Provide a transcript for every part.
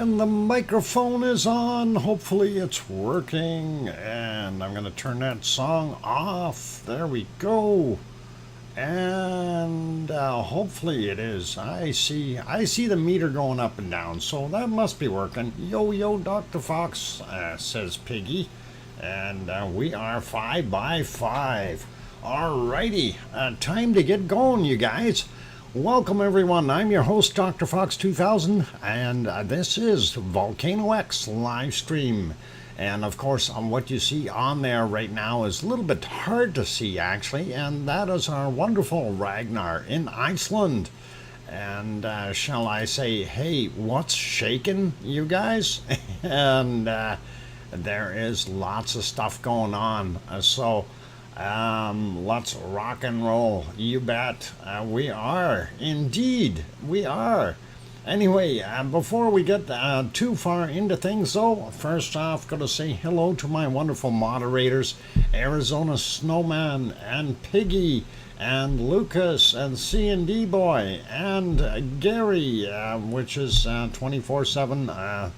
And the microphone is on. Hopefully it's working. And I'm going to turn that song off. There we go. And hopefully it is. I see the meter going up and down, so that must be working. Yo, Dr. Fox, says Piggy. And we are 5 by 5. Alrighty, time to get going, you guys. Welcome, everyone. I'm your host, DrFox2000, and this is VolcanoX live stream. And of course, what you see on there right now is a little bit hard to see, actually, and that is our wonderful Ragnar in Iceland. And shall I say, hey, what's shaking, you guys? And there is lots of stuff going on. Let's rock and roll. You bet. We are. Indeed, we are. Anyway, before we get too far into things, though, first off, going to say hello to my wonderful moderators, Arizona Snowman and Piggy and Lucas and C&D Boy and Gary, which is 24/7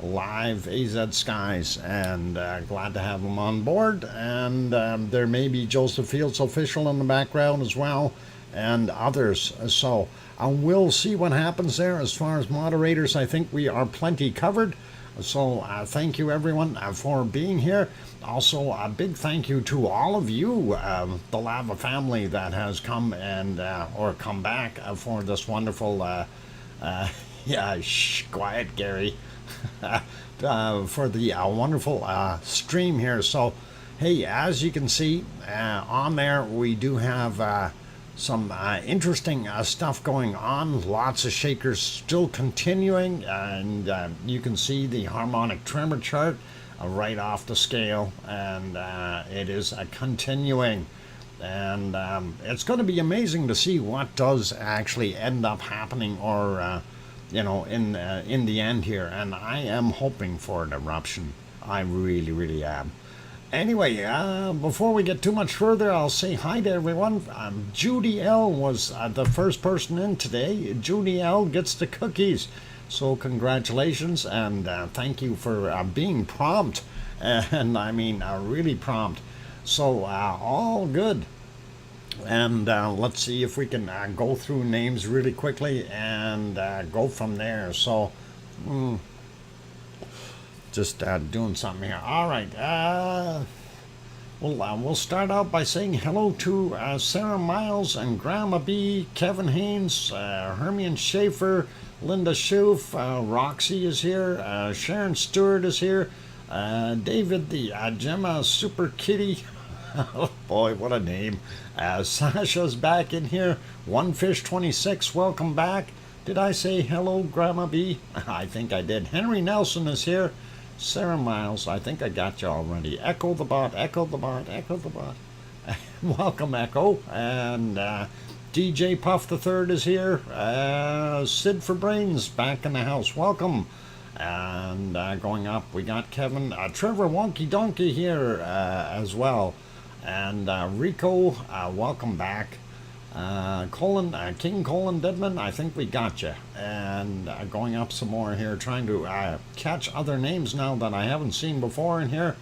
live AZ Skies, and glad to have them on board. And there may be Joseph Fields Official in the background as well, and others. So we'll see what happens there. As far as moderators, I think we are plenty covered. So thank you, everyone, for being here. Also, a big thank you to all of you, the Lava family that has come and or come back for this wonderful quiet, Gary. For the wonderful stream here. So, hey, as you can see on there, we do have some interesting stuff going on. Lots of shakers still continuing, and you can see the harmonic tremor chart right off the scale, and it is continuing. And it's going to be amazing to see what does actually end up happening, or in the end here. And I am hoping for an eruption. I really, really am. Anyway, before we get too much further, I'll say hi to everyone. Judy L was the first person in today. Judy L gets the cookies. So congratulations, and thank you for being prompt. And I mean, really prompt. So all good. And let's see if we can go through names really quickly and go from there. So, just doing something here. All right. We'll start out by saying hello to Sarah Miles and Grandma B, Kevin Haynes, Hermione Schaefer, Linda Schoof, Roxy is here, Sharon Stewart is here, David the Gemma Super Kitty. Oh boy, what a name. Sasha's back in here. OneFish26, welcome back. Did I say hello, Grandma B? I think I did. Henry Nelson is here. Sarah Miles, I think I got you already. Echo the bot, echo the bot, echo the bot. Welcome, Echo. And DJ Puff the Third is here. Sid for Brains back in the house. Welcome. And going up, we got Kevin. Trevor Wonky Donkey here as well. And Rico, welcome back. King Colin Deadman, I think we got you. And going up some more here, trying to catch other names now that I haven't seen before in here.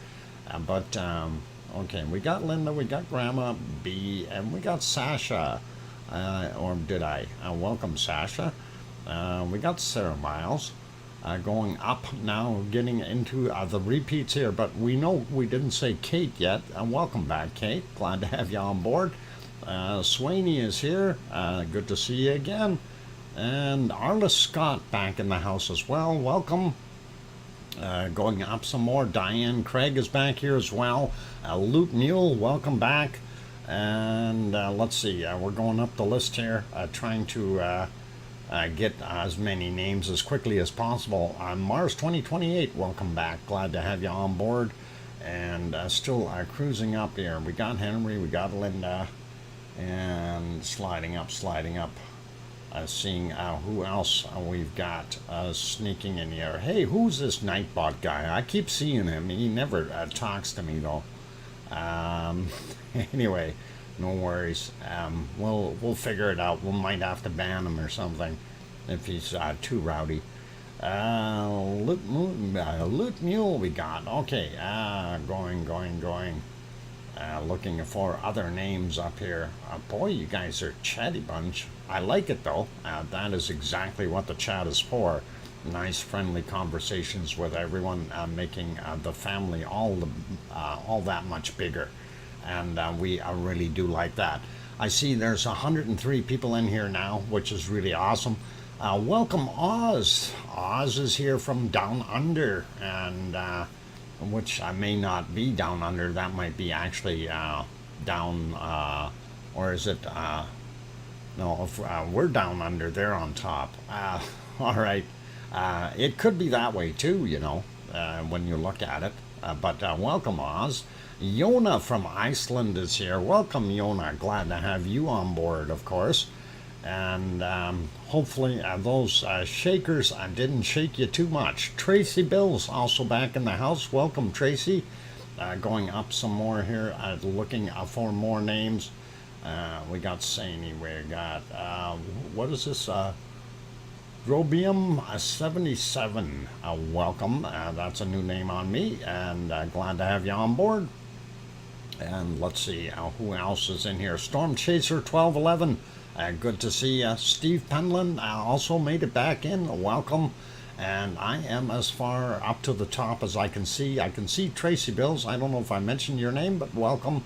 Okay, we got Linda, we got Grandma B, and we got Sasha. Or did I? Welcome, Sasha. We got Sarah Miles. Going up now, getting into the repeats here, but we know we didn't say Kate yet. Welcome back, Kate. Glad to have you on board. Swaney is here. Good to see you again. And Arla Scott back in the house as well. Welcome. Going up some more. Diane Craig is back here as well. Luke Mule, welcome back. And let's see. We're going up the list here, trying to get as many names as quickly as possible. Mars 2028, welcome back. Glad to have you on board. And still cruising up here. We got Henry, we got Linda, and sliding up. Seeing who else we've got sneaking in here. Hey, who's this Nightbot guy? I keep seeing him. He never talks to me though. Anyway, no worries. We'll figure it out. We might have to ban him or something if he's too rowdy. Loot Mule we got. Okay, going. Looking for other names up here. Boy, you guys are a chatty bunch. I like it though. That is exactly what the chat is for. Nice, friendly conversations with everyone, making the family all that much bigger. And we really do like that. I see there's 103 people in here now, which is really awesome. Welcome, Oz. Oz is here from down under, and which I may not be down under. That might be actually down, or is it? No, if we're down under, they're on top. All right. It could be that way too, you know, when you look at it. But welcome, Oz. Yona from Iceland is here. Welcome, Yona. Glad to have you on board, of course. And hopefully those shakers didn't shake you too much. Tracy Bill's also back in the house. Welcome, Tracy. Going up some more here, looking for more names. We got Saney. We got, what is this? Drobium 77. Welcome. That's a new name on me, and glad to have you on board. And let's see who else is in here. Storm Chaser 1211. Good to see Steve Penland also made it back in. Welcome. And I am as far up to the top as I can see. I can see Tracy Bills. I don't know if I mentioned your name, but welcome.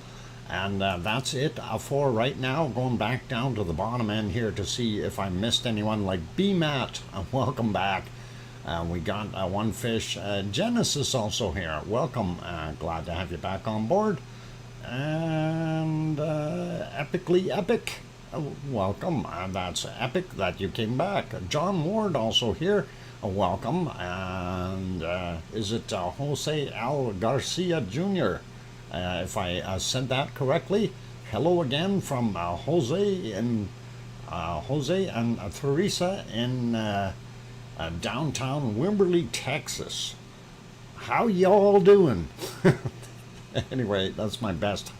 And that's it for right now. Going back down to the bottom end here to see if I missed anyone, like B-Matt. Welcome back. We got one fish. Genesis also here. Welcome. Glad to have you back on board. And Epically Epic. Welcome. That's epic that you came back. John Ward also here. Welcome. And is it Jose Al Garcia Jr.? If I said that correctly. Hello again from Jose and Teresa in downtown Wimberley, Texas. How y'all doing? Anyway, that's my best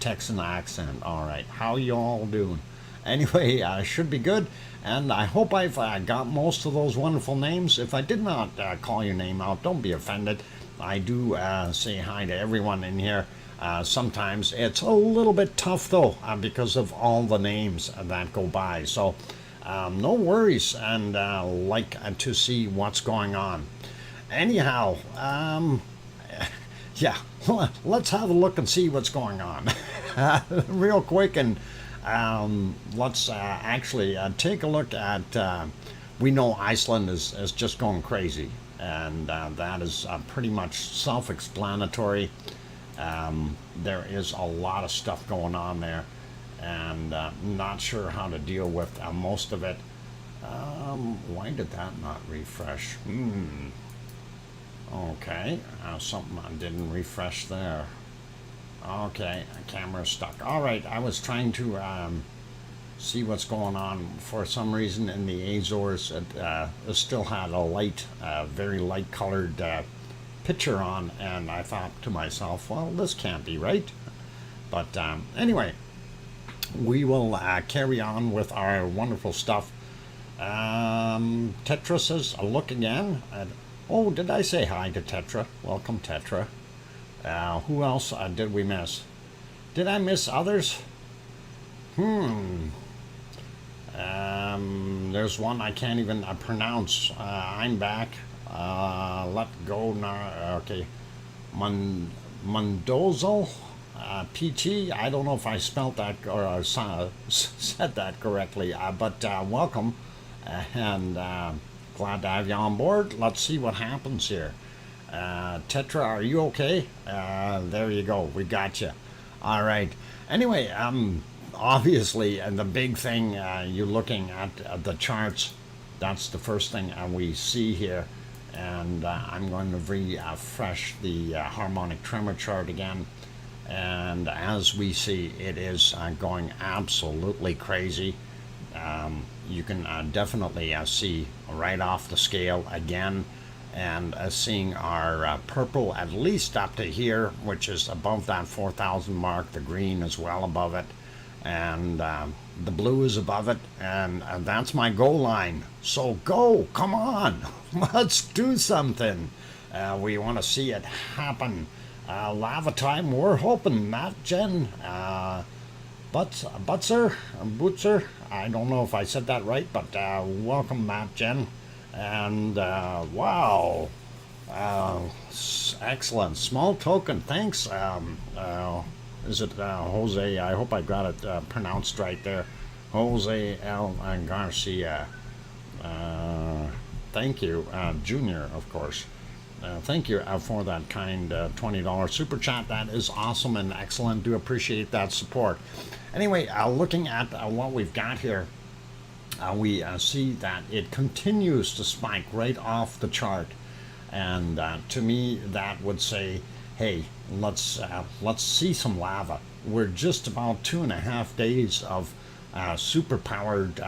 Texan accent. All right, how y'all doing? Anyway, should be good, and I hope I've got most of those wonderful names. If I did not call your name out, don't be offended. I do say hi to everyone in here. Sometimes it's a little bit tough though, because of all the names that go by. So no worries, and like to see what's going on. Anyhow, yeah, let's have a look and see what's going on real quick, and let's actually take a look at, we know Iceland is just going crazy, and that is pretty much self-explanatory. There is a lot of stuff going on there, and not sure how to deal with most of it. Why did that not refresh? Okay, something didn't refresh there. Okay, camera's stuck. All right, I was trying to see what's going on. For some reason in the Azores, it still had a light, very light colored picture on, and I thought to myself, well, this can't be right. But anyway, we will carry on with our wonderful stuff. Tetra says, look again. Oh, did I say hi to Tetra? Welcome, Tetra. Who else did we miss? Did I miss others? There's one I can't even pronounce. I'm back. Let go now. Okay. Mundozel PT. I don't know if I spelled that or said that correctly, but welcome. And glad to have you on board. Let's see what happens here. Tetra, are you okay? There you go. We got you. All right. Anyway, obviously, the big thing, you're looking at the charts. That's the first thing we see here. And I'm going to refresh the harmonic tremor chart again. And as we see, it is going absolutely crazy. You can definitely see right off the scale again, and seeing our purple at least up to here, which is above that 4,000 mark. The green is well above it, and the blue is above it, and that's my goal line. So go, come on, Let's do something. We want to see it happen. Lava time, we're hoping, Matt, Jen, Butzer, I don't know if I said that right, but welcome, Matt, Jen. And wow, excellent. Small token, thanks. Is it Jose? I hope I got it pronounced right there. Jose L. Garcia. Thank you, Junior, of course. Thank you for that kind $20 super chat. That is awesome and excellent. Do appreciate that support. Anyway, looking at what we've got here, we see that it continues to spike right off the chart, and to me that would say, hey, let's see some lava. We're just about 2.5 days of super-powered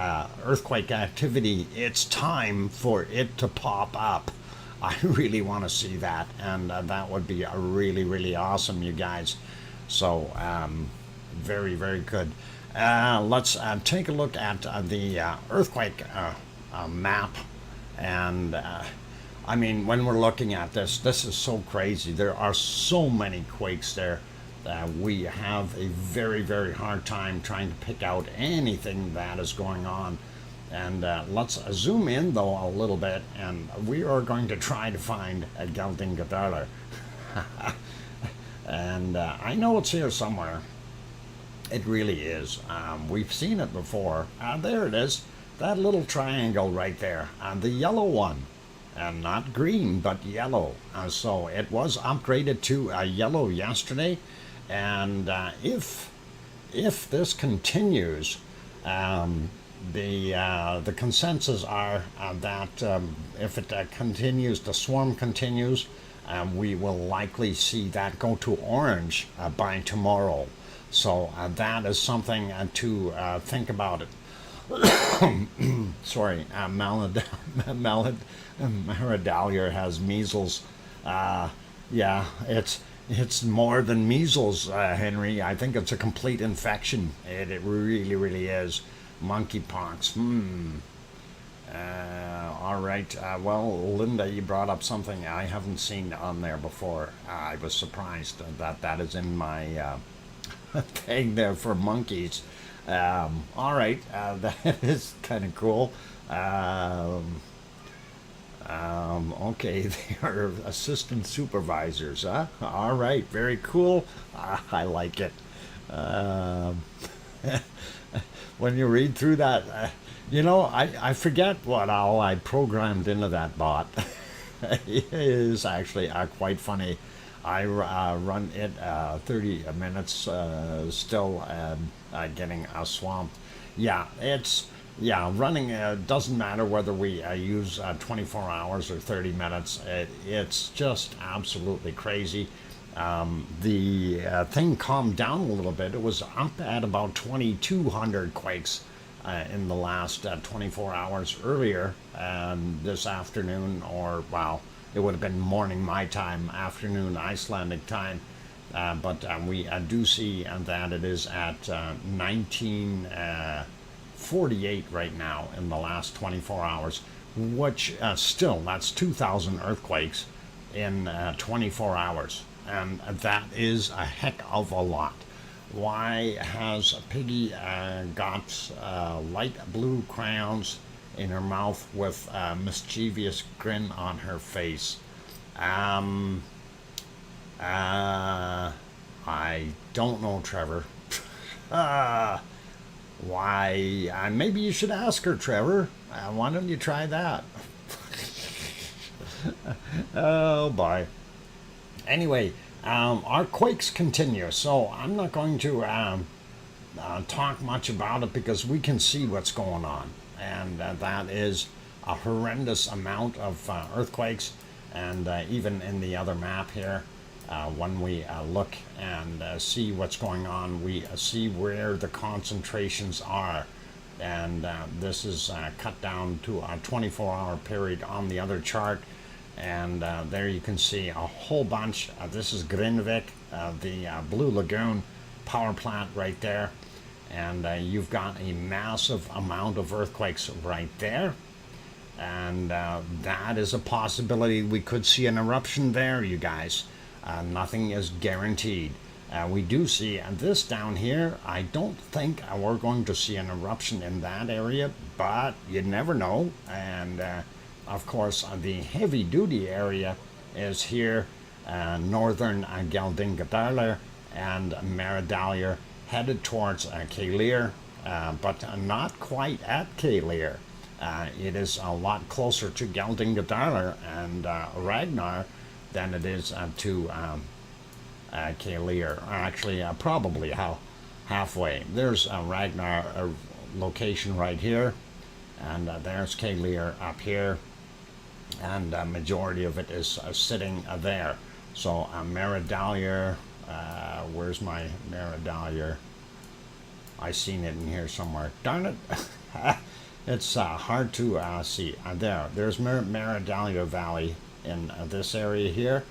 earthquake activity. It's time for it to pop up. I really want to see that, and that would be really, really awesome, you guys. So very, very good. Let's take a look at the earthquake map. And I mean, when we're looking at this is so crazy. There are so many quakes there that we have a very, very hard time trying to pick out anything that is going on. And let's zoom in, though, a little bit, and we are going to try to find a Geldingadala. And I know it's here somewhere. It really is. We've seen it before. There it is. That little triangle right there. The yellow one. And not green, but yellow. So it was upgraded to yellow yesterday. And if this continues, the consensus are that if it continues, the swarm continues, we will likely see that go to orange by tomorrow. So that is something to think about it. Sorry, Maradalia has measles. Yeah, it's more than measles, Henry. I think it's a complete infection. It really, really is. Monkeypox. All right. Well, Linda, you brought up something I haven't seen on there before. I was surprised that is in my thing there for monkeys. All right. That is kind of cool. Okay, they are assistant supervisors, huh? All right, very cool. I like it. When you read through that, I forget what all I programmed into that bot. It is actually quite funny. I run it 30 minutes still getting swamped. Yeah, running doesn't matter whether we use 24 hours or 30 minutes. It's just absolutely crazy. The thing calmed down a little bit. It was up at about 2,200 quakes in the last 24 hours earlier this afternoon, or, well, it would have been morning my time, afternoon Icelandic time. But we do see that it is at 1948 right now in the last 24 hours, which still, that's 2,000 earthquakes in 24 hours. And that is a heck of a lot. Why has Piggy got light blue crayons in her mouth with a mischievous grin on her face? I don't know, Trevor. Why? Maybe you should ask her, Trevor. Why don't you try that? Oh, boy. Anyway, our quakes continue, so I'm not going to talk much about it because we can see what's going on. And that is a horrendous amount of earthquakes. And even in the other map here, when we look and see what's going on, we see where the concentrations are. And this is cut down to a 24-hour period on the other chart. And there you can see a whole bunch. This is Grindvik, the Blue Lagoon power plant right there. And you've got a massive amount of earthquakes right there. and that is a possibility. We could see an eruption there, you guys. Nothing is guaranteed. We do see this down here. I don't think we're going to see an eruption in that area, but you never know. And of course, the heavy duty area is here, northern Geldingadalur and Meridalier, headed towards Calir, but not quite at Calir. It is a lot closer to Geldingadalur and Ragnar than it is to Calir. Actually, probably halfway. There's Ragnar location right here, and there's Calir up here, and majority of it is sitting there. So Meridalier, where's my Meridalier? I seen it in here somewhere. Darn it! It's hard to see. There's Meridalier Valley in this area here,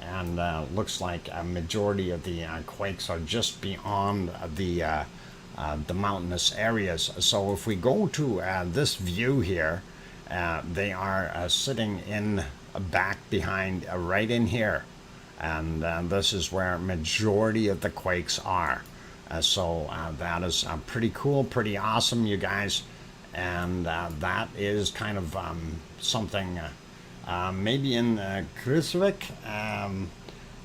and looks like a majority of the quakes are just beyond the mountainous areas. So if we go to this view here, they are sitting in back behind right in here, and this is where majority of the quakes are. So that is pretty cool, pretty awesome, you guys, and that is kind of something. Maybe in Kruiswijk,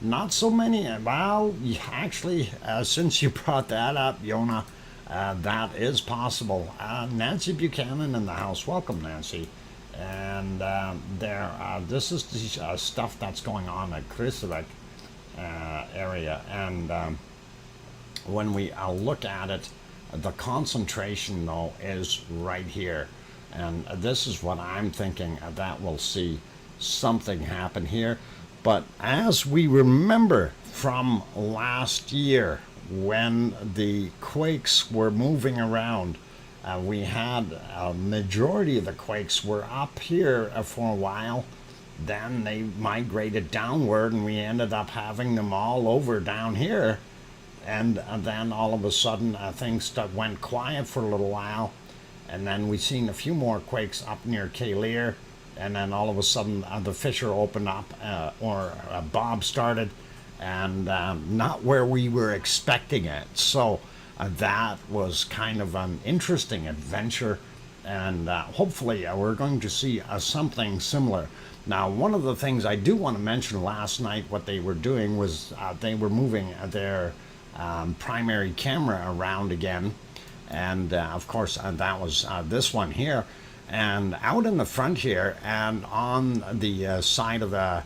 not so many. Well, actually, since you brought that up, Yona, that is possible. Nancy Buchanan in the house. Welcome, Nancy. And this is the stuff that's going on at Kruiswijk area. And when we look at it, the concentration, though, is right here. And this is what I'm thinking that we'll see something happen here. But as we remember from last year, when the quakes were moving around, we had a majority of the quakes were up here for a while. Then they migrated downward, and we ended up having them all over down here. And then all of a sudden things went quiet for a little while. And then we seen a few more quakes up near Calir, and then all of a sudden the fissure opened up, or a bob started, and not where we were expecting it. So that was kind of an interesting adventure, and hopefully we're going to see something similar. Now, one of the things I do want to mention, last night what they were doing was they were moving their primary camera around again. And of course that was this one here, and out in the front here and on the side of the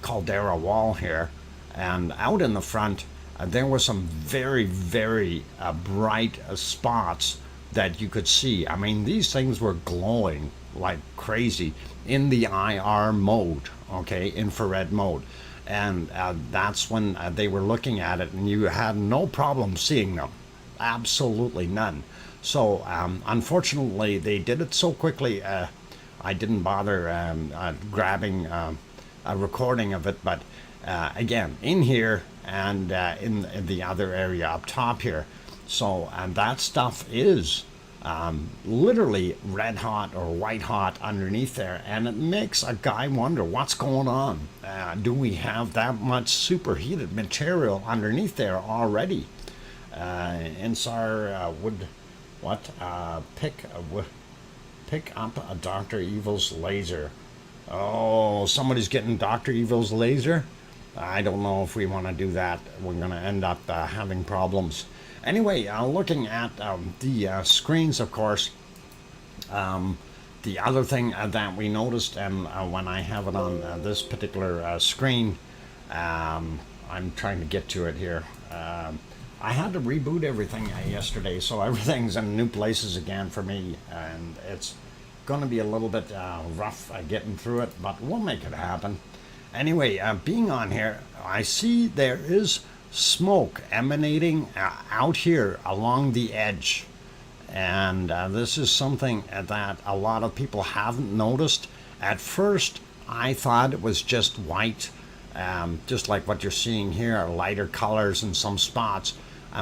caldera wall here, and out in the front there were some very, very bright spots that you could see. I mean, these things were glowing like crazy in the IR mode, okay, infrared mode. And that's when they were looking at it, and you had no problem seeing them. Absolutely none. So unfortunately they did it so quickly, I didn't bother grabbing a recording of it. But again, in here and in the other area up top here, so that stuff is literally red hot or white hot underneath there, and it makes a guy wonder what's going on. Do we have that much superheated material underneath there already? Insar would pick up a Dr. Evil's laser. Oh, somebody's getting Dr. Evil's laser? I don't know if we want to do that. We're going to end up having problems. Anyway, looking at the screens, of course, the other thing that we noticed, and when I have it on this particular screen, I'm trying to get to it here. I had to reboot everything yesterday, so everything's in new places again for me, and it's going to be a little bit rough getting through it, but we'll make it happen. Anyway, being on here, I see there is smoke emanating out here along the edge, and this is something that a lot of people haven't noticed. At first, I thought it was just white, just like what you're seeing here, lighter colors in some spots.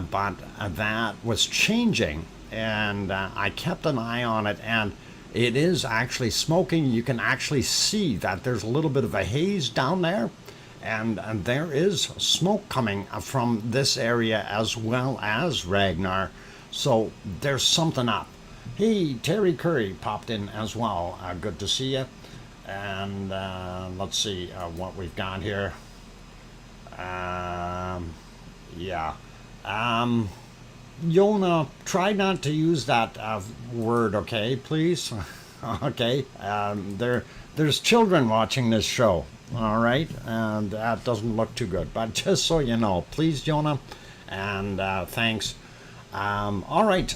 But that was changing, and I kept an eye on it, and it is actually smoking. You can actually see that there's a little bit of a haze down there, and there is smoke coming from this area as well as Ragnar. So there's something up. Hey, Terry Curry popped in as well. Good to see you. And let's see what we've got here. Yeah. Yona, try not to use that word, okay, please? Okay. There's children watching this show, all right? And that doesn't look too good. But just so you know, please, Jonah, and thanks. All right.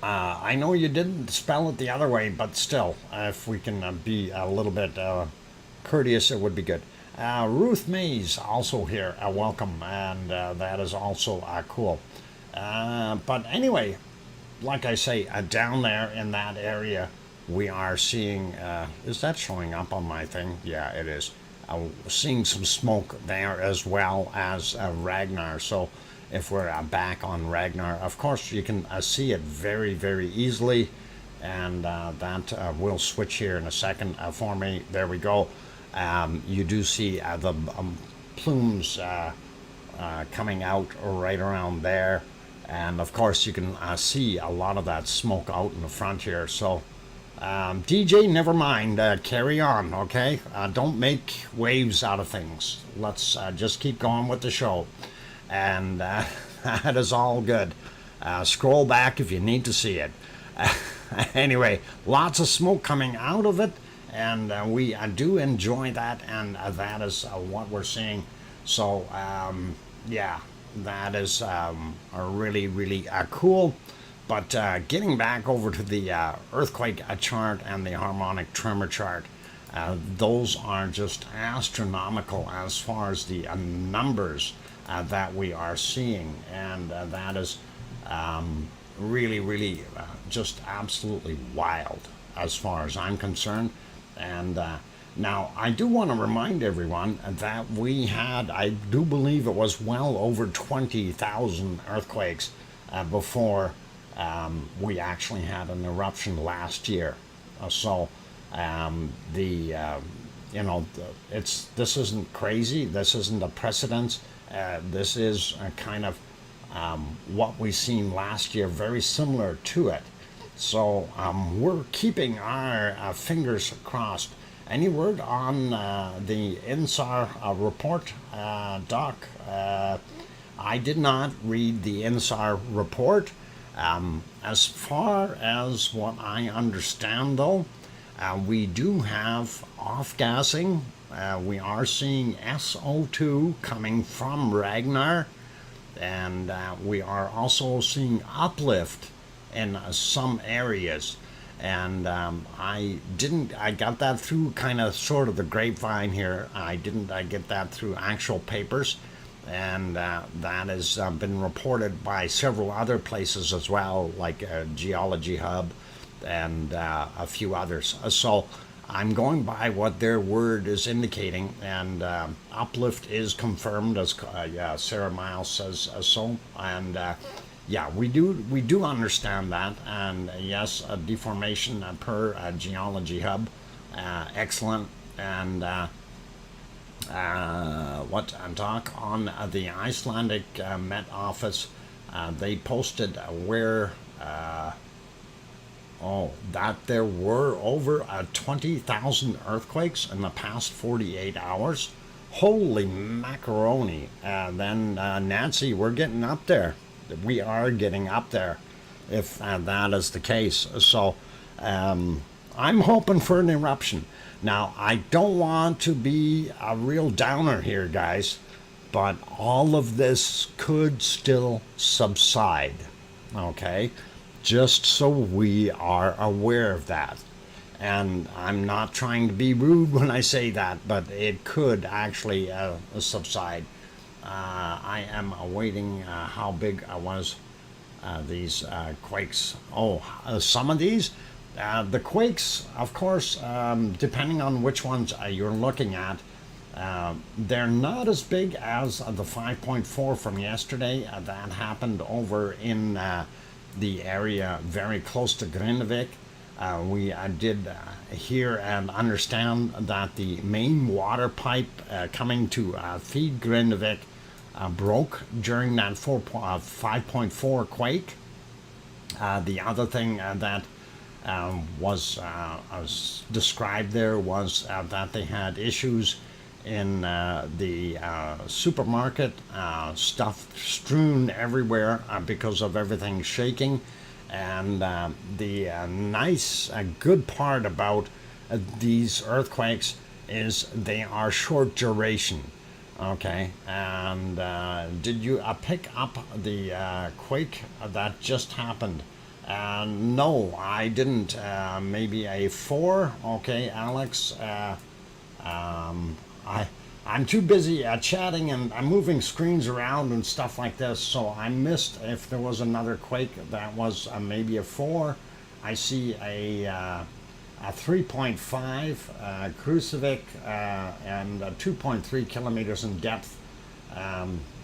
I know you didn't spell it the other way, but still, if we can be a little bit courteous, it would be good. Ruth Mays also here, welcome, and that is also cool. But anyway, like I say, down there in that area, we are seeing, is that showing up on my thing? Yeah, it is. Seeing some smoke there as well as Ragnar. So if we're back on Ragnar, of course you can see it very, very easily, and that will switch here in a second for me. There we go. You do see the plumes coming out right around there, and of course you can see a lot of that smoke out in the front here. So DJ, never mind, carry on, okay? Don't make waves out of things. Let's just keep going with the show, and that is all good. Scroll back if you need to see it. Anyway, lots of smoke coming out of it, and we do enjoy that, and that is what we're seeing. So yeah, that is really, really cool. But getting back over to the earthquake chart and the harmonic tremor chart, those are just astronomical as far as the numbers that we are seeing, and that is really, really just absolutely wild as far as I'm concerned. And now I do want to remind everyone that we had, I do believe it was well over 20,000 earthquakes before we actually had an eruption last year. So this isn't crazy. This isn't a precedence. This is kind of what we seen last year, very similar to it. So we're keeping our fingers crossed. Any word on the INSAR report, Doc? I did not read the INSAR report. As far as what I understand, though, we do have off-gassing. We are seeing SO2 coming from Ragnar, and we are also seeing uplift in some areas. And I got that through kind of sort of the grapevine here. I get that through actual papers, and that has been reported by several other places as well, like Geology Hub and a few others. So I'm going by what their word is indicating, and uplift is confirmed, as Sarah Miles says so, and yeah, we do understand that, and yes, a deformation per Geology Hub, excellent, and what I'm talk on the Icelandic Met Office, they posted where that there were over 20,000 earthquakes in the past 48 hours. Holy macaroni! Then Nancy, we're getting up there. We are getting up there, if that is the case. So I'm hoping for an eruption. Now, I don't want to be a real downer here, guys, but all of this could still subside, okay? Just so we are aware of that. And I'm not trying to be rude when I say that, but it could actually subside. I am awaiting how big was these quakes. Some of these, the quakes, of course, depending on which ones you're looking at, they're not as big as the 5.4 from yesterday. That happened over in the area very close to Grindavik. We did hear and understand that the main water pipe coming to feed Grindavik broke during that 5.4 quake. The other thing that was described there was that they had issues in the supermarket, stuff strewn everywhere because of everything shaking. And the good part about these earthquakes is they are short duration. Okay, and did you pick up the quake that just happened? No, I didn't. Maybe a 4. Okay, Alex. I'm too busy chatting and I'm moving screens around and stuff like this, so I missed if there was another quake that was maybe a 4. I see a 3.5 Krusevik and 2.3 kilometers in depth.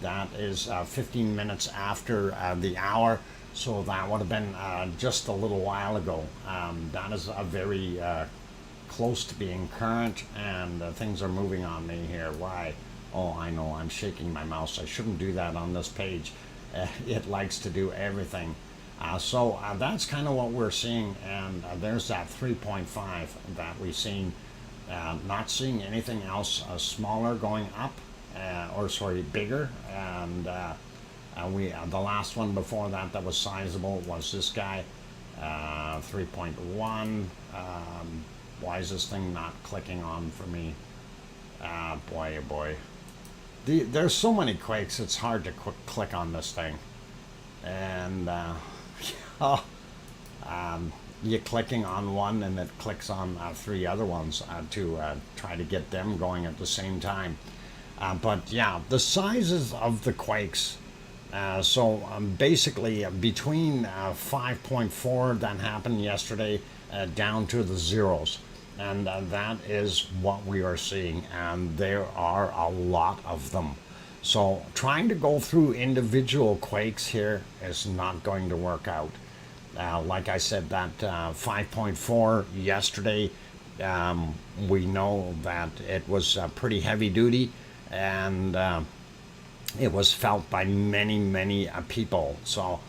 That is 15 minutes after the hour, so that would have been just a little while ago. That is a very close to being current, and things are moving on me here. Why? Oh, I know, I'm shaking my mouse. I shouldn't do that on this page. It likes to do everything. So that's kind of what we're seeing, and there's that 3.5 that we've seen. Not seeing anything else smaller going up, or sorry, bigger. And the last one before that that was sizable was this guy, 3.1. Why is this thing not clicking on for me? Boy, oh boy. There's so many quakes, it's hard to click on this thing. And you're clicking on one and it clicks on 3 other ones to try to get them going at the same time. But yeah, the sizes of the quakes. So basically between 5.4 that happened yesterday down to the zeros. And that is what we are seeing, and there are a lot of them. So trying to go through individual quakes here is not going to work out. Like I said, that 5.4 yesterday, we know that it was pretty heavy duty, and it was felt by many people. So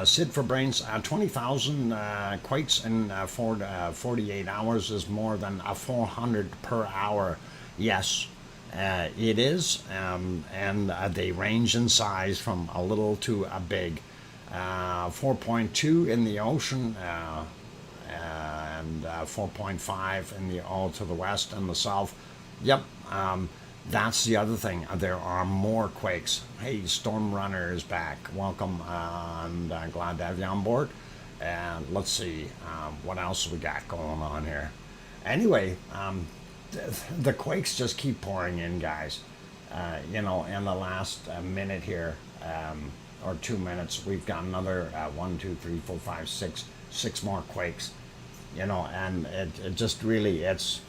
Sid for Brains, 20,000 quakes in 48 hours is more than 400 per hour. Yes, it is, and they range in size from a little to a big. 4.2 in the ocean, and 4.5 in the all to the west and the south. Yep. That's the other thing. There are more quakes. Hey, Storm Runner is back. Welcome, and glad to have you on board. And let's see what else we got going on here. Anyway, the quakes just keep pouring in, guys. In the last minute here, or 2 minutes, we've got another 1, 2, 3, 4, 5, 6 more quakes. And it just really, it's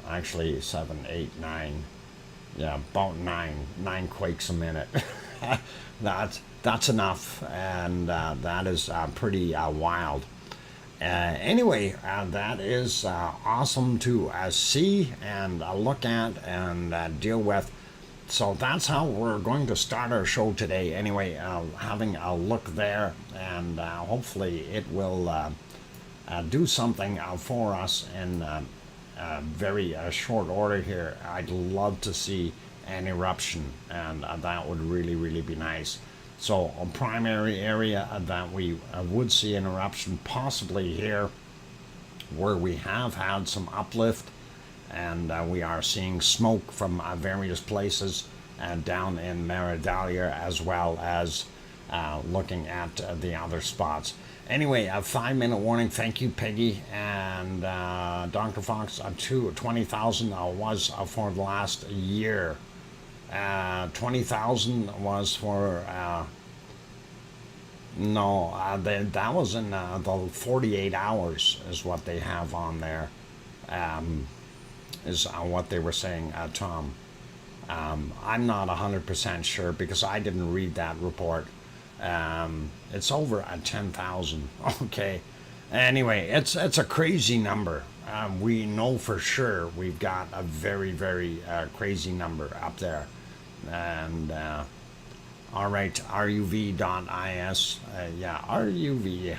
actually 7, 8, 9. Yeah, about nine quakes a minute. That's enough, and that is pretty wild. Anyway, that is awesome to see and look at and deal with. So that's how we're going to start our show today. Anyway, having a look there, and hopefully it will do something for us in very short order here. I'd love to see an eruption, and that would really be nice. So a primary area that we would see an eruption possibly here, where we have had some uplift, and we are seeing smoke from various places down in Maridalia, as well as looking at the other spots. Anyway, a 5-minute warning. Thank you, Peggy. And Dr. Fox, 20,000 was for the last year. 20,000 was for that was in the 48 hours is what they have on there, is what they were saying, Tom. I'm not 100% sure because I didn't read that report. It's over at 10,000. Okay. Anyway, it's a crazy number. We know for sure we've got a very, very crazy number up there. And all right, RUV.is, yeah, RUV.is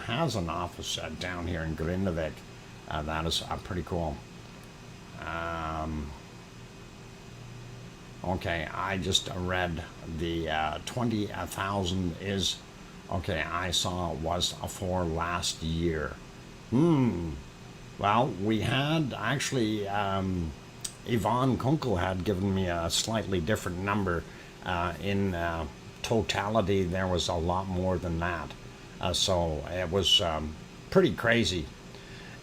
has an office down here in Grindavik. That is pretty cool. Okay, I just read the 20,000 is, okay, I saw it was for last year. Well, we had actually, Yvonne Kunkel had given me a slightly different number. In totality, there was a lot more than that. So it was pretty crazy.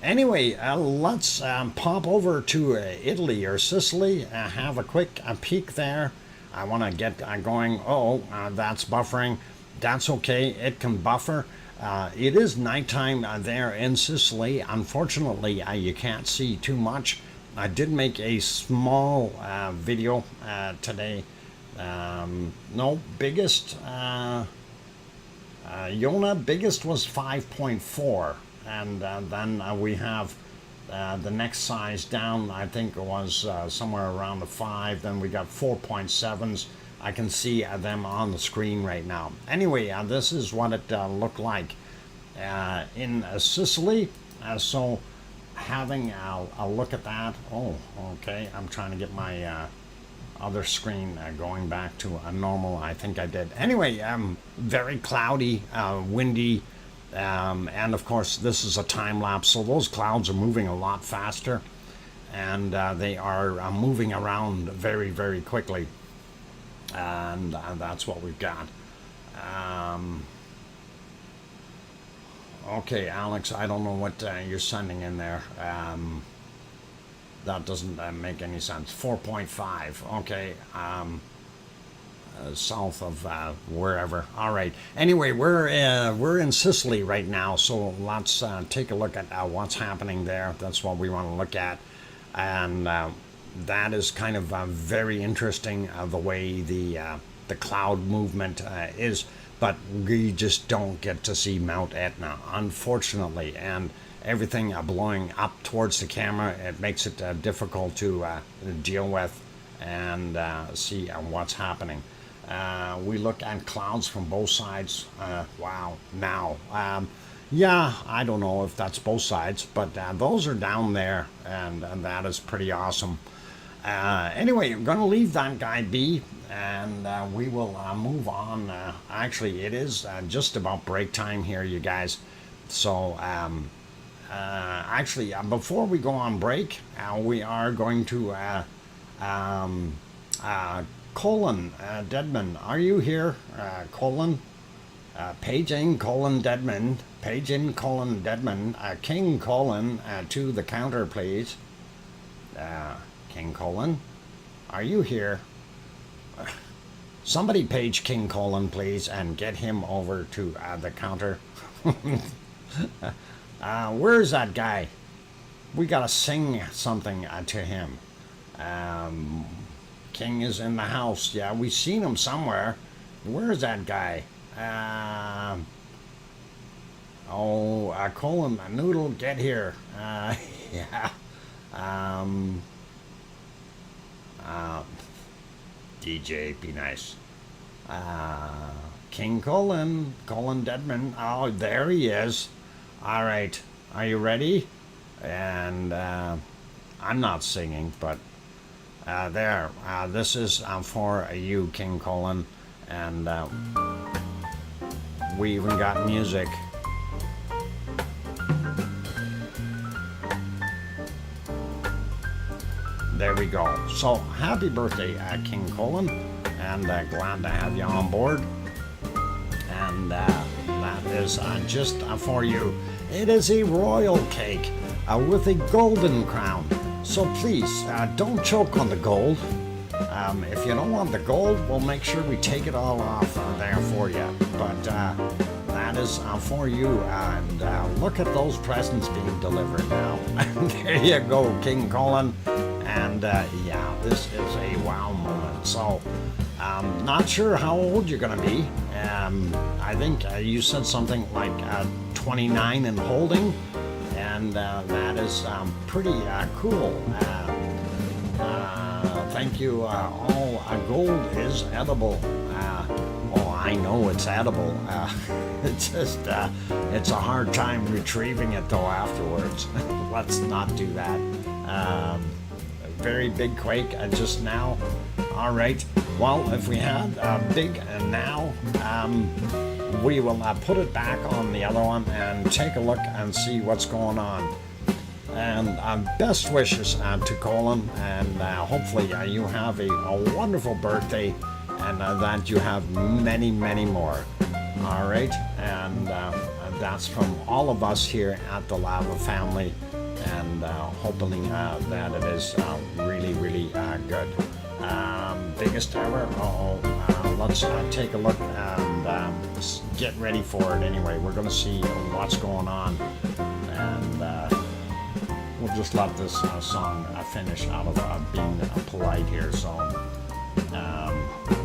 Anyway, let's pop over to Italy or Sicily, have a quick peek there. I want to get going. That's buffering. That's okay, it can buffer. It is nighttime there in Sicily. Unfortunately, you can't see too much. I did make a small video today. No, biggest, Iona, biggest was 5.4. And then we have the next size down, I think it was somewhere around the 5. Then we got 4.7s. I can see them on the screen right now. Anyway, this is what it looked like in Sicily. So having a look at that. Oh, okay. I'm trying to get my other screen going back to a normal. I think I did. Anyway, very cloudy, windy. And of course, this is a time lapse, so those clouds are moving a lot faster, and they are moving around very, very quickly. And that's what we've got. Okay, Alex, I don't know what you're sending in there. That doesn't make any sense. 4.5. Okay. South of wherever. All right. Anyway, we're in Sicily right now, so let's take a look at what's happening there. That's what we want to look at, and that is kind of very interesting. The way the cloud movement is, but we just don't get to see Mount Etna, unfortunately, and everything blowing up towards the camera. It makes it difficult to deal with and see what's happening. We look at clouds from both sides. Wow, now. Yeah, I don't know if that's both sides, but those are down there, and that is pretty awesome. Anyway, I'm going to leave that guy be, and we will move on. Actually, it is just about break time here, you guys. So, actually, before we go on break, we are going to Colin Deadman, are you here? Colin, paging Colin Deadman, King Colin to the counter, please. King Colin, are you here? Somebody page King Colin, please, and get him over to the counter. Where's that guy? We gotta sing something to him. King is in the house. Yeah, we've seen him somewhere. Where's that guy? Colin Noodle, get here. Yeah. DJ, be nice. King Colin Deadman. Oh, there he is. All right, are you ready? And I'm not singing, but there. This is for you, King Colin, and we even got music. There we go. So happy birthday, King Colin, and glad to have you on board. And that is just for you. It is a royal cake with a golden crown. So please don't choke on the gold. If you don't want the gold, we'll make sure we take it all off there for you. But that is for you. And look at those presents being delivered now. There you go, King Colin. And yeah, this is a wow moment. So Not sure how old you're going to be. I think you said something like 29 and holding, and that is pretty cool. Thank you. All gold is edible. Oh, I know it's edible. It's just, it's a hard time retrieving it though afterwards. Let's not do that. Very big quake just now. All right. Well, if we had a big now, we will put it back on the other one and take a look and see what's going on. And best wishes to Colin, and hopefully you have a wonderful birthday, and that you have many, many more. All right, and that's from all of us here at the Lava family, and hoping that it is really, really good. Biggest ever. Let's take a look and get ready for it. Anyway, we're going to see what's going on, and we'll just let this song finish out of being polite here. So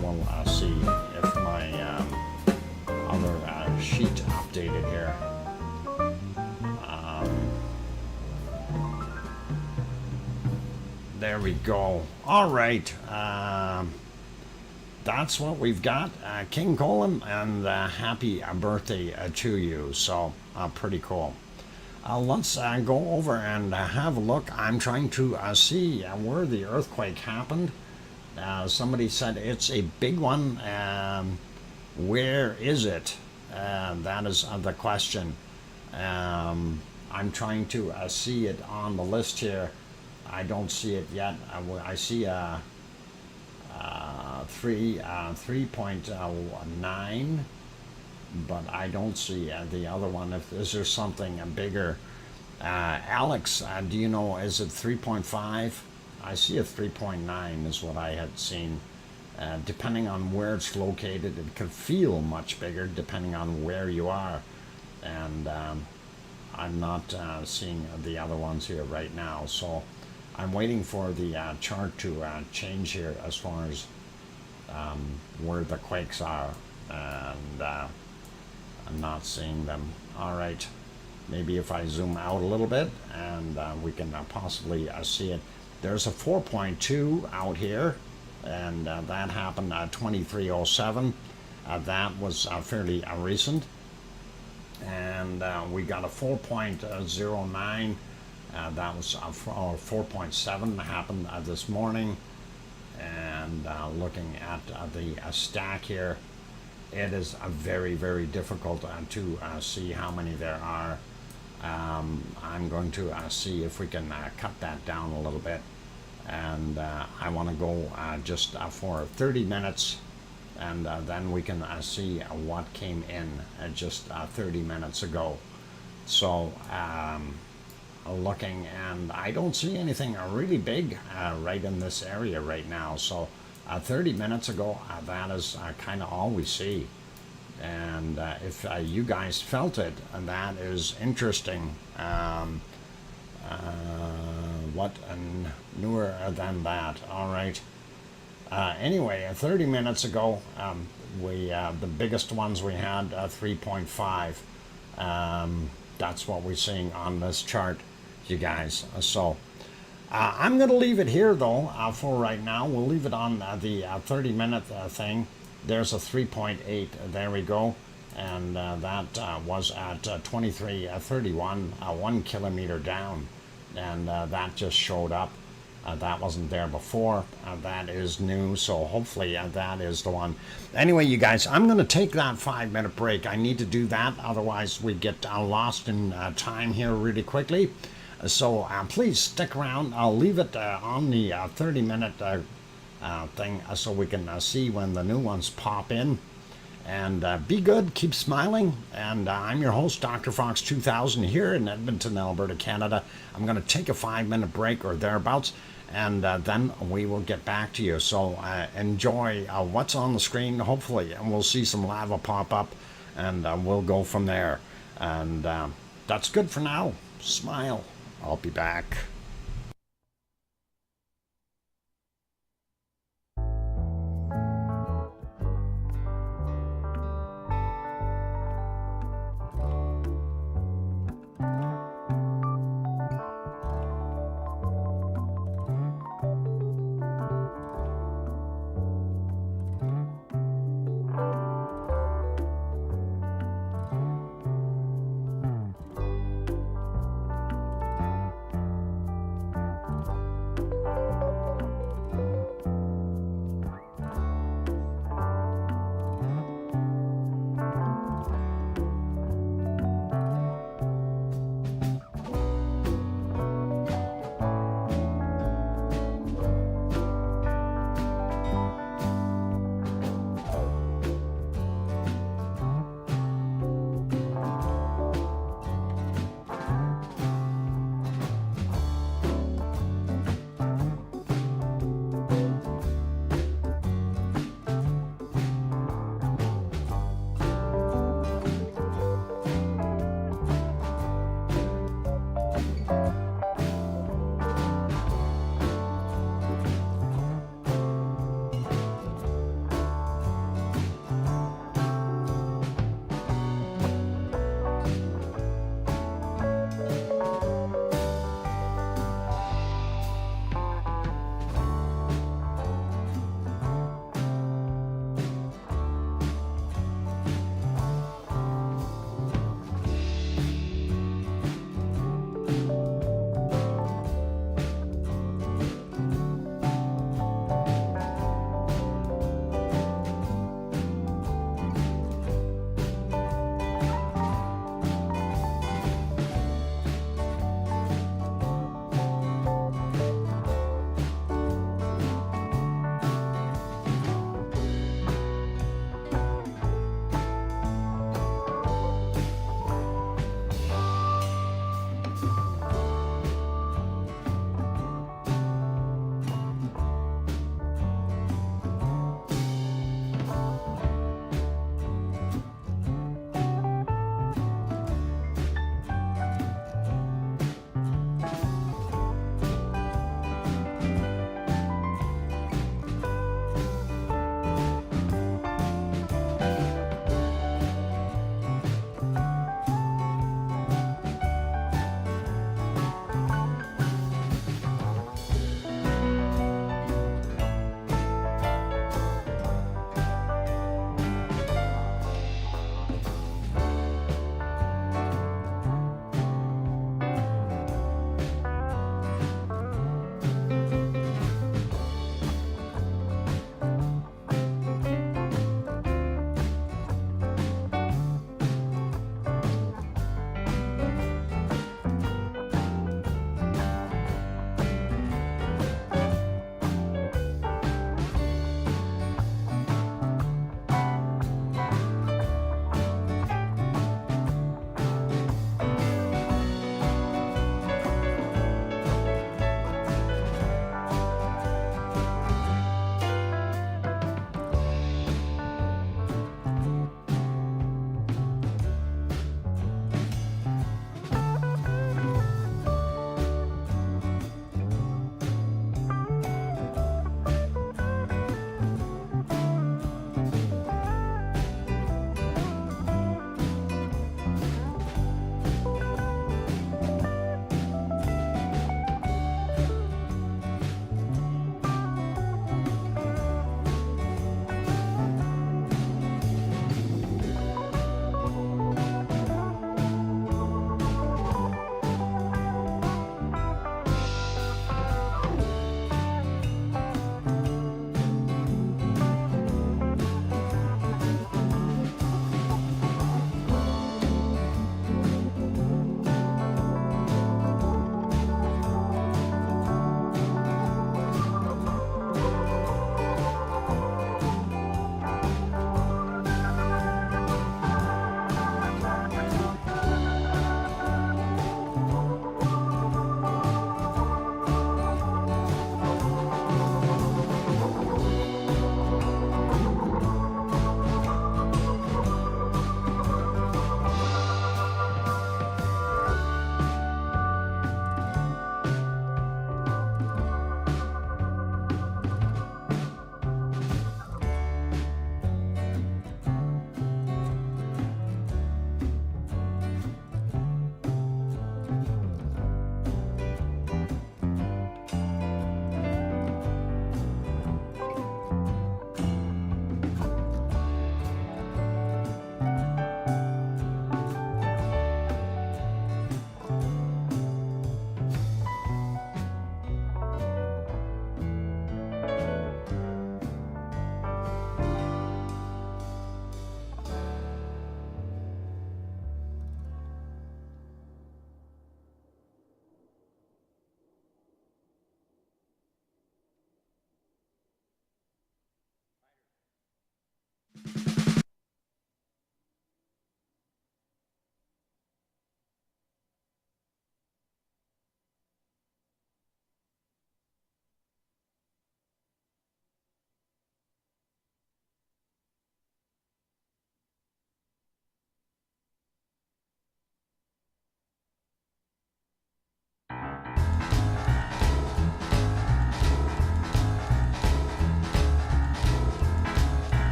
we'll see if my other sheet updated here. There we go. All right. That's what we've got. King Colin, and happy birthday to you. So pretty cool. Let's go over and have a look. I'm trying to see where the earthquake happened. Somebody said it's a big one. Where is it? That is the question. I'm trying to see it on the list here. I don't see it yet. I see 3.9, but I don't see the other one. Is there something bigger? Alex, do you know, is it 3.5? I see a 3.9 is what I had seen. Depending on where it's located, it could feel much bigger depending on where you are. And I'm not seeing the other ones here right now. So I'm waiting for the chart to change here as far as where the quakes are, and I'm not seeing them. All right, maybe if I zoom out a little bit, and we can possibly see it. There's a 4.2 out here, and that happened at 2307. That was fairly recent. And we got a 4.09. That was 4.7 happened this morning. And looking at the stack here, it is very, very difficult to see how many there are. I'm going to see if we can cut that down a little bit. And I want to go just for 30 minutes, and then we can see what came in just 30 minutes ago. So looking, and I don't see anything really big right in this area right now. So 30 minutes ago, that is kind of all we see. And if you guys felt it, that is interesting. What newer than that? All right. Anyway, 30 minutes ago, we the biggest ones we had 3.5. That's what we're seeing on this chart, you guys. So I'm going to leave it here though for right now. We'll leave it on the 30-minute thing. There's a 3.8. There we go. And that was at 2331, 1 kilometer down. And that just showed up. That wasn't there before. That is new, so hopefully that is the one. Anyway, you guys, I'm going to take that 5-minute break. I need to do that, otherwise we get lost in time here really quickly. So please stick around. I'll leave it on the 30-minute thing so we can see when the new ones pop in. And be good, keep smiling. And I'm your host, DrFox2000, here in Edmonton, Alberta, Canada. I'm going to take a 5-minute break or thereabouts, and then we will get back to you. So enjoy what's on the screen, hopefully, and we'll see some lava pop up, and we'll go from there. And that's good for now. Smile. I'll be back.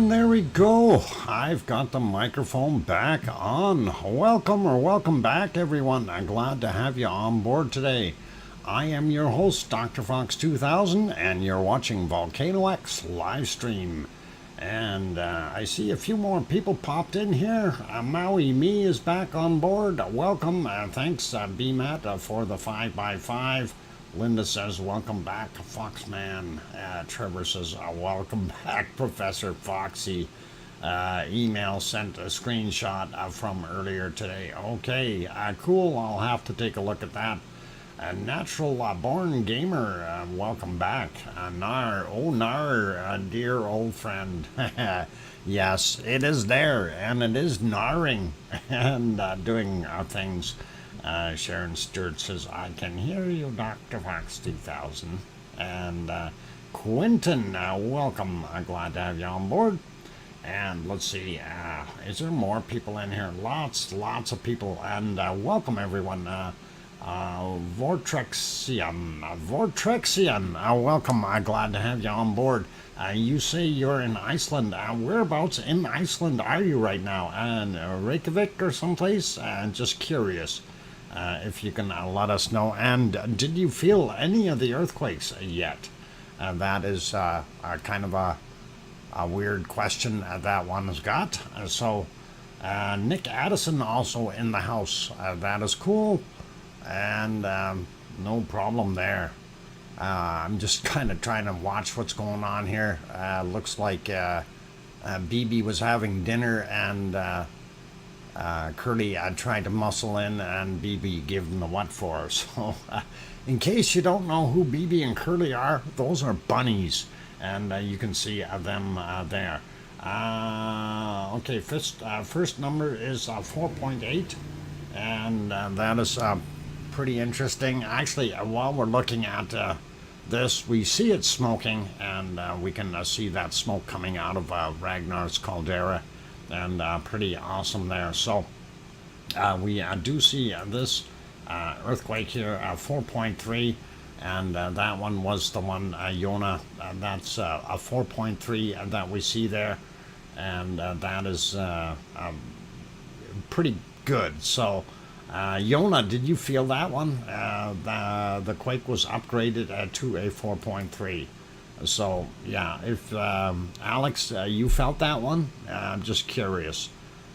And there we go. I've got the microphone back on. Welcome back, everyone. I'm glad to have you on board today. I am your host, DrFox2000, and you're watching VolcanoX live stream. And I see a few more people popped in here. Maui Me is back on board. Welcome. Thanks, BMAT, for the 5x5. Linda says, welcome back, Foxman. Trevor says, welcome back, Professor Foxy. Email sent a screenshot from earlier today. Okay, cool. I'll have to take a look at that. Natural Born Gamer, welcome back. Nar, dear old friend. Yes, it is there, and it is narring and doing things. Sharon Stewart says, I can hear you, Dr. Fox 2000. And Quentin, welcome. I'm glad to have you on board. And let's see, is there more people in here? Lots of people. And welcome, everyone. Vortrexian, welcome. I'm glad to have you on board. You say you're in Iceland. Whereabouts in Iceland are you right now? Reykjavik or someplace? Just curious. If you can let us know. And did you feel any of the earthquakes yet? That is kind of a weird question that one has got. Nick Addison also in the house. That is cool. And no problem there. I'm just kind of trying to watch what's going on here. Looks like BB was having dinner and Curly tried to muscle in, and BB gave him the what for. So, in case you don't know who BB and Curly are, those are bunnies, and you can see them there. Okay, first number is 4.8, and that is pretty interesting. Actually, while we're looking at this, we see it smoking, and we can see that smoke coming out of Ragnar's caldera. And pretty awesome there. So we do see this earthquake here, 4.3, and that one was the one, Yona. That's a 4.3 that we see there, and that is pretty good. So Yona, did you feel that one? The quake was upgraded to a 4.3. So, yeah, if Alex, you felt that one, I'm just curious.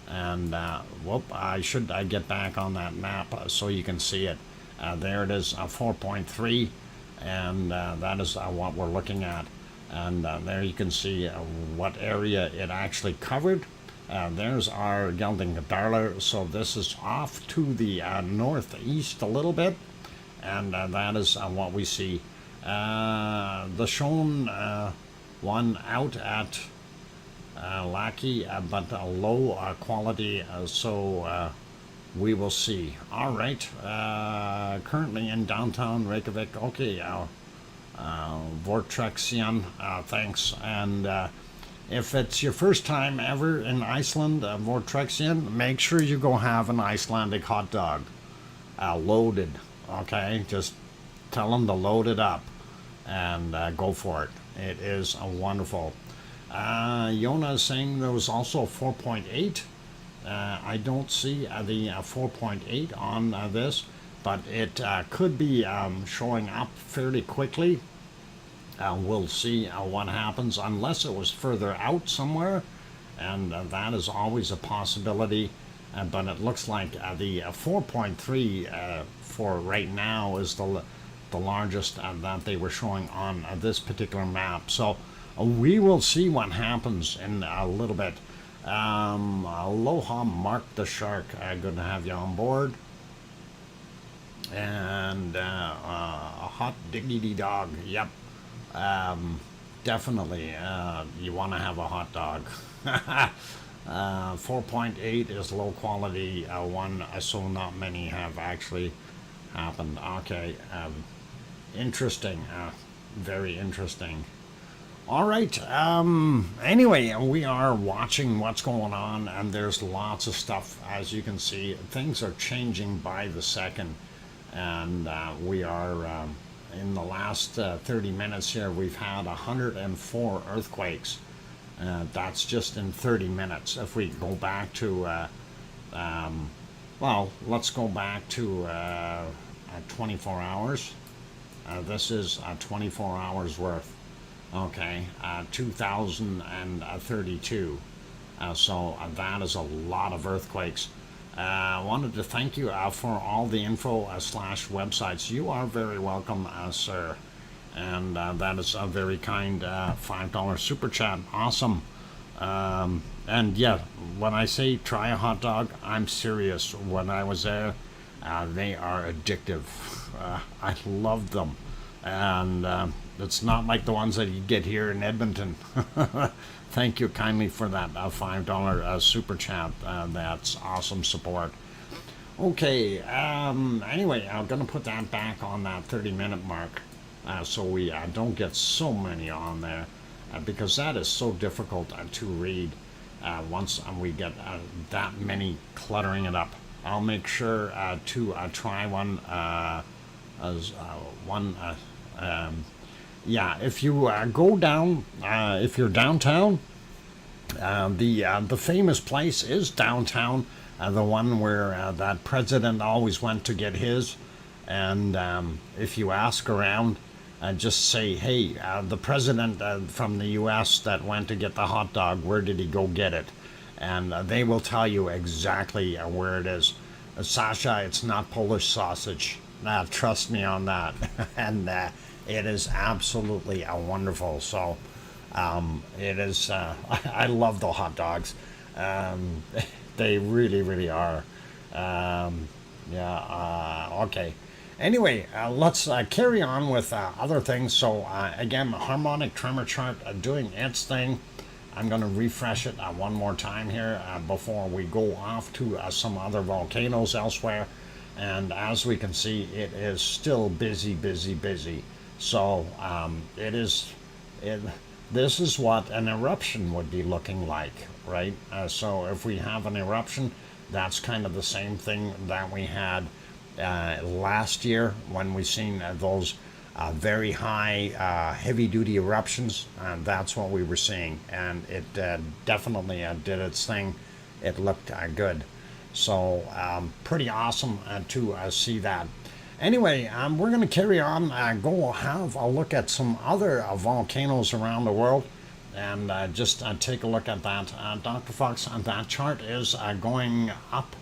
And, I should get back on that map so you can see it. There it is, 4.3, and that is what we're looking at. And there you can see what area it actually covered. There's our Geldingadarla, so this is off to the northeast a little bit, and that is what we see. The shown one out at Lackey, but a low quality, so we will see. All right, currently in downtown Reykjavik. Okay, Vortrexian, thanks. And if it's your first time ever in Iceland, Vortrexian, make sure you go have an Icelandic hot dog, loaded. Okay, just tell them to load it up and go for it. It is wonderful. Yona is saying there was also 4.8. I don't see the 4.8 on this, but it could be showing up fairly quickly. We'll see what happens, unless it was further out somewhere, and that is always a possibility. But it looks like the 4.3 for right now is the largest that they were showing on this particular map. So we will see what happens in a little bit. Aloha, Mark the Shark. Good to have you on board. And a hot diggity dog. Yep. Definitely. You want to have a hot dog. 4.8 is low quality one, so not many have actually happened. Okay, interesting, very interesting. All right, anyway, we are watching what's going on, and there's lots of stuff. As you can see, things are changing by the second, and we are in the last 30 minutes here, we've had 104 earthquakes. That's just in 30 minutes. If we go back to, well, let's go back to 24 hours. This is 24 hours worth. Okay, 2032. So that is a lot of earthquakes. I wanted to thank you for all the info slash websites. You are very welcome, sir. And that is a very kind $5 super chat. Awesome. And yeah, when I say try a hot dog, I'm serious. When I was there, they are addictive. I love them. And it's not like the ones that you get here in Edmonton. Thank you kindly for that $5 super chat. That's awesome support. Okay, anyway, I'm going to put that back on that 30-minute mark so we don't get so many on there because that is so difficult to read once we get that many cluttering it up. I'll make sure to try one as one. Yeah, if you go down, if you're downtown, the famous place is downtown, the one where that president always went to get his. And if you ask around, just say, hey, the president from the U.S. that went to get the hot dog, where did he go get it? And they will tell you exactly where it is. Sasha, it's not Polish sausage. Trust me on that. And it is absolutely wonderful. So it is. I love the hot dogs. They really, really are. Yeah. Okay. Anyway, let's carry on with other things. So again, harmonic tremor chart doing its thing. I'm going to refresh it one more time here before we go off to some other volcanoes elsewhere. And as we can see, it is still busy, busy, busy. So this is what an eruption would be looking like, right? So if we have an eruption, that's kind of the same thing that we had last year when we seen those very high heavy-duty eruptions. That's what we were seeing, and it definitely did its thing. It looked good. So pretty awesome to see that. Anyway, we're going to carry on, go have a look at some other volcanoes around the world, and just take a look at that. Dr. Fox, that chart is going up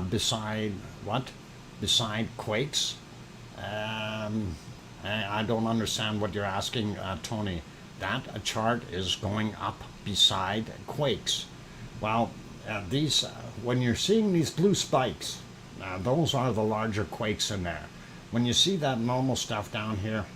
beside what? Beside quakes? I don't understand what you're asking, Tony. That chart is going up beside quakes. Well, these when you're seeing these blue spikes, those are the larger quakes in there. When you see that normal stuff down here,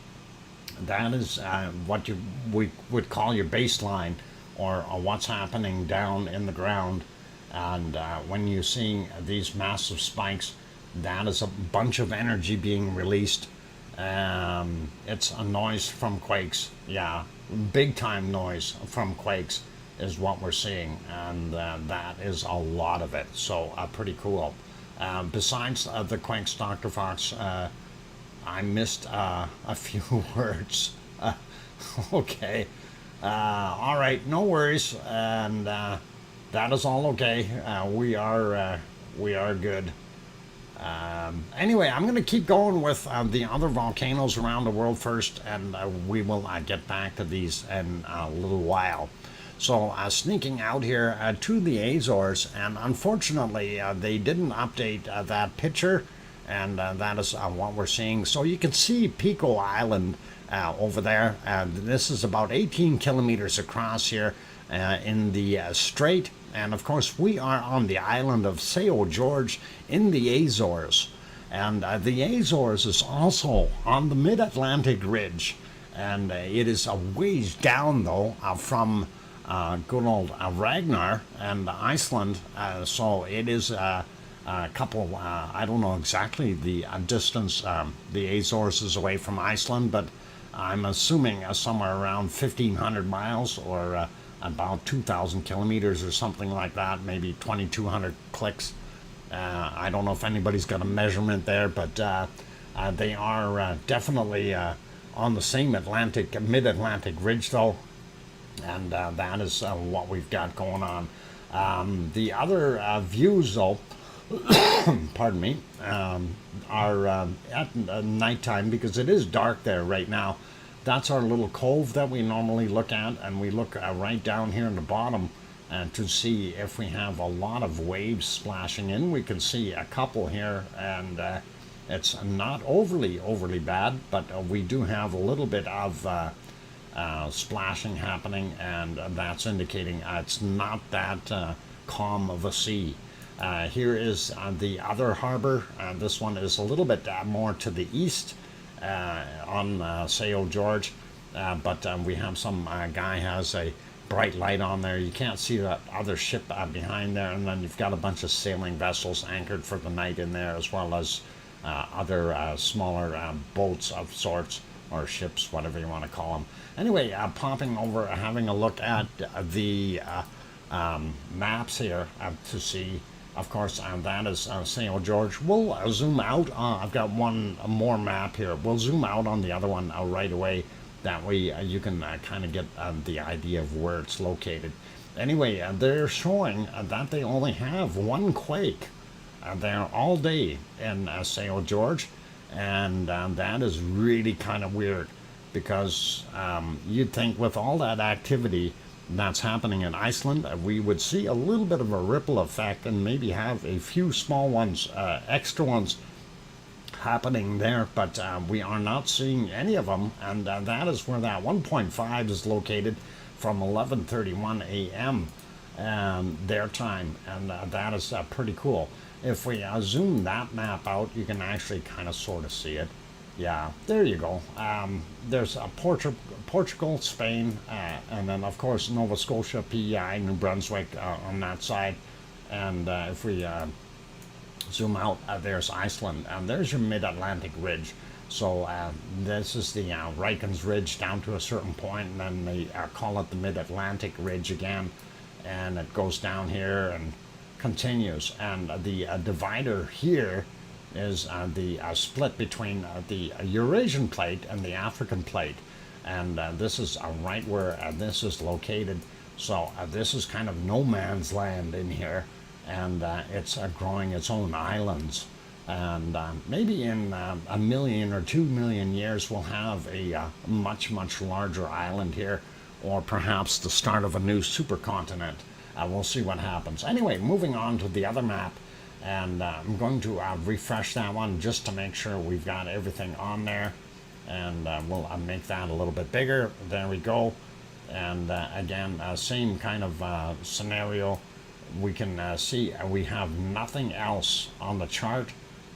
that is what we would call your baseline, or what's happening down in the ground. And when you're seeing these massive spikes, that is a bunch of energy being released. It's a noise from quakes. Yeah, big time noise from quakes is what we're seeing, and that is a lot of it. So pretty cool. Besides the quakes, Dr. Fox, I missed a few words. Okay. All right, no worries, and that is all okay. We are good. Anyway, I'm going to keep going with the other volcanoes around the world first, and we will get back to these in a little while. So sneaking out here to the Azores, and unfortunately they didn't update that picture, and that is what we're seeing. So you can see Pico Island over there. This is about 18 kilometers across here in the strait. And of course, we are on the island of São Jorge in the Azores. And the Azores is also on the mid-Atlantic ridge. And it is a ways down, though, from good old Ragnar and Iceland. So it is a couple, I don't know exactly the distance the Azores is away from Iceland, but I'm assuming somewhere around 1,500 miles or about 2,000 kilometers or something like that, maybe 2,200 clicks. I don't know if anybody's got a measurement there, but they are definitely on the same mid-Atlantic ridge, though. And that is what we've got going on. The other views, though, pardon me, are at nighttime, because it is dark there right now. That's our little cove that we normally look at, and we look right down here in the bottom to see if we have a lot of waves splashing in. We can see a couple here, and it's not overly bad, but we do have a little bit of splashing happening, and that's indicating it's not that calm of a sea. Here is the other harbor. This one is a little bit more to the east on Sao George, but we have some guy has a bright light on there. You can't see that other ship behind there, and then you've got a bunch of sailing vessels anchored for the night in there, as well as other smaller boats of sorts, or ships, whatever you want to call them. Anyway, popping over, having a look at the maps here to see. Of course, that is St. George. We'll zoom out. I've got one more map here. We'll zoom out on the other one right away. That way you can kind of get the idea of where it's located. Anyway, they're showing that they only have one quake there all day in St. George. And that is really kind of weird, because you'd think with all that activity that's happening in Iceland, we would see a little bit of a ripple effect and maybe have a few small ones, extra ones happening there, but we are not seeing any of them, and that is where that 1.5 is located from 11:31 a.m. Their time, and that is pretty cool. If we zoom that map out, you can actually kind of sort of see it. Yeah, there you go. There's Portugal, Spain, and then of course Nova Scotia, PEI, New Brunswick on that side. And if we zoom out, there's Iceland, and there's your mid-Atlantic ridge. So this is the Reykjanes Ridge down to a certain point, and then they call it the mid-Atlantic ridge again, and it goes down here and continues. And the divider here is the split between the Eurasian plate and the African plate, and this is right where this is located. So this is kind of no man's land in here, and it's growing its own islands. And maybe in a million or 2 million years we'll have a much larger island here, or perhaps the start of a new supercontinent. We'll see what happens. Anyway, moving on to the other map. And I'm going to refresh that one just to make sure we've got everything on there. And we'll make that a little bit bigger. There we go. And again, same kind of scenario. We can see we have nothing else on the chart.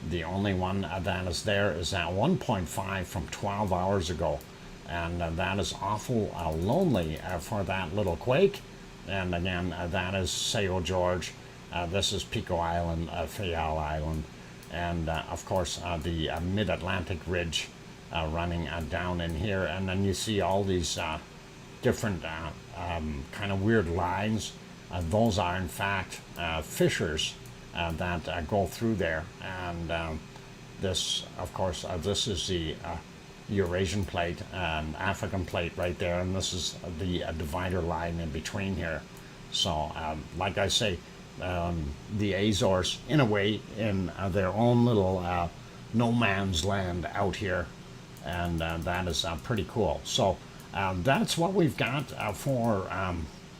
The only one that is there is that 1.5 from 12 hours ago. And that is awful lonely for that little quake. And again, that is Sao George. This is Pico Island, Fayal Island, and of course the mid-Atlantic ridge running down in here. And then you see all these different kind of weird lines. Those are in fact fissures that go through there. And this, of course, this is the Eurasian plate and African plate right there, and this is the divider line in between here. So like I say, the Azores, in a way, in their own little no man's land out here, and that is pretty cool. So that's what we've got for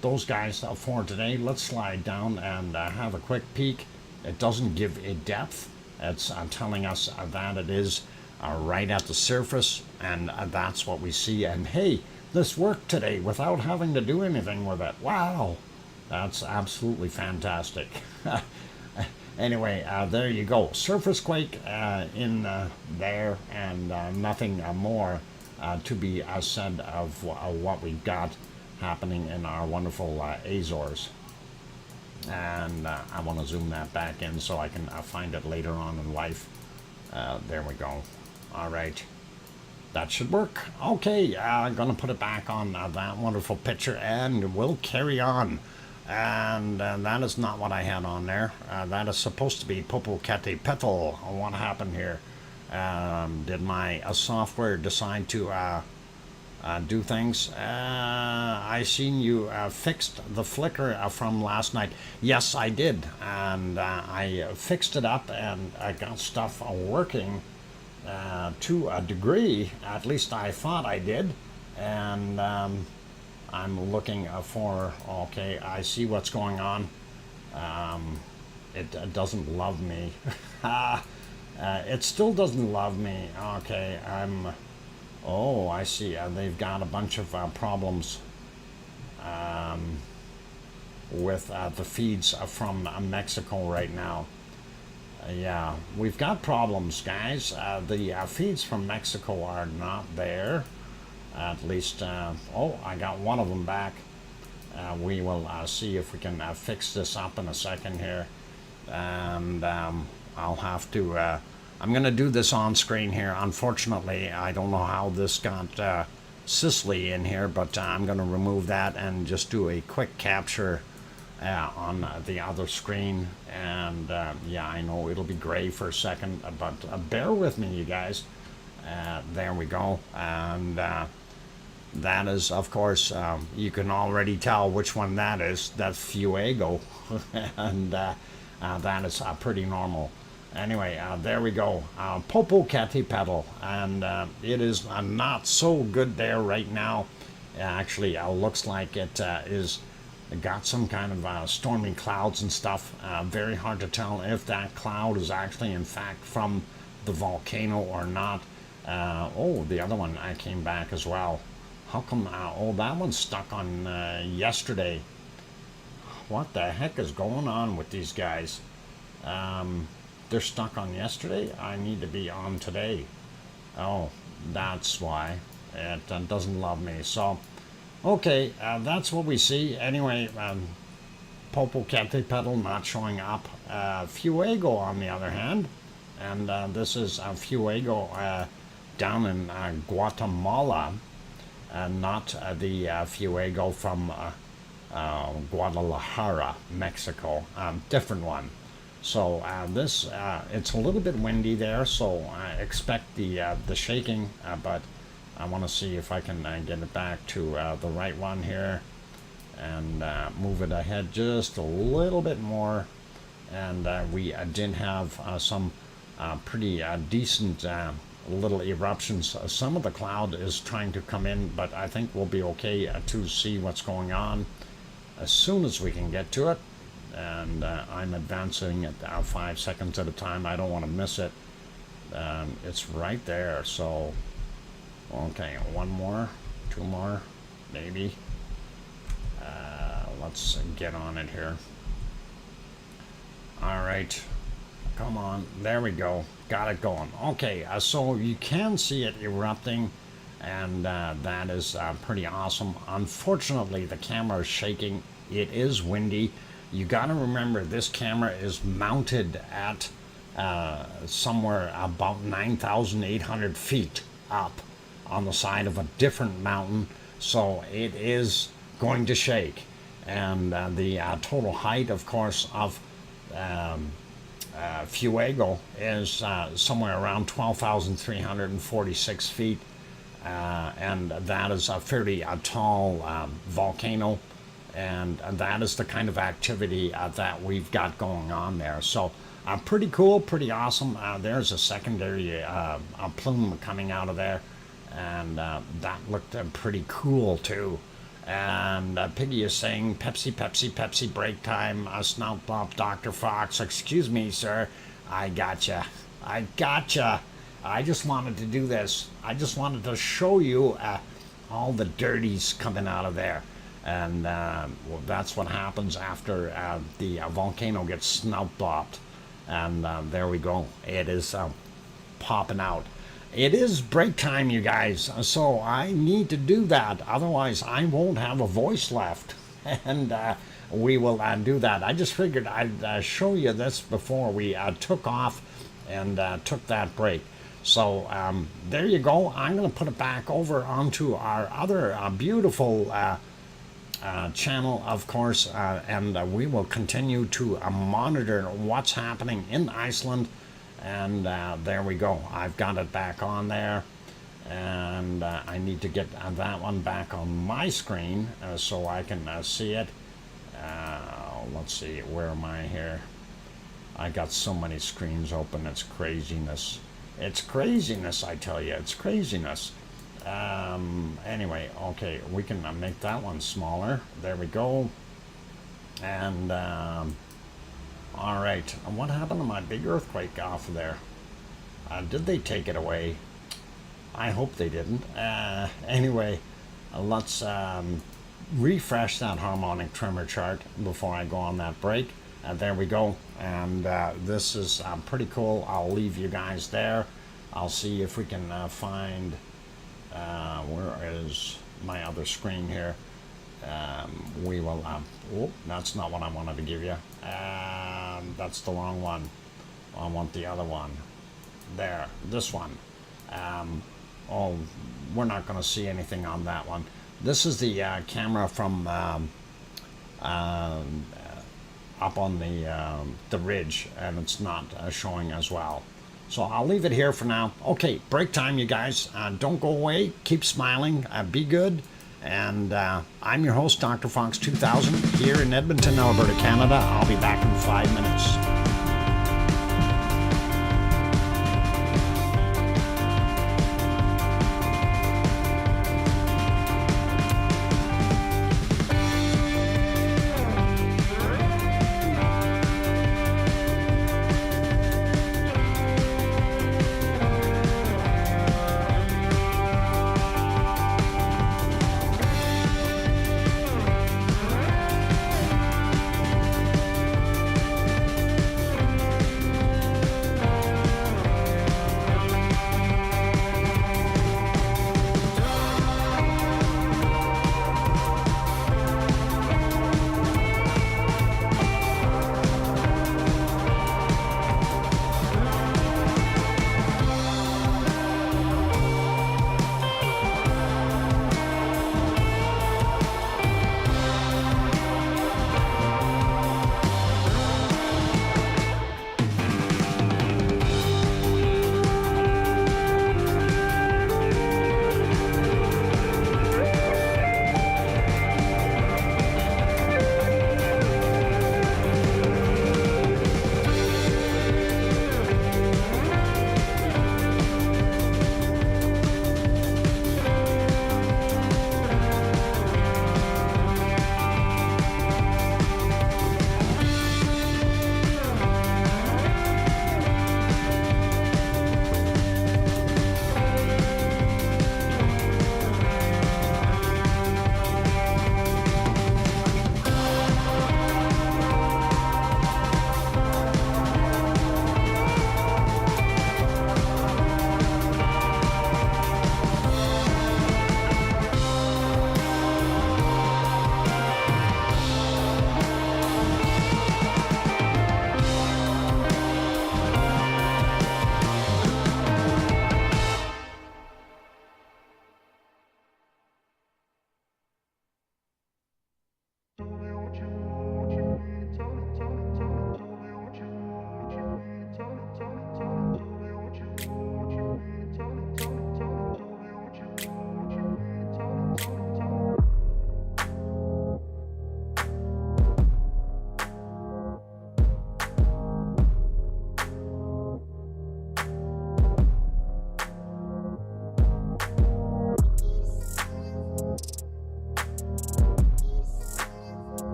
those guys for today. Let's slide down and have a quick peek. It doesn't give a depth. It's telling us that it is right at the surface, and that's what we see. And hey, this worked today without having to do anything with it. Wow! That's absolutely fantastic. Anyway, there you go. Surface quake in there, and nothing more to be said of what we've got happening in our wonderful Azores. And I want to zoom that back in so I can find it later on in life. There we go. All right. That should work. Okay, I'm going to put it back on that wonderful picture, and we'll carry on. And that is not what I had on there. That is supposed to be Popocatépetl. What happened here? Did my software decide to do things. I seen you fixed the flicker from last night. Yes, I did, and I fixed it up, and I got stuff working to a degree. At least I thought I did, and I'm looking for. Okay, I see what's going on. It doesn't love me. It still doesn't love me. Okay, Oh, I see. They've got a bunch of problems with the feeds from Mexico right now. Yeah, we've got problems, guys. The feeds from Mexico are not there. At least, oh, I got one of them back. We will see if we can fix this up in a second here. And I'll have to, I'm going to do this on screen here. Unfortunately, I don't know how this got Sicily in here, but I'm going to remove that and just do a quick capture on the other screen. And yeah, I know it'll be gray for a second, but bear with me, you guys. There we go. And that is, of course, you can already tell which one that is. That's Fuego. And that is pretty normal. Anyway, there we go. Popocatépetl, and it is not so good there right now. Actually, looks like it is got some kind of stormy clouds and stuff. Very hard to tell if that cloud is actually, in fact, from the volcano or not. Oh, the other one came back as well. How come? Oh, that one's stuck on yesterday. What the heck is going on with these guys? They're stuck on yesterday. I need to be on today. Oh, that's why it doesn't love me. So, okay, that's what we see. Anyway, Popocatépetl not showing up. Fuego, on the other hand, and this is Fuego down in Guatemala, not the Fuego from Guadalajara, Mexico. Different one. So this, it's a little bit windy there, so I expect the shaking, but I want to see if I can get it back to the right one here, and move it ahead just a little bit more. And we did have some pretty decent little eruptions. Some of the cloud is trying to come in, but I think we'll be okay to see what's going on as soon as we can get to it. And I'm advancing at 5 seconds at a time. I don't want to miss it. It's right there. So, okay, one more, two more, maybe. Let's get on it here. All right, come on. There we go. Got it going. Okay, so you can see it erupting, and that is pretty awesome. Unfortunately, the camera is shaking. It is windy. You got to remember, this camera is mounted at somewhere about 9,800 feet up on the side of a different mountain, so it is going to shake. And the total height, of course, of Fuego is somewhere around 12,346 feet, and that is a fairly tall volcano. And that is the kind of activity that we've got going on there. So pretty cool, pretty awesome. There's a secondary a plume coming out of there, and that looked pretty cool too. And Piggy is saying, Pepsi, Pepsi, Pepsi, break time, snout bump, Dr. Fox. Excuse me, sir. I gotcha. I gotcha. I just wanted to do this. I just wanted to show you all the dirties coming out of there. And well, that's what happens after the volcano gets snout bopped. And there we go. It is popping out. It is break time, you guys. So I need to do that. Otherwise, I won't have a voice left. And we will do that. I just figured I'd show you this before we took off and took that break. So there you go. I'm going to put it back over onto our other beautiful channel, of course, and we will continue to monitor what's happening in Iceland. And there we go. I've got it back on there, and I need to get that one back on my screen so I can see it. Let's see, where am I here? I got so many screens open, it's craziness. It's craziness, I tell you, it's craziness. Anyway, okay, we can make that one smaller. There we go. And all right, what happened to my big earthquake off of there? Did they take it away? I hope they didn't. Anyway, let's refresh that harmonic tremor chart before I go on that break. There we go. And this is pretty cool. I'll leave you guys there. I'll see if we can find, where is my other screen here? We will, oh, that's not what I wanted to give you. That's the wrong one. I want the other one. There, this one. Oh, we're not going to see anything on that one. This is the camera from up on the ridge, and it's not showing as well. So I'll leave it here for now. Okay, break time, you guys. Don't go away. Keep smiling. Be good. And I'm your host, DrFox2000, here in Edmonton, Alberta, Canada. I'll be back in 5 minutes.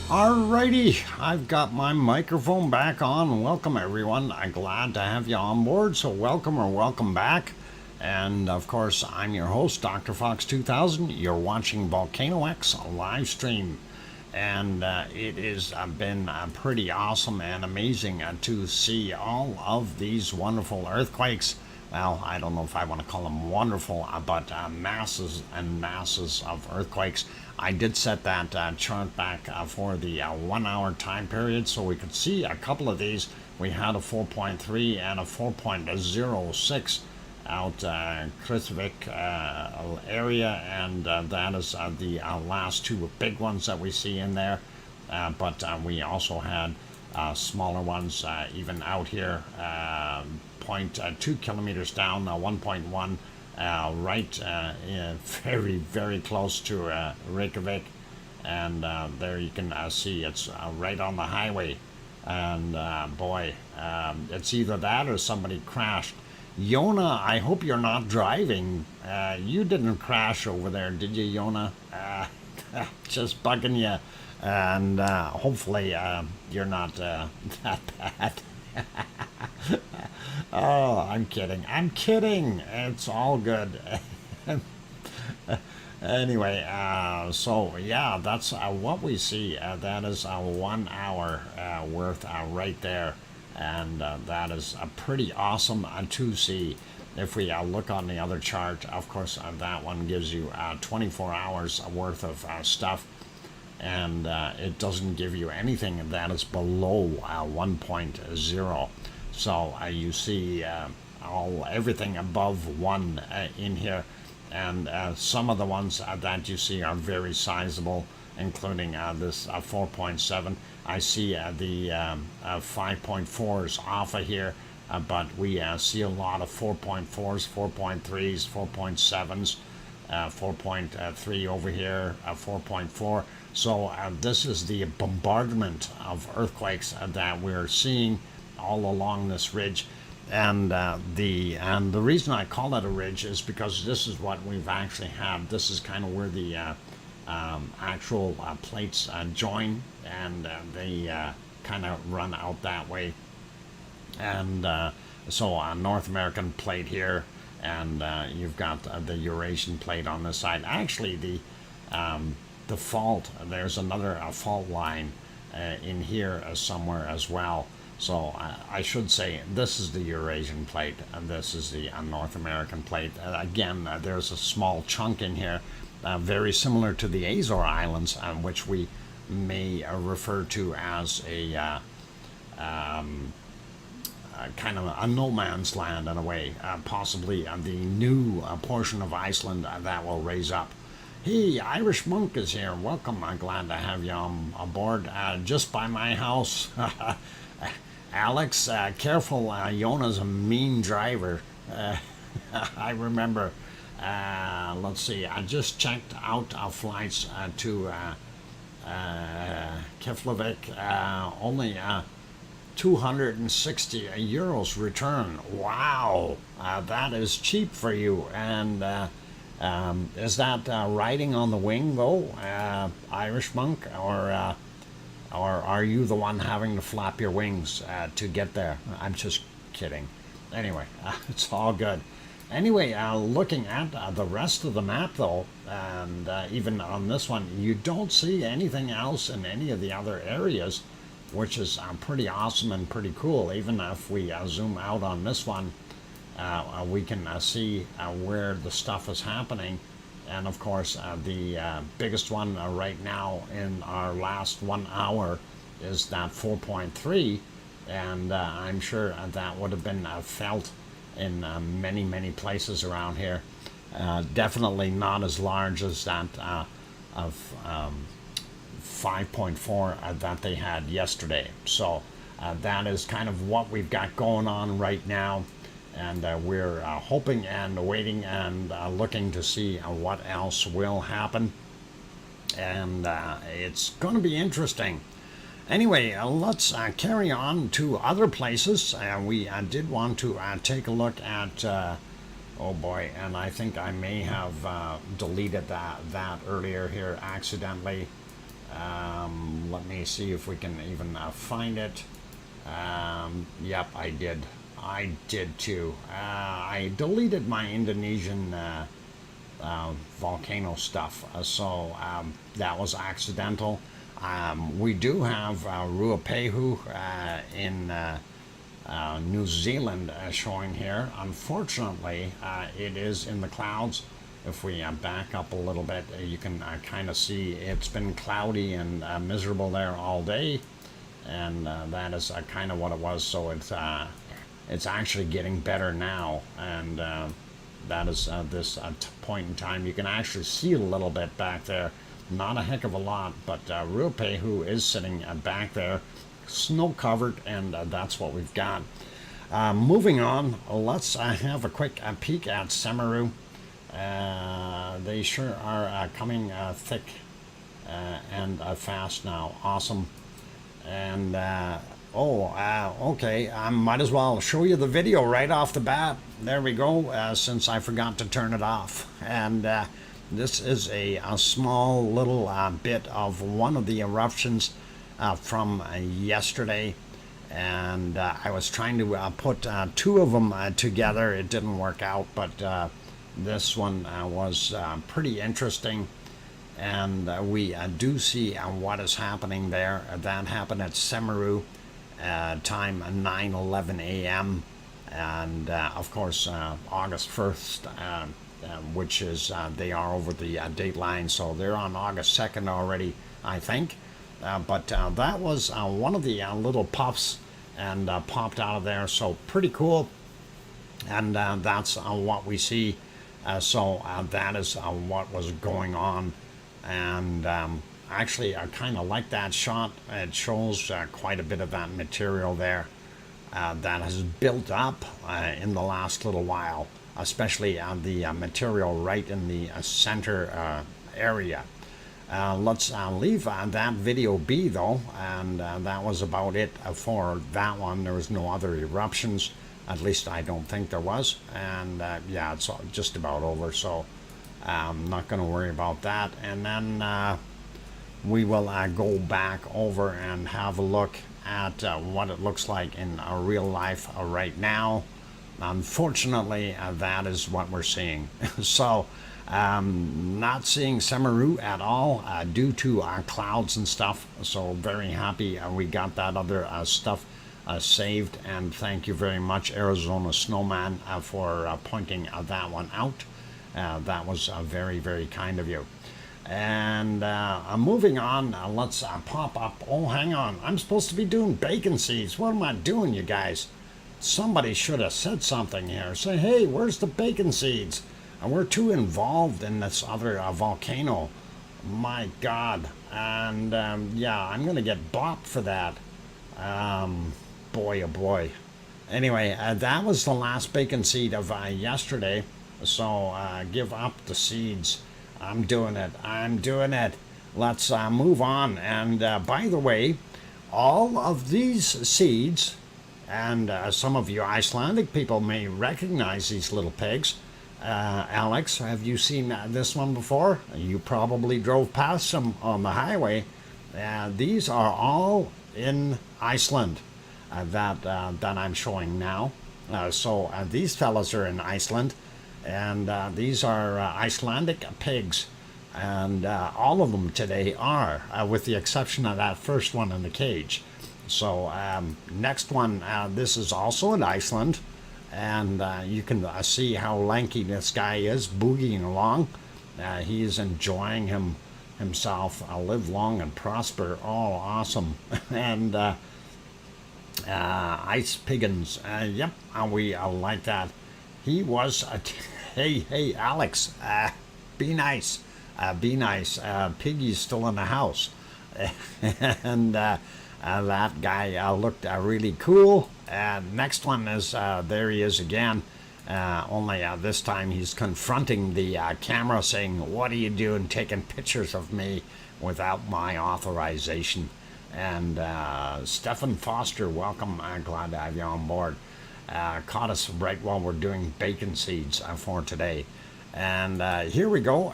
Alrighty, I've got my microphone back on. Welcome everyone. I'm glad to have you on board. So welcome or welcome back. And of course, I'm your host, DrFox2000. You're watching VolcanoX live stream. And it has been pretty awesome and amazing to see all of these wonderful earthquakes. Well, I don't know if I want to call them wonderful, but masses and masses of earthquakes. I did set that chart back for the 1 hour time period so we could see a couple of these. We had a 4.3 and a 4.06 out Krivik area, and that is the last two big ones that we see in there. But we also had smaller ones even out here, 0.2 kilometers down, 1.1 right very, very close to Reykjavik, and there you can see it's right on the highway, and boy, it's either that or somebody crashed. Yona, I hope you're not driving. You didn't crash over there, did you, Yona? Just bugging you, and hopefully you're not that bad. Oh, I'm kidding. I'm kidding. It's all good. Anyway, so yeah, that's what we see. That is 1 hour worth right there. And that is pretty awesome to see. If we look on the other chart, of course, that one gives you 24 hours worth of stuff. And it doesn't give you anything that is below 1.0. So you see everything above 1 in here, and some of the ones that you see are very sizable, including this 4.7. I see the 5.4s off of here, but we see a lot of 4.4s, 4.3s, 4.7s, 4.3 over here, 4.4. So this is the bombardment of earthquakes that we're seeing all along this ridge, and the reason I call it a ridge is because this is what we've actually had. This is kind of where the actual plates join, and they kind of run out that way. And so a North American plate here, and you've got the Eurasian plate on this side. Actually, the fault, there's another fault line in here somewhere as well. So I should say this is the Eurasian plate, and this is the North American plate. Again, there's a small chunk in here, very similar to the Azore Islands, which we may refer to as a kind of a no man's land in a way, possibly the new portion of Iceland that will raise up. Hey, Irish Monk is here. Welcome. I'm glad to have you on board. Just by my house. Alex, careful. Yona's a mean driver. I remember. Let's see. I just checked out flights to Keflavik. Only 260 euros return. Wow, that is cheap for you. And is that riding on the wing though, Irish Monk, or are you the one having to flap your wings to get there? I'm just kidding. Anyway, it's all good. Anyway, looking at the rest of the map though, and even on this one, you don't see anything else in any of the other areas, which is pretty awesome and pretty cool. Even if we zoom out on this one, we can see where the stuff is happening. And of course, the biggest one right now in our last 1 hour is that 4.3, and I'm sure that would have been felt in many, many places around here. Definitely not as large as that of 5.4 that they had yesterday. So that is kind of what we've got going on right now. And we're hoping and waiting and looking to see what else will happen. And it's going to be interesting. Anyway, let's carry on to other places. We did want to take a look at, oh boy, and I think I may have deleted that earlier here accidentally. Let me see if we can even find it. Yep, I did. I did too. I deleted my Indonesian volcano stuff, so that was accidental. We do have Ruapehu in New Zealand showing here. Unfortunately, it is in the clouds. If we back up a little bit, you can kind of see it's been cloudy and miserable there all day, and that is kind of what it was. So it's actually getting better now, and that is this point in time. You can actually see a little bit back there, not a heck of a lot, but Ruapehu is sitting back there, snow covered, and that's what we've got. Moving on, let's have a quick peek at Semeru. They sure are coming thick and fast now. Awesome. And okay, I might as well show you the video right off the bat. There we go, since I forgot to turn it off. And this is a small little bit of one of the eruptions from yesterday. And I was trying to put two of them together. It didn't work out, but this one was pretty interesting. And we do see what is happening there. That happened at Semeru, time 9:11 a.m. And of course, August 1st, which is they are over the date line, so they're on August 2nd already, I think. But that was one of the little puffs and popped out of there, so pretty cool. And that's what we see. So that is what was going on. And actually, I kind of like that shot. It shows quite a bit of that material there that has built up in the last little while, especially the material right in the center area. Let's leave that video be though, and that was about it for that one. There was no other eruptions, at least I don't think there was, and yeah, it's just about over, so I'm not going to worry about that. And then we will go back over and have a look at what it looks like in real life right now. Unfortunately, that is what we're seeing. So not seeing Semeru at all due to clouds and stuff. So very happy we got that other stuff saved, and thank you very much, Arizona Snowman, for pointing that one out. That was very, very kind of you. And moving on, let's pop up. Oh, hang on. I'm supposed to be doing bacon seeds. What am I doing, you guys? Somebody should have said something here. Say, hey, where's the bacon seeds? And we're too involved in this other volcano. My God. And yeah, I'm going to get bopped for that. Boy, oh boy. Anyway, that was the last bacon seed of yesterday. So give up the seeds. I'm doing it. I'm doing it. Let's move on. And by the way, all of these seeds, and some of you Icelandic people may recognize these little pigs. Alex, have you seen this one before? You probably drove past them on the highway. These are all in Iceland that I'm showing now. So these fellas are in Iceland. And these are Icelandic pigs, and all of them today are, with the exception of that first one in the cage. So next one, this is also in Iceland, and you can see how lanky this guy is, boogieing along. He is enjoying himself. Live long and prosper. Oh, awesome. And ice piggins. Yep, we like that. He was hey, Alex, be nice. Be nice. Piggy's still in the house. And that guy looked really cool. Next one is, there he is again. Only this time he's confronting the camera saying, what are you doing taking pictures of me without my authorization? And Stephen Foster, welcome. I'm glad to have you on board. Caught us right while we're doing bacon seeds for today. And here we go.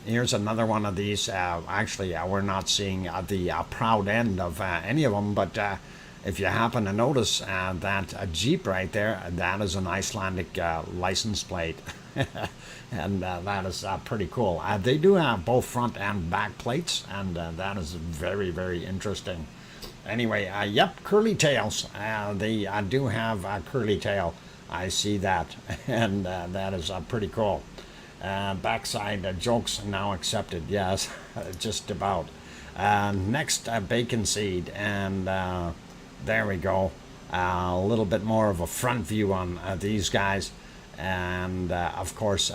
Here's another one of these. Actually, we're not seeing the proud end of any of them, but if you happen to notice that Jeep right there, that is an Icelandic license plate. And that is pretty cool. They do have both front and back plates, and that is very, very interesting. Anyway, yep, curly tails. They do have a curly tail. I see that, and that is pretty cool. Backside jokes now accepted. Yes, just about. Next, bacon seed, and there we go. A little bit more of a front view on these guys, and of course,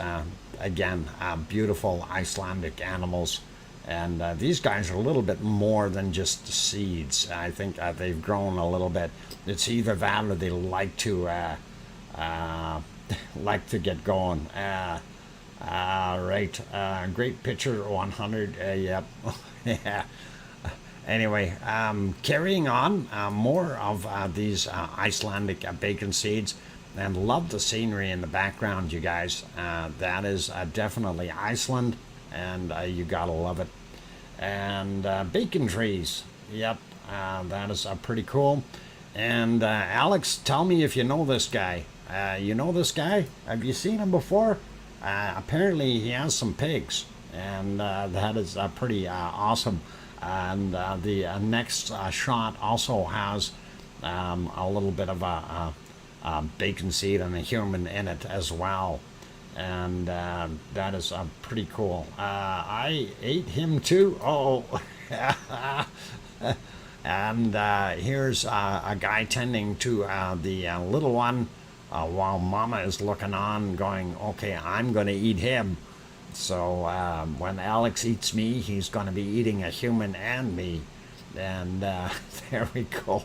again, beautiful Icelandic animals. And these guys are a little bit more than just seeds. I think they've grown a little bit. It's either that or they like to get going. Right. Great picture, 100. Yep. Yeah. Anyway, carrying on, more of these Icelandic bacon seeds, and love the scenery in the background, you guys. That is definitely Iceland, and you gotta love it. And bacon trees, yep, that is pretty cool. And Alex, tell me if you know this guy. You know this guy? Have you seen him before? Apparently he has some pigs, and that is pretty awesome. And the next shot also has a little bit of a bacon seed and a human in it as well, and that is pretty cool. I ate him too. Oh. And here's a guy tending to the little one while mama is looking on going, okay, I'm going to eat him. So when Alex eats me, he's going to be eating a human and me. And there we go.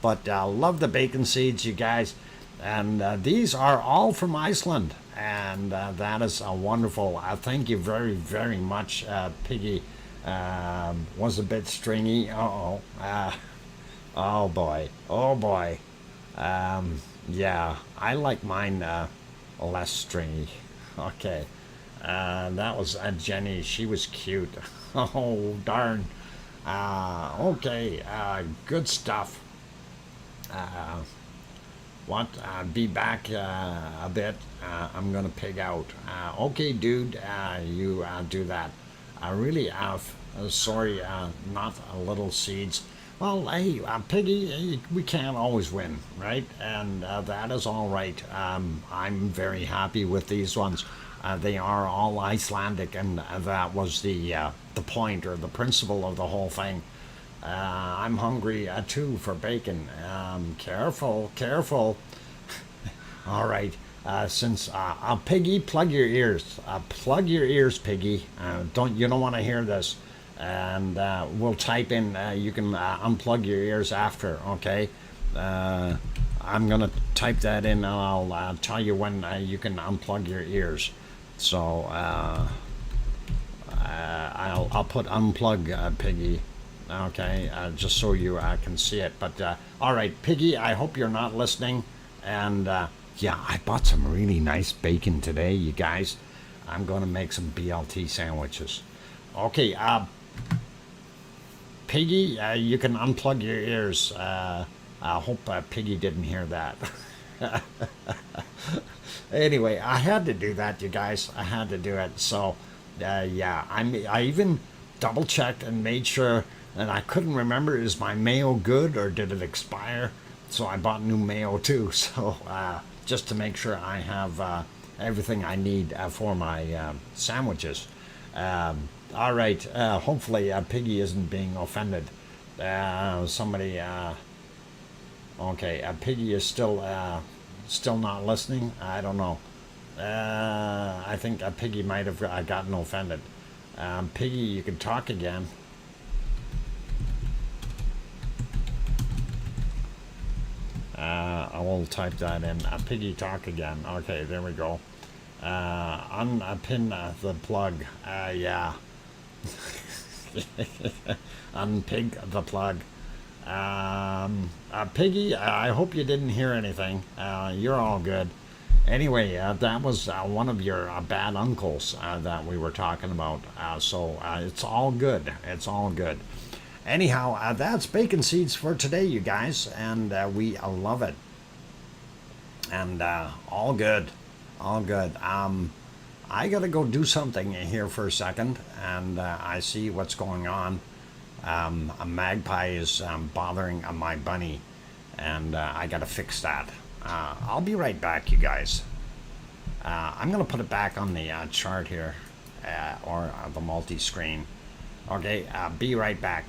But love the bacon seeds, you guys. And these are all from Iceland. And that is wonderful. Thank you very, very much, Piggy. Was a bit stringy. Uh-oh. Oh, boy. Oh, boy. Yeah, I like mine less stringy. Okay. That was Jenny. She was cute. Oh, darn. Okay, good stuff. Be back a bit. I'm gonna pig out. Okay, dude, you do that. Really, sorry, not a little seeds. Well, hey, Piggy, we can't always win, right? And that is all right. I'm very happy with these ones. They are all Icelandic, and that was the point or the principle of the whole thing. I'm hungry too for bacon. Careful, careful. All right. Since Piggy, plug your ears. Plug your ears, Piggy. You don't want to hear this. And we'll type in. You can unplug your ears after. Okay. I'm gonna type that in, and I'll tell you when you can unplug your ears. So I'll put unplug Piggy, okay, just so you can see it. But all right, Piggy, I hope you're not listening. And yeah, I bought some really nice bacon today, you guys. I'm gonna make some BLT sandwiches. Okay, Piggy, you can unplug your ears. I hope Piggy didn't hear that. Anyway, I had to do that, you guys. I had to do it. So, yeah, I even double checked and made sure, and I couldn't remember, is my mayo good or did it expire? So I bought new mayo too. So just to make sure I have everything I need for my sandwiches. All right. Hopefully Piggy isn't being offended. Somebody. Okay, Piggy is still not listening. I don't know. I think Piggy might have gotten offended. Piggy, you can talk again. I will type that in. Piggy, talk again. Okay, there we go. Unpin the plug. Yeah. Unpig the plug. Piggy, I hope you didn't hear anything. You're all good. Anyway, that was one of your bad uncles that we were talking about. So it's all good. It's all good. Anyhow, that's bacon seeds for today, you guys, and we love it. And all good, all good. I gotta go do something here for a second, and I see what's going on. A magpie is bothering my bunny, and I gotta fix that. I'll be right back, you guys. I'm gonna put it back on the chart here, or the multi-screen. Okay, be right back.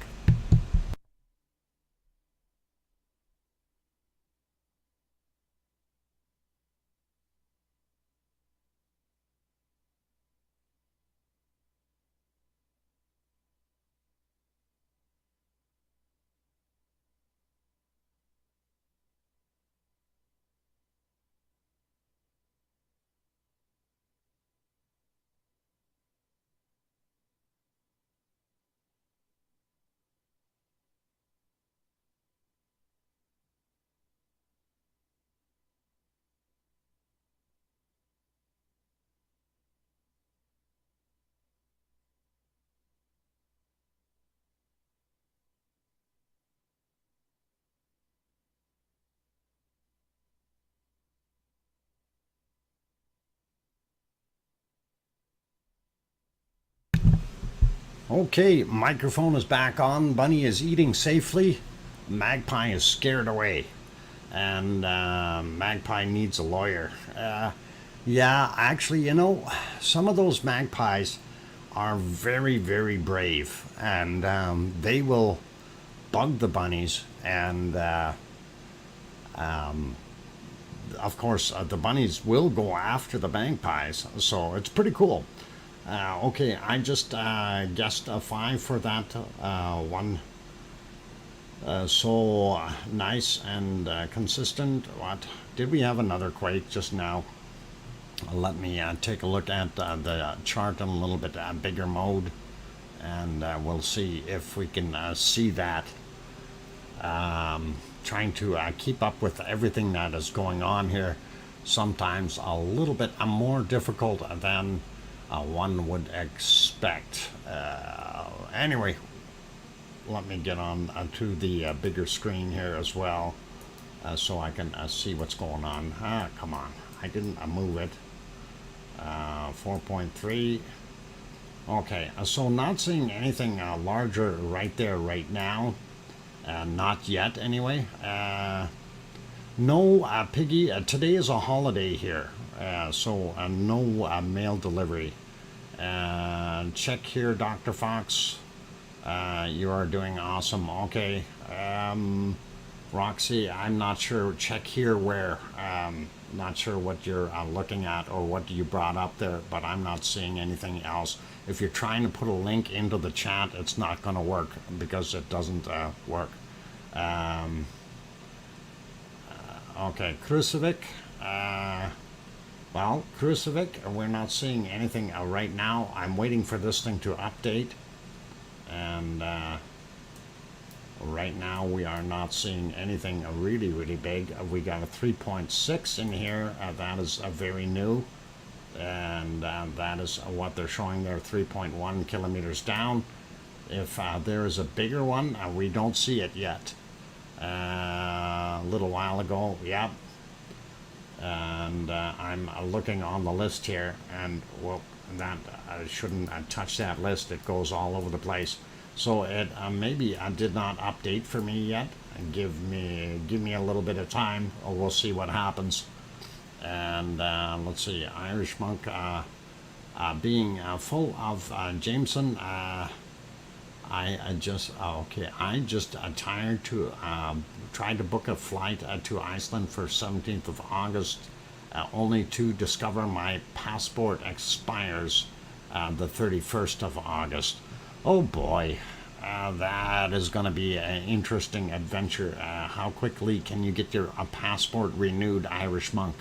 Okay, microphone is back on. Bunny is eating safely. Magpie is scared away. And Magpie needs a lawyer. Yeah, actually, some of those magpies are very, very brave. And they will bug the bunnies. And of course, the bunnies will go after the magpies. So it's pretty cool. Okay, I just guessed a 5 for that one. So nice and consistent. What? Did we have another quake just now? Let me take a look at the chart in a little bit bigger mode, and we'll see if we can see that. Trying to keep up with everything that is going on here. Sometimes a little bit more difficult than one would expect. Anyway, let me get on to the bigger screen here as well, so I can see what's going on. Come on, I didn't move it. 4.3. Okay, so not seeing anything larger right there right now. Not yet, anyway. No, Piggy, today is a holiday here, so no mail delivery. Check here, Dr. Fox. You are doing awesome. Okay. Roxy, I'm not sure. Check here where. Not sure what you're looking at or what you brought up there, but I'm not seeing anything else. If you're trying to put a link into the chat, it's not going to work because it doesn't work. Okay, Crucivik. Well, Crucivik, we're not seeing anything right now. I'm waiting for this thing to update. And right now we are not seeing anything really, really big. We got a 3.6 in here. That is very new. And that is what they're showing there, 3.1 kilometers down. If there is a bigger one, we don't see it yet. A little while ago, yep. And I'm looking on the list here, and well, that I shouldn't touch that list. It goes all over the place. So it maybe did not update for me yet. Give me a little bit of time, or we'll see what happens. And let's see, Irish Monk being full of Jameson. I just tired to try to book a flight to Iceland for 17th of August, only to discover my passport expires the 31st of August. Oh boy, that is going to be an interesting adventure. How quickly can you get your passport renewed, Irish Monk?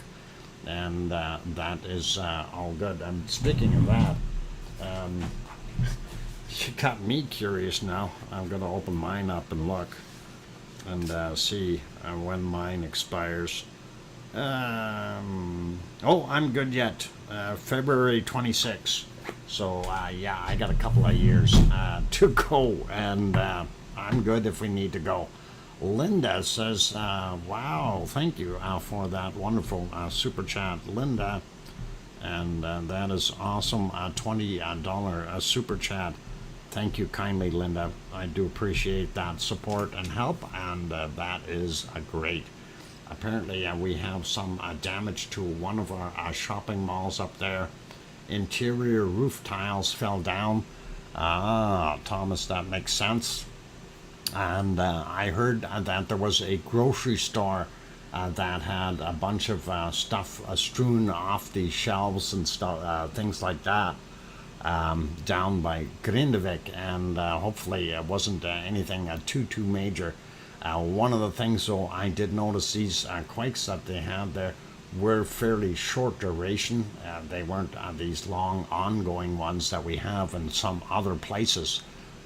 And that is all good. And speaking of that, you got me curious now. I'm going to open mine up and look and see when mine expires. Oh, I'm good yet. February 26th. So, yeah, I got a couple of years to go, and I'm good if we need to go. Linda says, wow, thank you for that wonderful super chat, Linda. And that is awesome. $20 super chat. Thank you kindly, Linda. I do appreciate that support and help, and that is great. Apparently, we have some damage to one of our shopping malls up there. Interior roof tiles fell down. Ah, Thomas, that makes sense. And I heard that there was a grocery store that had a bunch of stuff strewn off the shelves and stuff, things like that, down by Grindavik, and hopefully it wasn't anything too major. One of the things, though, I did notice these quakes that they had there were fairly short duration. They weren't these long ongoing ones that we have in some other places.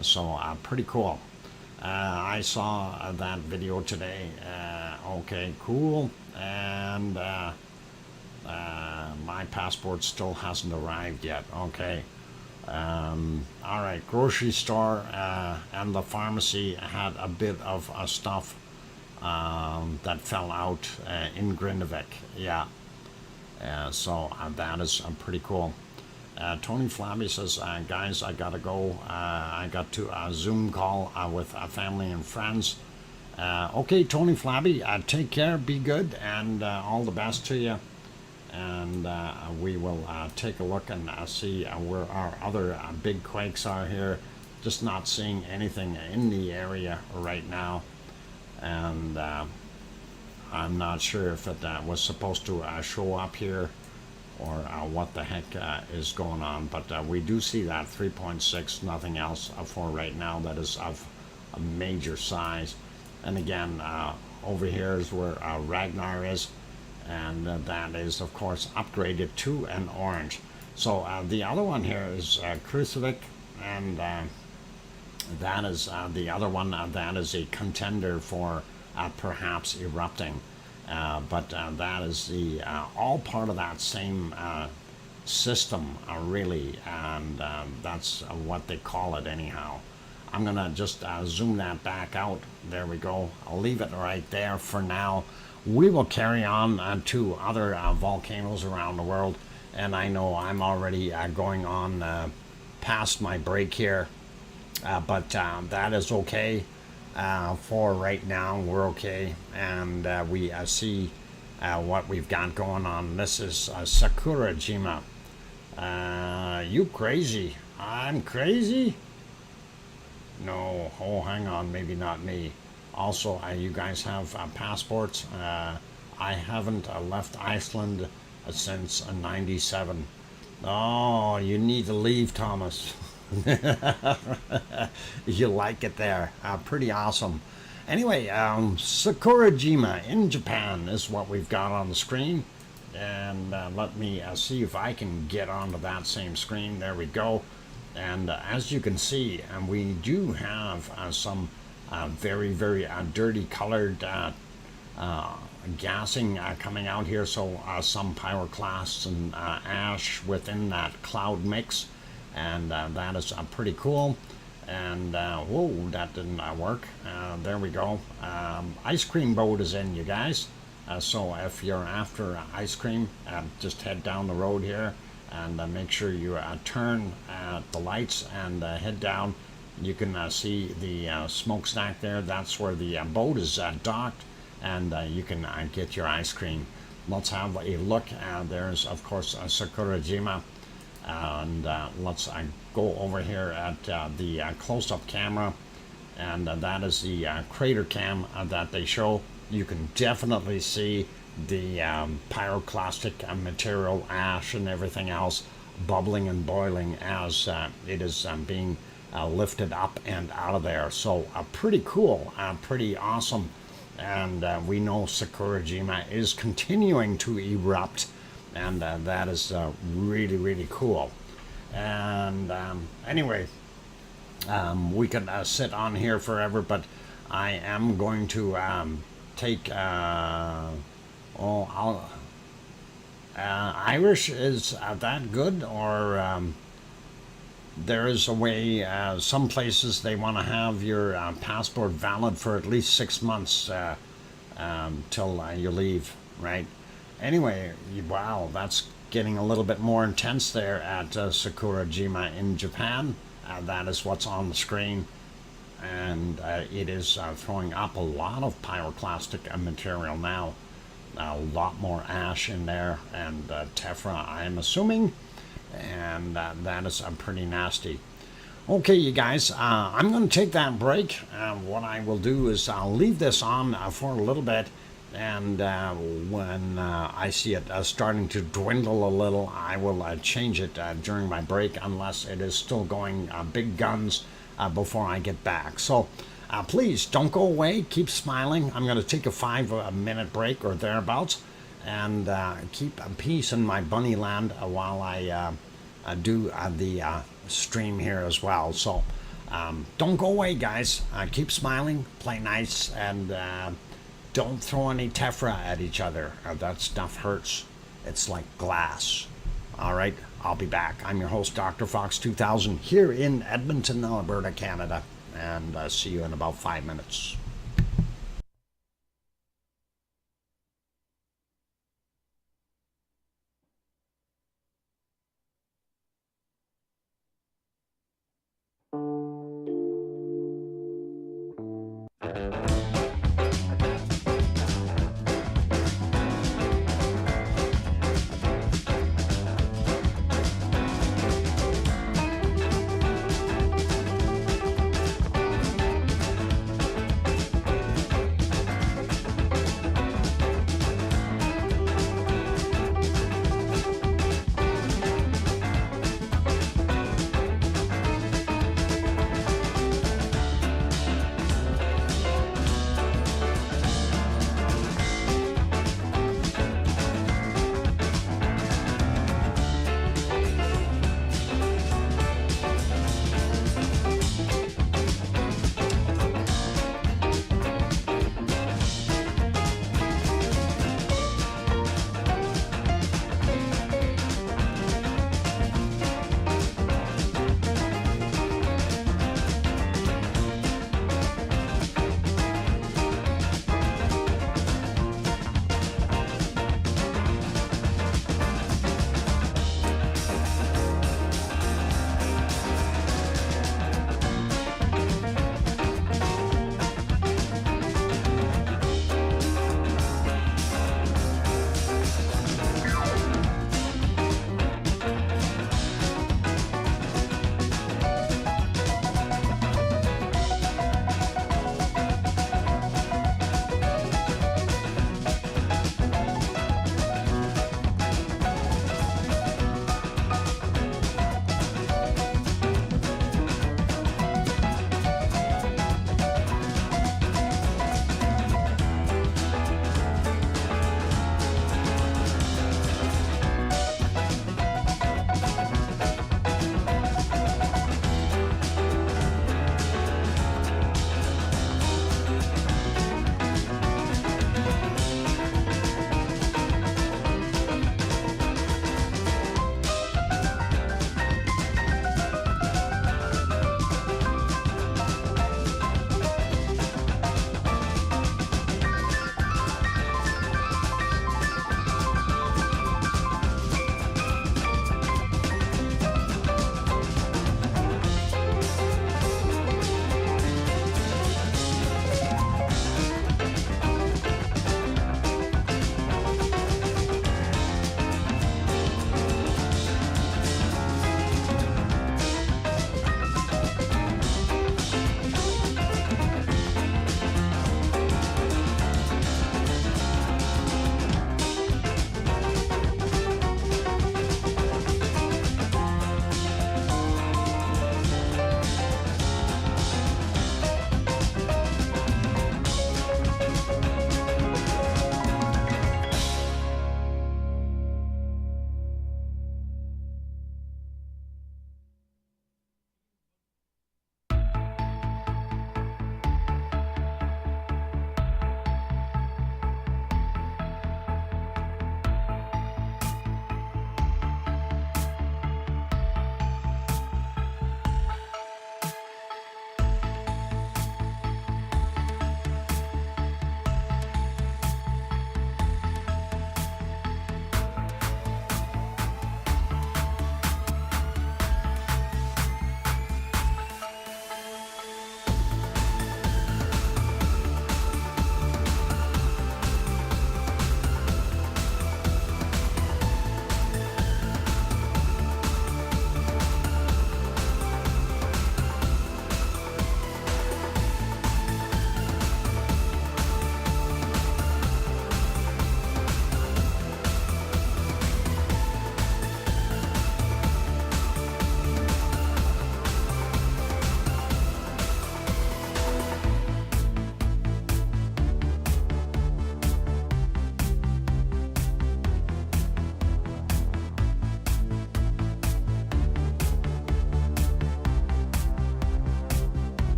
So pretty cool. I saw that video today. Okay, cool. And my passport still hasn't arrived yet. Okay. All right, grocery store and the pharmacy had a bit of stuff that fell out in Grindavik. Yeah. So that is pretty cool. Tony Flabby says, guys, I gotta go. I got to a Zoom call with family and friends. Okay, Tony Flabby, take care, be good, and all the best to you. And we will take a look and see where our other big quakes are here. Just not seeing anything in the area right now. And I'm not sure if it was supposed to show up here or what the heck is going on. But we do see that 3.6, nothing else for right now that is of a major size. And again, over here is where Ragnar is. And that is, of course, upgraded to an orange. So the other one here is Krusevik, and that is the other one that is a contender for perhaps erupting. But that is the all part of that same system, really, and that's what they call it anyhow. I'm going to just zoom that back out. There we go. I'll leave it right there for now. We will carry on to other volcanoes around the world, and I know I'm already going on past my break here, but that is okay for right now. We're okay, and we see what we've got going on. This is Sakurajima. You crazy? I'm crazy? No, oh, hang on, maybe not me. Also, you guys have passports. I haven't left Iceland since '97. Oh, you need to leave, Thomas. You like it there. Pretty awesome. Anyway, Sakurajima in Japan is what we've got on the screen. And let me see if I can get onto that same screen. There we go. And as you can see, we do have some very, very dirty colored gassing coming out here. So some pyroclasts and ash within that cloud mix. And that is pretty cool. And whoa, that didn't work. There we go. Ice cream boat is in, you guys. So if you're after ice cream, just head down the road here and make sure you turn the lights and head down. You can see the smokestack there. That's where the boat is docked, and you can get your ice cream. Let's have a look. There's, of course, Sakurajima. And let's go over here at the close-up camera, and that is the crater cam that they show. You can definitely see the pyroclastic material, ash and everything else bubbling and boiling as it is being lifted up and out of there. So pretty cool, pretty awesome. And we know Sakurajima is continuing to erupt, and that is really, really cool. And anyway, we could sit on here forever, but I am going to take Oh, Irish is that good, or there is a way? Some places they want to have your passport valid for at least 6 months till you leave, right? Anyway, wow, that's getting a little bit more intense there at Sakurajima in Japan. That is what's on the screen, and it is throwing up a lot of pyroclastic material now. A lot more ash in there, and tephra, I'm assuming, and that is pretty nasty. Okay, you guys, I'm going to take that break. What I will do is I'll leave this on for a little bit, and when I see it starting to dwindle a little, I will change it during my break, unless it is still going big guns before I get back. So please don't go away. Keep smiling. I'm going to take a 5-minute break or thereabouts, and keep peace in my bunny land while I do the stream here as well. So don't go away, guys. Keep smiling, play nice, and don't throw any tephra at each other. That stuff hurts. It's like glass. All right, I'll be back. I'm your host, DrFox2000, here in Edmonton, Alberta, Canada, and see you in about 5 minutes.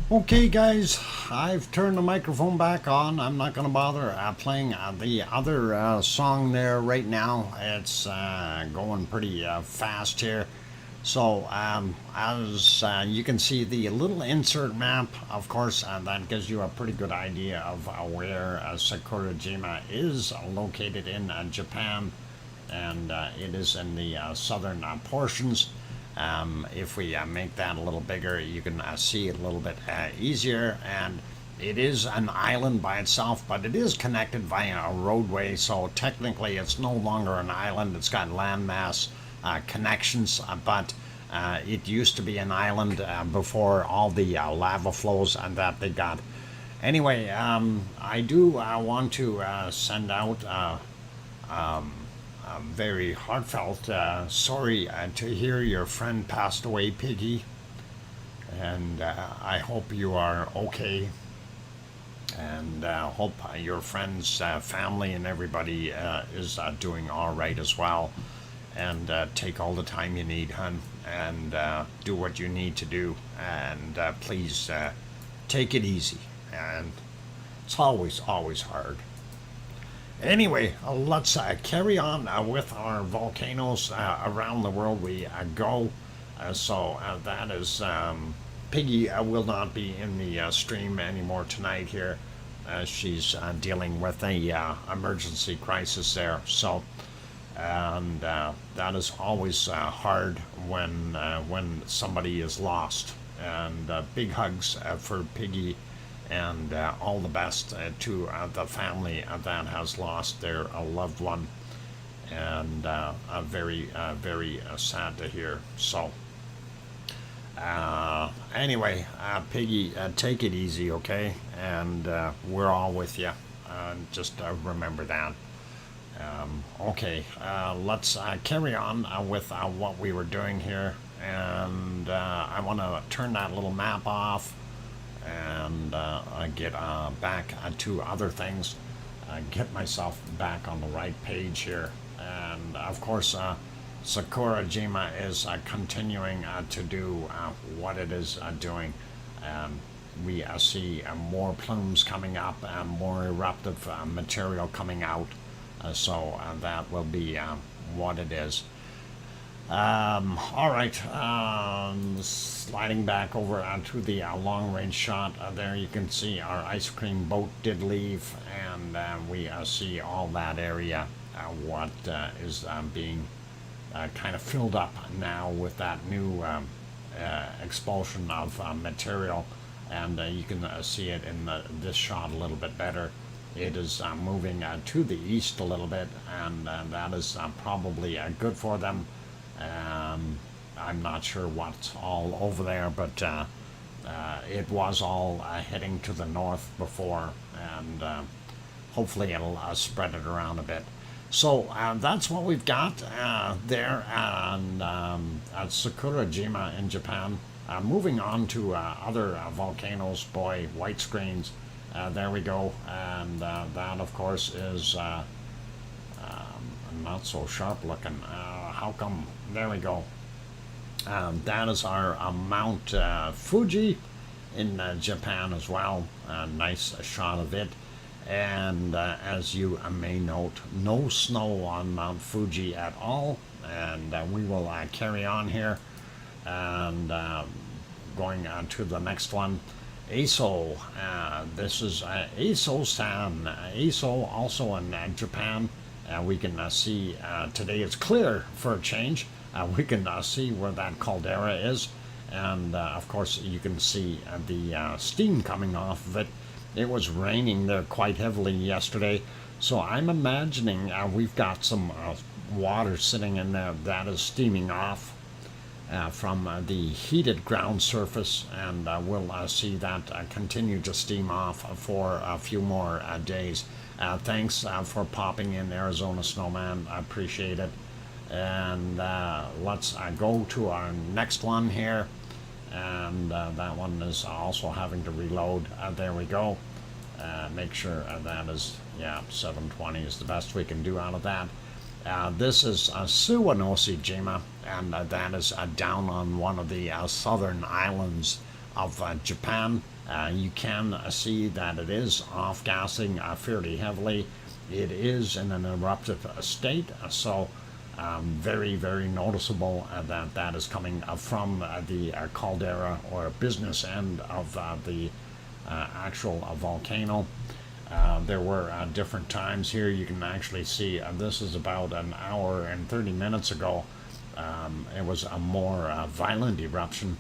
Okay, guys, I've turned the microphone back on. I'm not going to bother playing the other song there right now. It's going pretty fast here. So, as you can see, the little insert map, of course, that gives you a pretty good idea of where Sakurajima is located in Japan, and it is in the southern portions. If we make that a little bigger, you can see it a little bit easier. And it is an island by itself, but it is connected via a roadway, so technically it's no longer an island. It's got landmass connections, but it used to be an island before all the lava flows and that they got. Anyway, I do want to send out a very heartfelt sorry to hear your friend passed away, Piggy, and I hope you are okay, and hope your friend's family and everybody is doing all right as well. And take all the time you need, hun, and do what you need to do, and please take it easy. And it's always hard. Anyway, let's carry on with our volcanoes around the world we go. So that is Piggy will not be in the stream anymore tonight here. She's dealing with a emergency crisis there. So, and that is always hard when somebody is lost. And big hugs for Piggy, and all the best to the family that has lost their loved one, and very sad to hear. So anyway, Piggy, take it easy, okay? And we're all with you. Just remember that. Okay, let's carry on with what we were doing here, and I want to turn that little map off and get back to other things, get myself back on the right page here. And of course, Sakurajima is continuing to do what it is doing. We see more plumes coming up and more eruptive material coming out. So that will be what it is. All right, sliding back over onto the long-range shot. There you can see our ice cream boat did leave, and we see all that area, what is being kind of filled up now with that new expulsion of material, and you can see it in this shot a little bit better. It is moving to the east a little bit, and that is probably good for them. I'm not sure what's all over there, but it was all heading to the north before, and hopefully it'll spread it around a bit. So that's what we've got there and at Sakurajima in Japan. Moving on to other volcanoes, boy, white screens. There we go, and that of course is not so sharp looking. How come? There we go. That is our Mount Fuji in Japan as well. Nice shot of it. And as you may note, no snow on Mount Fuji at all. And we will carry on here and going on to the next one. Aso. This is Aso-san. Aso also in Japan. We can see today it's clear for a change. We can see where that caldera is, and of course you can see the steam coming off of it. It was raining there quite heavily yesterday, so I'm imagining we've got some water sitting in there that is steaming off from the heated ground surface, and we'll see that continue to steam off for a few more days. Thanks for popping in, Arizona Snowman. I appreciate it. And let's go to our next one here. And that one is also having to reload. There we go. Make sure that is, 720 is the best we can do out of that. This is Suwanoshijima, and that is down on one of the southern islands of Japan. You can see that it is off-gassing fairly heavily. It is in an eruptive state, so very, very noticeable that that is coming from the caldera or business end of the actual volcano. There were different times here. You can actually see this is about an hour and 30 minutes ago. It was a more violent eruption,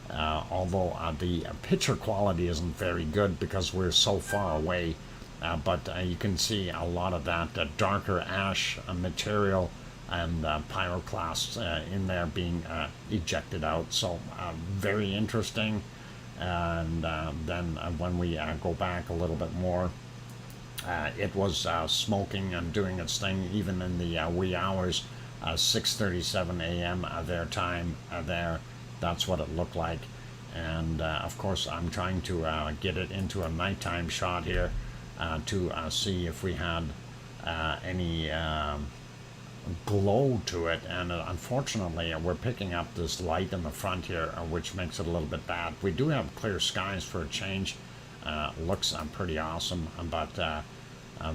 although the picture quality isn't very good because we're so far away. But you can see a lot of that darker ash material and pyroclasts in there being ejected out. So very interesting. And then when we go back a little bit more, it was smoking and doing its thing even in the wee hours, 6:37 a.m. Their time there. That's what it looked like. And of course I'm trying to get it into a nighttime shot here to see if we had any glow to it, and unfortunately we're picking up this light in the front here, which makes it a little bit bad. We do have clear skies for a change. Looks pretty awesome, but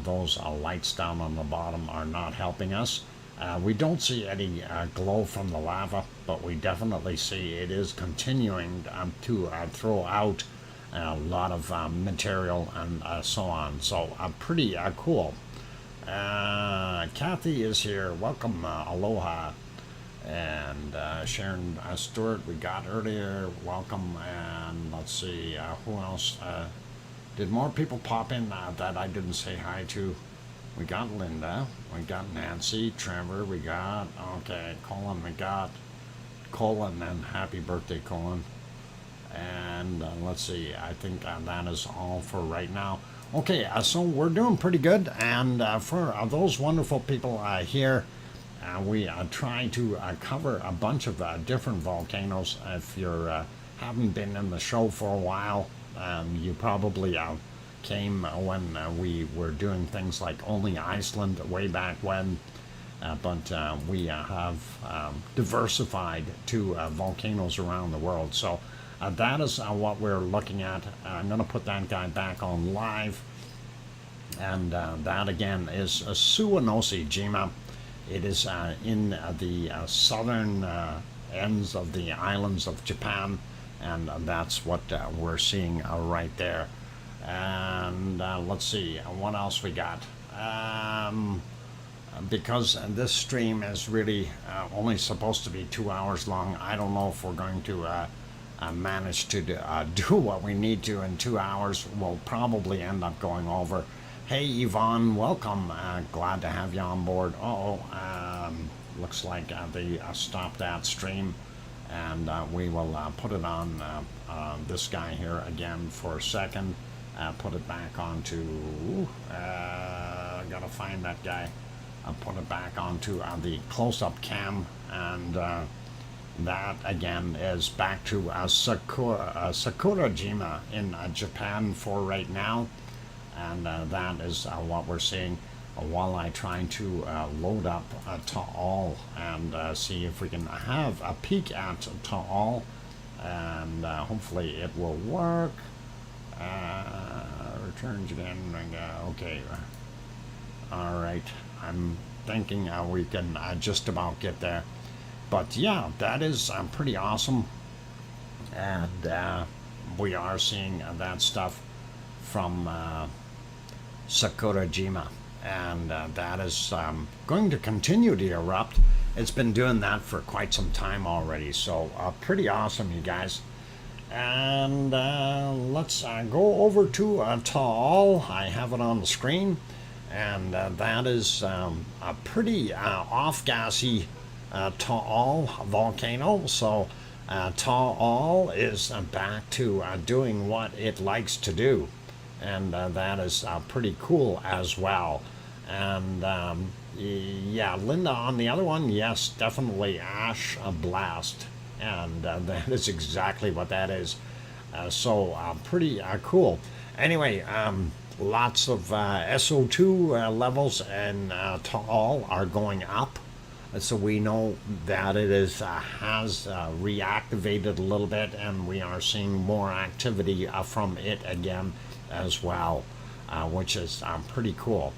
those lights down on the bottom are not helping us. We don't see any glow from the lava, but we definitely see it is continuing to throw out a lot of material and so on. So pretty cool. Kathy is here. Welcome. Aloha. And Sharon Stewart we got earlier. Welcome. And let's see who else. Did more people pop in that I didn't say hi to? We got Linda. We got Nancy. Trevor. We got, okay, Colin. We got Colin, and happy birthday, Colin. And let's see, I think that is all for right now. Okay, so we're doing pretty good, and for those wonderful people here, we try to cover a bunch of different volcanoes. If you haven't been in the show for a while, you probably came when we were doing things like only Iceland way back when, but we have diversified to volcanoes around the world. So that is what we're looking at. I'm going to put that guy back on live. And that again is Suwanosi-jima. It is in the southern ends of the islands of Japan. And that's what we're seeing right there. And let's see, what else we got? Because this stream is really only supposed to be 2 hours long, I don't know if we're going to manage to do what we need to in 2 hours. We'll probably end up going over. Hey Yvonne, welcome. Glad to have you on board. Looks like they stopped that stream, and we will put it on this guy here again for a second. Put it back onto, gotta find that guy. Put it back onto the close-up cam, and that again is back to Sakurajima in Japan for right now. And that is what we're seeing while I try to load up Ta'al and see if we can have a peek at Ta'al, and hopefully it will work. Returns again. Okay. All right. I'm thinking we can just about get there. But yeah, that is pretty awesome. And we are seeing that stuff from Sakurajima, and that is going to continue to erupt. It's been doing that for quite some time already, so pretty awesome, you guys. And let's go over to Ta'al. I have it on the screen, and that is a pretty off-gassy Ta'al volcano. So Ta'al is back to doing what it likes to do. And that is pretty cool as well. And yeah, Linda on the other one, yes, definitely ash blast, and that is exactly what that is. So pretty cool. Anyway, lots of SO2 levels in Ta'al are going up. So we know that it is has reactivated a little bit, and we are seeing more activity from it again as well, which is pretty cool.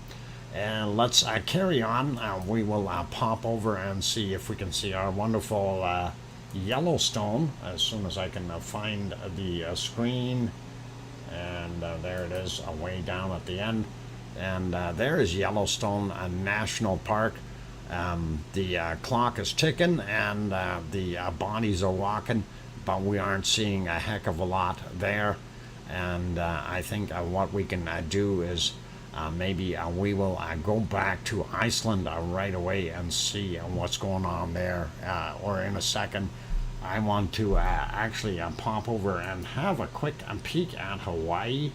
And let's carry on. We will pop over and see if we can see our wonderful Yellowstone as soon as I can find the screen. And there it is, way down at the end. And there is Yellowstone National Park. The clock is ticking, and the bodies are walking, but we aren't seeing a heck of a lot there. And I think what we can do is maybe we will go back to Iceland right away and see what's going on there. Or in a second, I want to actually pop over and have a quick peek at Hawaii.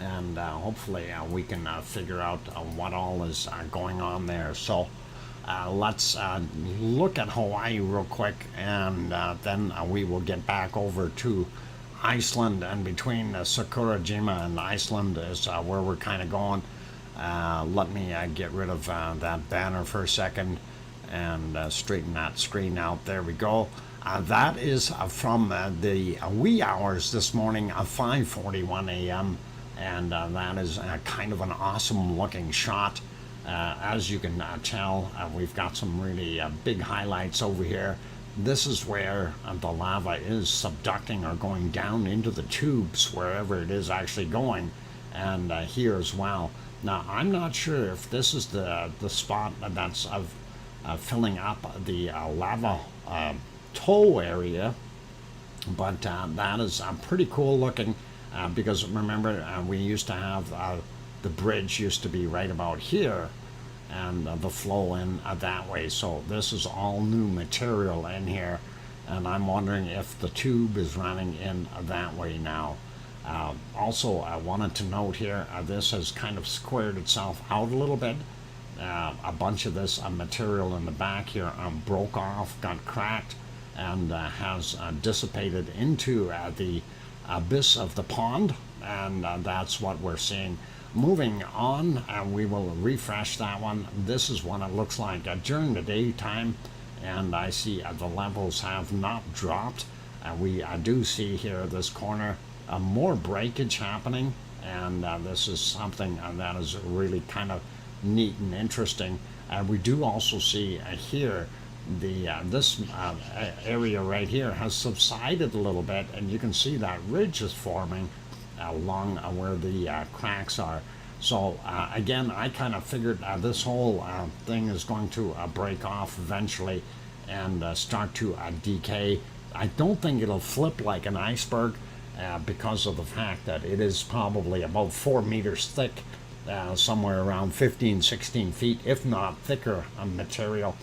And hopefully we can figure out what all is going on there. So let's look at Hawaii real quick, and then we will get back over to Iceland. And between Sakurajima and Iceland is where we're kind of going. Let me get rid of that banner for a second and straighten that screen out. There we go. That is from the wee hours this morning, 5:41 a.m. And that is kind of an awesome looking shot. As you can tell, we've got some really big highlights over here. This is where the lava is subducting or going down into the tubes, wherever it is actually going, and here as well. Now, I'm not sure if this is the spot that's filling up the lava tow area, but that is pretty cool looking. Because remember, we used to have the bridge used to be right about here, and the flow in that way. So this is all new material in here, and I'm wondering if the tube is running in that way now. Also, I wanted to note here, this has kind of squared itself out a little bit. A bunch of this material in the back here broke off, got cracked, and has dissipated into the abyss of the pond, and that's what we're seeing. Moving on, we will refresh that one. This is what it looks like during the daytime, and I see the levels have not dropped. We do see here this corner more breakage happening, and this is something that is really kind of neat and interesting. We do also see here the this area right here has subsided a little bit, and you can see that ridge is forming along where the cracks are. So again, I kind of figured this whole thing is going to break off eventually and start to decay. I don't think it'll flip like an iceberg because of the fact that it is probably about 4 meters thick, somewhere around 15-16 feet, if not thicker material.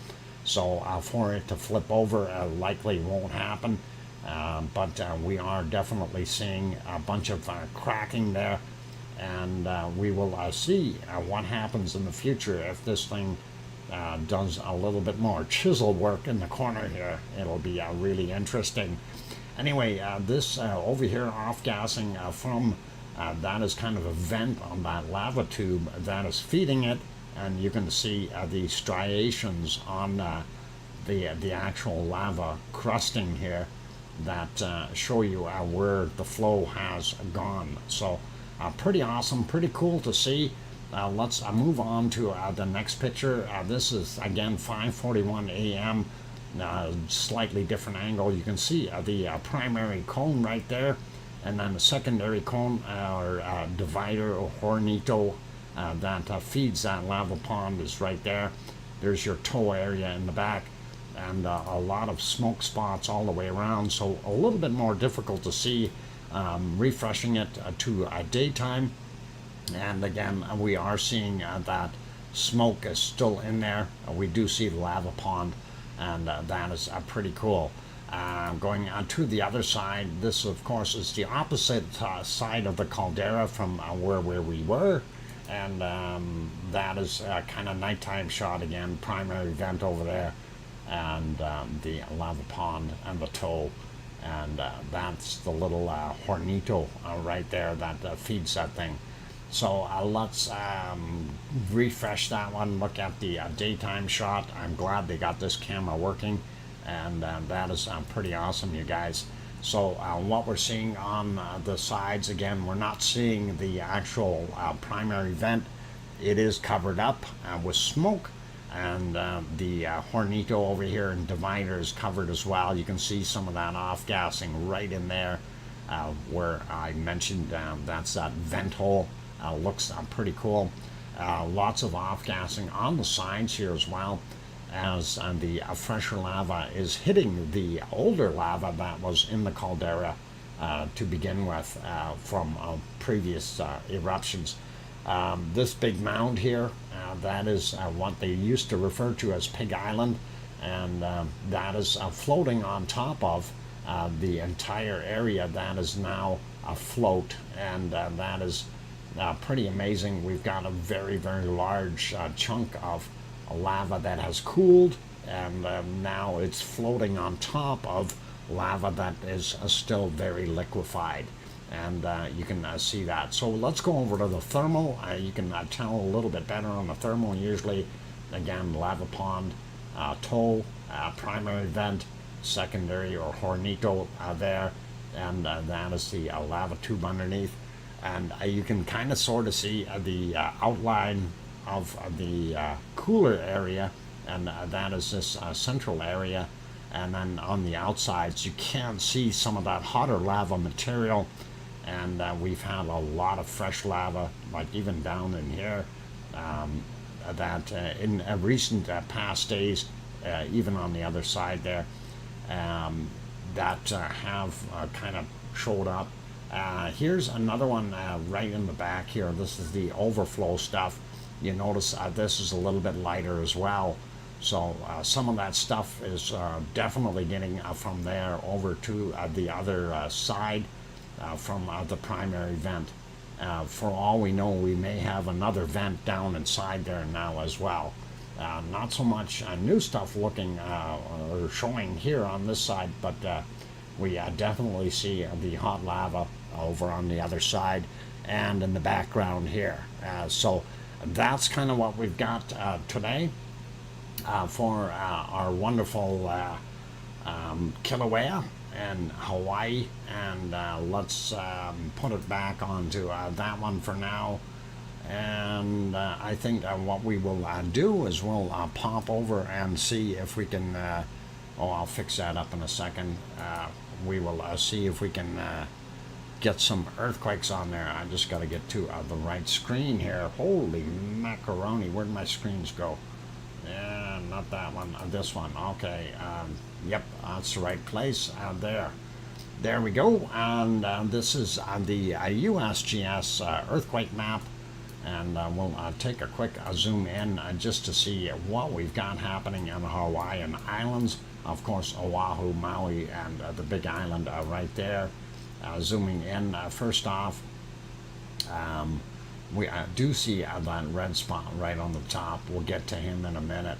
So for it to flip over likely won't happen, but we are definitely seeing a bunch of cracking there, and we will see what happens in the future if this thing does a little bit more chisel work in the corner here. It'll be really interesting. Anyway, this over here off-gassing from that is kind of a vent on that lava tube that is feeding it, and you can see the striations on the actual lava crusting here that show you where the flow has gone. So pretty awesome, pretty cool to see. Let's move on to the next picture. This is again 5:41 a.m. Slightly different angle. You can see the primary cone right there, and then the secondary cone or divider or hornito that feeds that lava pond is right there. There's your tow area in the back, and a lot of smoke spots all the way around, so a little bit more difficult to see. Refreshing it to daytime, and again we are seeing that smoke is still in there. We do see the lava pond, and that is pretty cool. Going to the other side, this of course is the opposite side of the caldera from where we were, and that is kind of nighttime shot again, primary vent over there, and the lava pond and the tow, and that's the little hornito right there that feeds that thing. So let's refresh that one, look at the daytime shot. I'm glad they got this camera working, and that is pretty awesome, you guys. So what we're seeing on the sides, again, we're not seeing the actual primary vent. It is covered up with smoke, and the Hornito over here and divider is covered as well. You can see some of that off-gassing right in there where I mentioned that's that vent hole. Looks pretty cool. Lots of off-gassing on the sides here as well, as the fresher lava is hitting the older lava that was in the caldera to begin with from previous eruptions. This big mound here, that is what they used to refer to as Pig Island, and that is floating on top of the entire area that is now afloat, and that is pretty amazing. We've got a very, very large chunk of lava that has cooled, and now it's floating on top of lava that is still very liquefied, and you can see that. So let's go over to the thermal. You can tell a little bit better on the thermal. Usually, again, lava pond, tow, primary vent, secondary or Hornito there, and that is the lava tube underneath. And you can kind of sort of see the outline of the cooler area, and that is this central area. And then on the outsides, you can see some of that hotter lava material, and we've had a lot of fresh lava, like even down in here, that in recent past days, even on the other side there, that have kind of showed up. Here's another one right in the back here. This is the overflow stuff. You notice this is a little bit lighter as well. So some of that stuff is definitely getting from there over to the other side from the primary vent. For all we know, we may have another vent down inside there now as well. Not so much new stuff looking or showing here on this side, but we definitely see the hot lava over on the other side and in the background here. So that's kind of what we've got today for our wonderful Kilauea and Hawaii, and let's put it back onto that one for now. And I think what we will do is we'll pop over and see if we can, I'll fix that up in a second. We will see if we can get some earthquakes on there. I just got to get to the right screen here. Holy macaroni, where'd my screens go? Yeah, not that one, this one. Okay, yep, that's the right place there. There we go, and this is the USGS earthquake map, and we'll take a quick zoom in just to see what we've got happening in the Hawaiian Islands. Of course, Oahu, Maui, and the Big Island right there. Zooming in, first off, we do see that red spot right on the top. We'll get to him in a minute.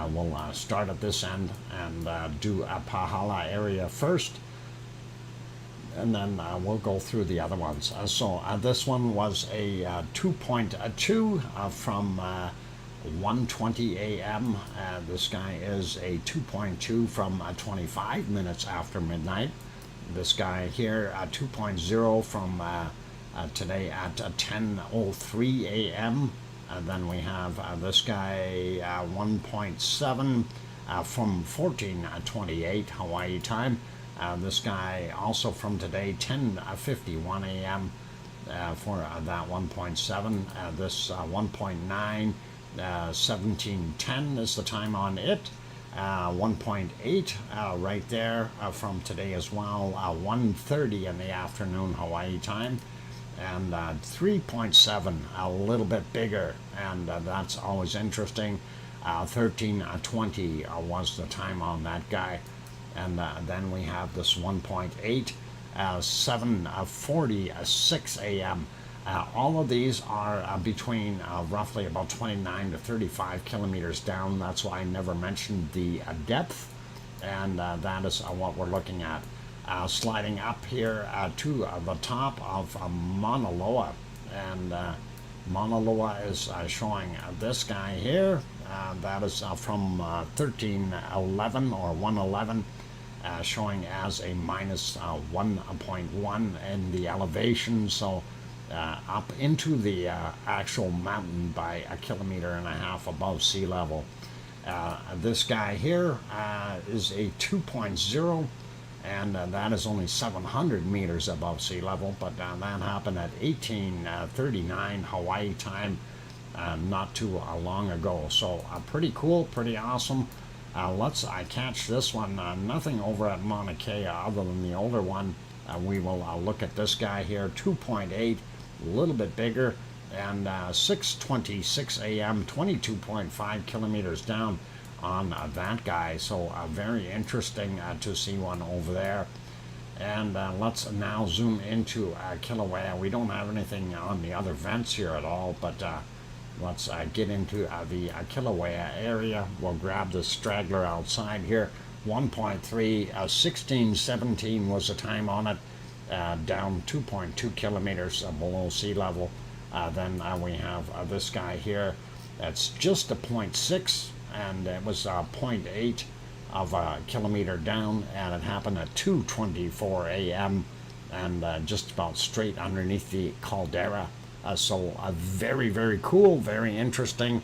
We'll start at this end and do a Pahala area first, and then we'll go through the other ones. So this one was a 2.2 from 1:20 a.m. This guy is a 2.2 from 25 minutes after midnight. This guy here, 2.0 from today at 10:03 a.m. Then we have this guy 1.7 from 14:28 Hawaii time. This guy also from today 10:51 a.m. For that 1.7. This 1.9 17:10 is the time on it. 1.8 right there from today as well. 1:30 in the afternoon Hawaii time. And 3.7, a little bit bigger, and that's always interesting. 13:20 was the time on that guy. And then we have this 1.8, 7:46 a.m. All of these are between roughly about 29 to 35 kilometers down. That's why I never mentioned the depth, and that is what we're looking at. Sliding up here to the top of Mauna Loa. and Mauna Loa is showing this guy here. That is from 1311 or 111, showing as a minus 1.1 in the elevation. So up into the actual mountain by 1.5 kilometers above sea level. This guy here is a 2.0, and that is only 700 meters above sea level, but that happened at 1839 Hawaii time, not too long ago. So pretty cool, pretty awesome. Let's catch this one. Nothing over at Mauna Kea other than the older one. We will look at this guy here, 2.8, a little bit bigger, and 6:26 a.m., 22.5 kilometers down on that guy. So very interesting to see one over there. And let's now zoom into Kilauea. We don't have anything on the other vents here at all, but let's get into the Kilauea area. We'll grab the straggler outside here. 1.3, 16:17 was the time on it, down 2.2 kilometers below sea level. Then we have this guy here. That's just a 0.6, and it was 0.8 of a kilometer down, and it happened at 2:24 a.m. and just about straight underneath the caldera. So very, very cool, very interesting,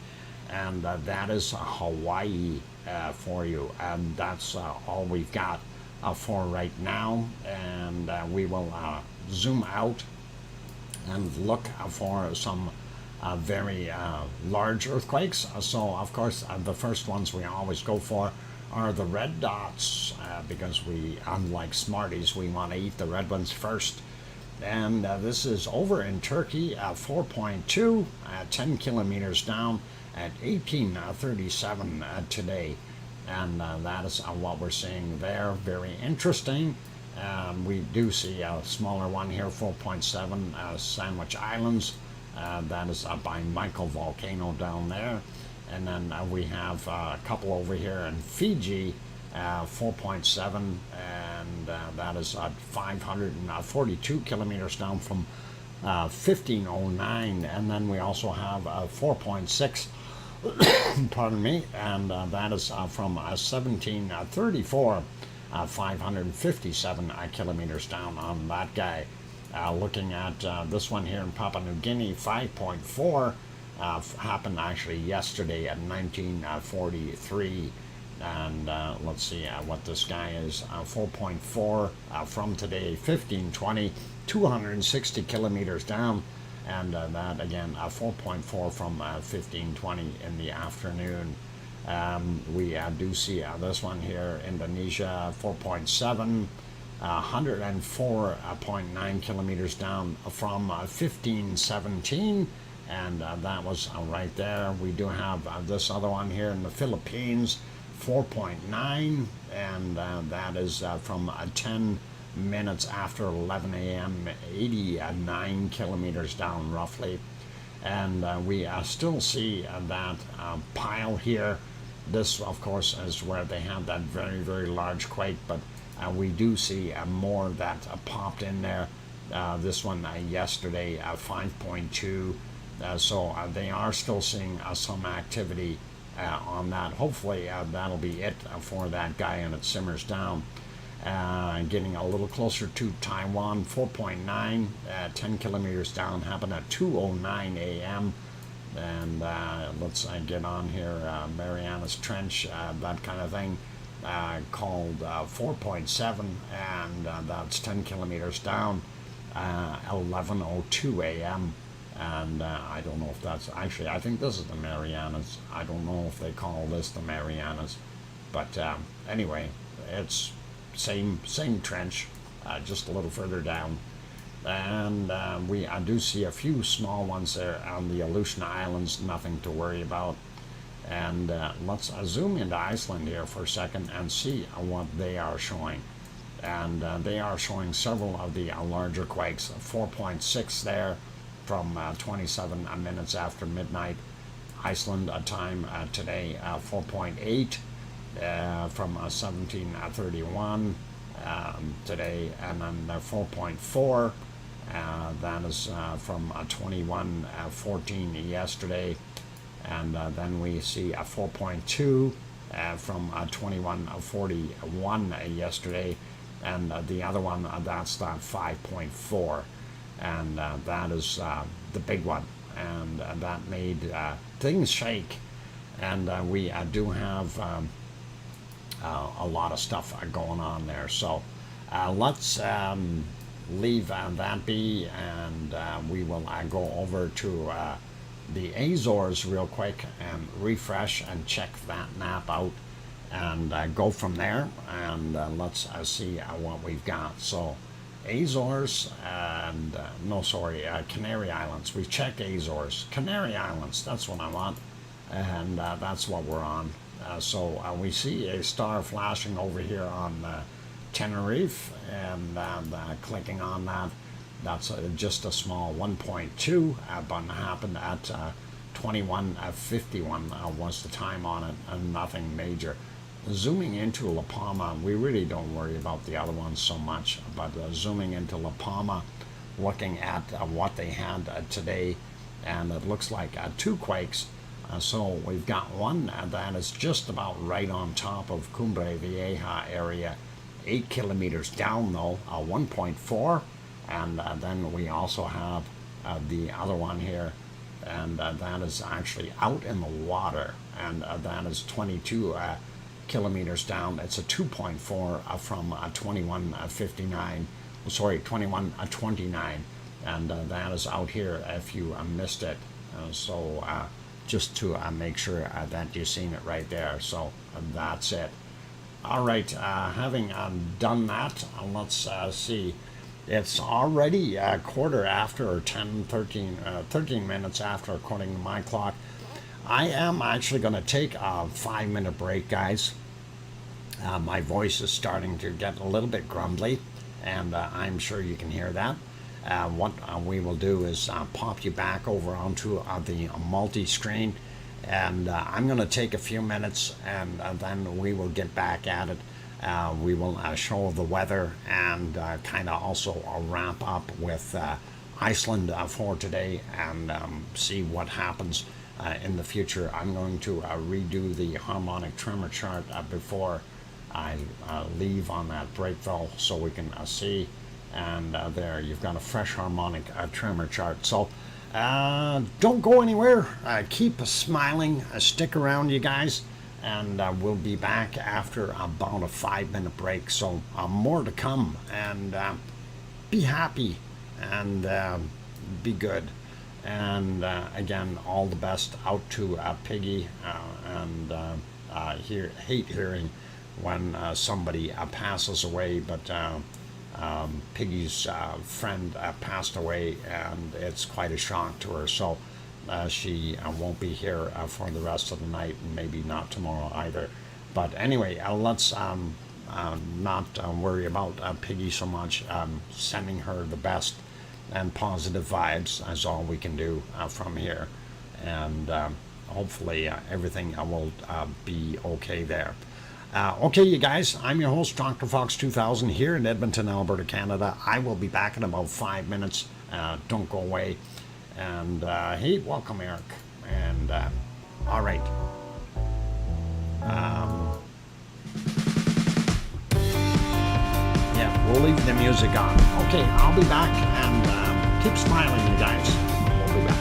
and that is Hawaii for you. And that's all we've got for right now, and we will zoom out and look for some very large earthquakes. So of course the first ones we always go for are the red dots, because we, unlike Smarties, we want to eat the red ones first. And this is over in Turkey, 4.2, 10 kilometers down at 1837 today. And that is what we're seeing there. Very interesting. We do see a smaller one here, 4.7, Sandwich Islands. That is by Michael Volcano down there. And then we have a couple over here in Fiji, 4.7, and that is 542 kilometers down from 1509. And then we also have 4.6, pardon me, and that is from 1734, 557 kilometers down on that guy. Looking at this one here in Papua New Guinea, 5.4, happened actually yesterday at 1943. And let's see what this guy is, 4.4 from today, 1520, 260 kilometers down, and that again 4.4 from 1520 in the afternoon. We do see this one here, Indonesia, 4.7, 104.9 kilometers down from 1517, and that was right there. We do have this other one here in the Philippines, 4.9, and that is from 10 minutes after 11 a.m., 89 kilometers down roughly. And we still see that pile here. This, of course, is where they had that very, very large quake, but we do see more that popped in there. This one yesterday, 5.2. So they are still seeing some activity on that. Hopefully that'll be it for that guy, and it simmers down. Getting a little closer to Taiwan, 4.9, 10 kilometers down, happened at 2:09 a.m. And let's get on here, Marianas Trench, that kind of thing, called 4.7, and that's 10 kilometers down, 11:02 a.m. And I don't know if that's actually, I think this is the Marianas. I don't know if they call this the Marianas, but anyway, it's same trench, just a little further down. And we do see a few small ones there on the Aleutian Islands, nothing to worry about. And let's zoom into Iceland here for a second and see what they are showing. And they are showing several of the larger quakes, 4.6 there from 27 minutes after midnight Iceland time today, 4.8 from 1731 today, and then 4.4 That is from 21:14 yesterday, and then we see a 4.2 from 21:41 yesterday, and the other one, that's that 5.4, and that is the big one, and that made things shake, and we do have a lot of stuff going on there. So let's leave that be, and we will go over to the Azores real quick and refresh and check that map out, and go from there, and let's see what we've got. So Azores and Canary Islands. We've checked Azores. Canary Islands, that's what I want, and that's what we're on. So we see a star flashing over here on Tenerife, and clicking on that, that's just a small 1.2, but happened at 21:51 was the time on it, and nothing major. Zooming into La Palma, we really don't worry about the other ones so much, but zooming into La Palma, looking at what they had today, and it looks like 2 quakes. So we've got one that is just about right on top of Cumbre Vieja area, 8 kilometers down though, 1.4, and then we also have the other one here, and that is actually out in the water, and that is 22 kilometers down. It's a 2.4 from 21:29, and that is out here if you missed it. So just to make sure that you've seen it right there. So that's it. All right, having done that, let's see. It's already a quarter after, or 13 minutes after, according to my clock. I am actually going to take a 5-minute break, guys. My voice is starting to get a little bit grumbly, and I'm sure you can hear that. What we will do is pop you back over onto the multi-screen, and I'm going to take a few minutes, and then we will get back at it. We will show the weather, and kind of also wrap up with Iceland for today, and see what happens in the future. I'm going to redo the harmonic tremor chart before I leave on that break, though, so we can see. And there you've got a fresh harmonic tremor chart. So don't go anywhere. Keep smiling. Stick around, you guys, and we'll be back after about a 5-minute break. So more to come, and be happy, and be good. And again, all the best out to Piggy, and hate hearing when somebody passes away, but Piggy's friend passed away, and it's quite a shock to her. So she won't be here for the rest of the night, and maybe not tomorrow either. But anyway, let's not worry about Piggy so much. Sending her the best and positive vibes is all we can do from here, and hopefully everything will be okay there. Okay, you guys, I'm your host, DrFox2000, here in Edmonton, Alberta, Canada. I will be back in about 5 minutes. Don't go away. And hey, welcome, Eric. And all right. Yeah, we'll leave the music on. Okay, I'll be back, and keep smiling, you guys. We'll be back.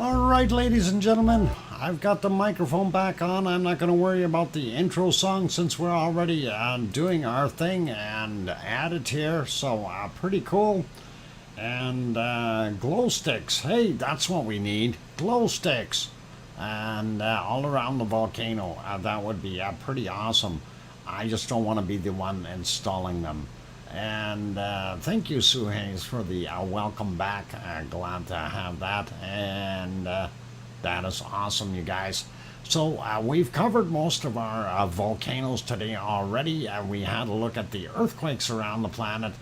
All right, ladies and gentlemen, I've got the microphone back on. I'm not going to worry about the intro song since we're already doing our thing and added here. So pretty cool. And glow sticks. Hey, that's what we need. Glow sticks. And all around the volcano. That would be pretty awesome. I just don't want to be the one installing them. And thank you, Sue Hayes, for the welcome back. Glad to have that. And that is awesome, you guys. So we've covered most of our volcanoes today already. We had a look at the earthquakes around the planet.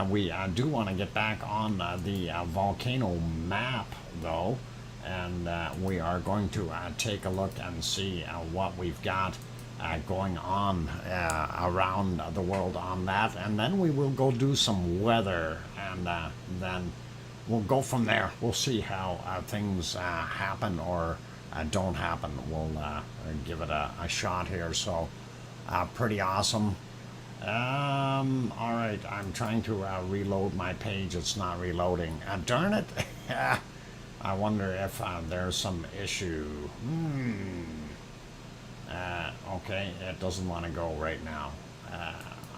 We do want to get back on the volcano map, though. And we are going to take a look and see what we've got going on around the world on that, and then we will go do some weather, and then we'll go from there. We'll see how things happen or don't happen. We'll give it a shot here. So pretty awesome. All right, I'm trying to reload my page. It's not reloading. Darn it. I wonder if there's some issue. Okay, it doesn't want to go right now.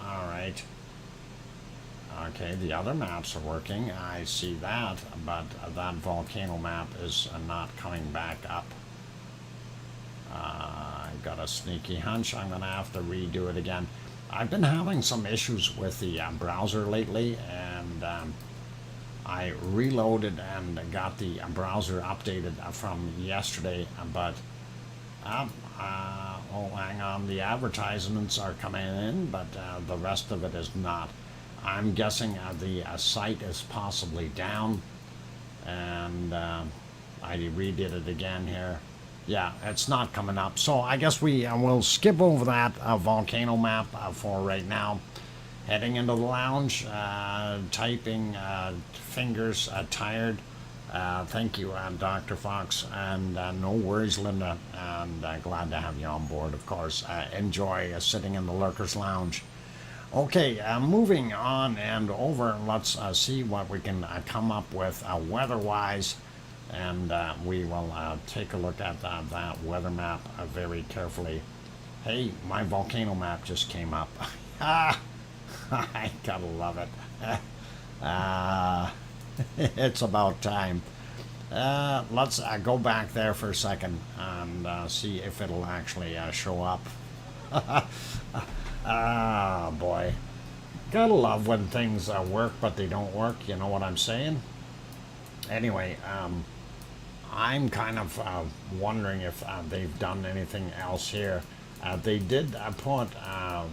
All right. Okay, the other maps are working. I see that, but that volcano map is not coming back up. I got a sneaky hunch I'm going to have to redo it again. I've been having some issues with the browser lately, and I reloaded and got the browser updated from yesterday, but oh, hang on, the advertisements are coming in, but the rest of it is not. I'm guessing the site is possibly down, and I redid it again here. Yeah, it's not coming up. So I guess we will skip over that volcano map for right now. Heading into the lounge, typing, fingers tired. Thank you, Dr. Fox, and no worries, Linda, and glad to have you on board, of course. Enjoy sitting in the Lurkers Lounge. Okay, moving on and over, let's see what we can come up with weather-wise, and we will take a look at that weather map very carefully. Hey, my volcano map just came up. I gotta love it. It's about time. Let's go back there for a second and see if it'll actually show up. Ah, boy. Gotta love when things work, but they don't work. You know what I'm saying? Anyway, I'm kind of wondering if they've done anything else here. They did put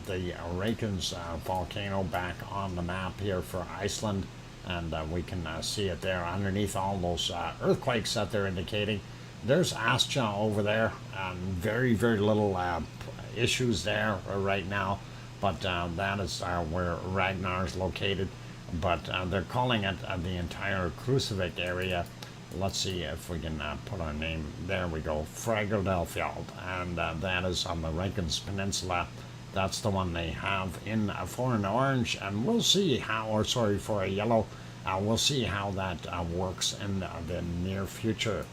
the Reykjanes volcano back on the map here for Iceland, and we can see it there underneath all those earthquakes that they're indicating. There's Astja over there, very, very little issues there right now, but that is where Ragnar is located, but they're calling it the entire Krusevík area. Let's see if we can put our name. There we go, Fagradalfjord, and that is on the Reykjanes Peninsula. That's the one they have in for an orange, and we'll see how, or sorry, for a yellow. We'll see how that works in the near future.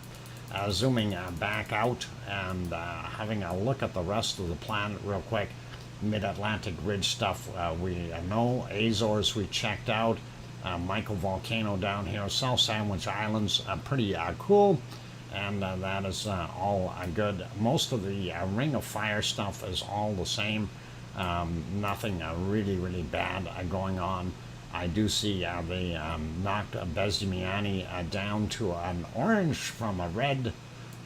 Zooming back out and having a look at the rest of the planet real quick. Mid-Atlantic Ridge stuff we know. Azores we checked out. Michael Volcano down here. South Sandwich Islands, pretty cool. And that is all good. Most of the Ring of Fire stuff is all the same. Nothing really, really bad going on. I do see they knocked Bezimiani down to an orange from a red,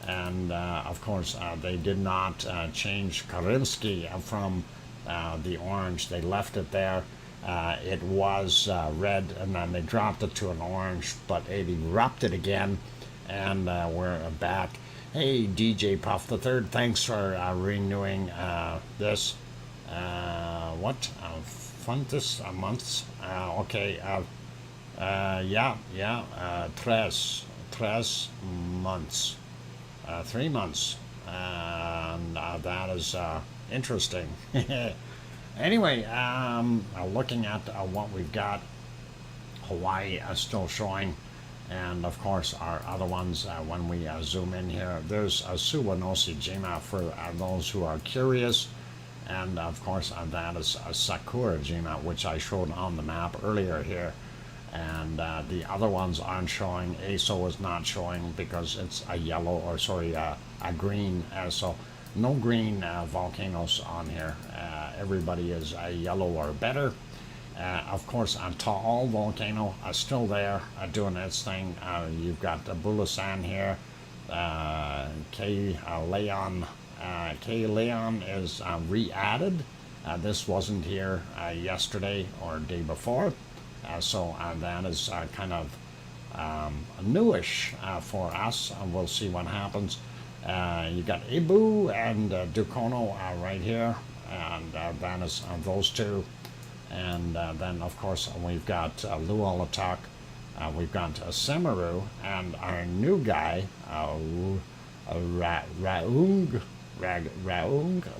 and of course they did not change Karilski from the orange. They left it there. It was red, and then they dropped it to an orange, but it erupted again, and we're back. Hey, DJ Puff the Third, thanks for renewing this. What? Funtus months? Okay. Tres months. 3 months. And that is interesting. Anyway, looking at what we've got, Hawaii still showing And of course, our other ones, when we zoom in here, there's a Suwanosi Jima for those who are curious. And of course, that is a Sakura Jima, which I showed on the map earlier here. And the other ones aren't showing. ASO is not showing because it's a yellow, or sorry, a green. So no green volcanoes on here. Everybody is a yellow or better. Of course, a tall volcano still there doing its thing. You've got the Bulasan here. K Leon is re-added. This wasn't here yesterday or day before. So that is kind of newish for us. We'll see what happens. You got Ibu and Dukono right here, and that is those two. And then, of course, we've got Lualatak, we've got Semaru, and our new guy, Raung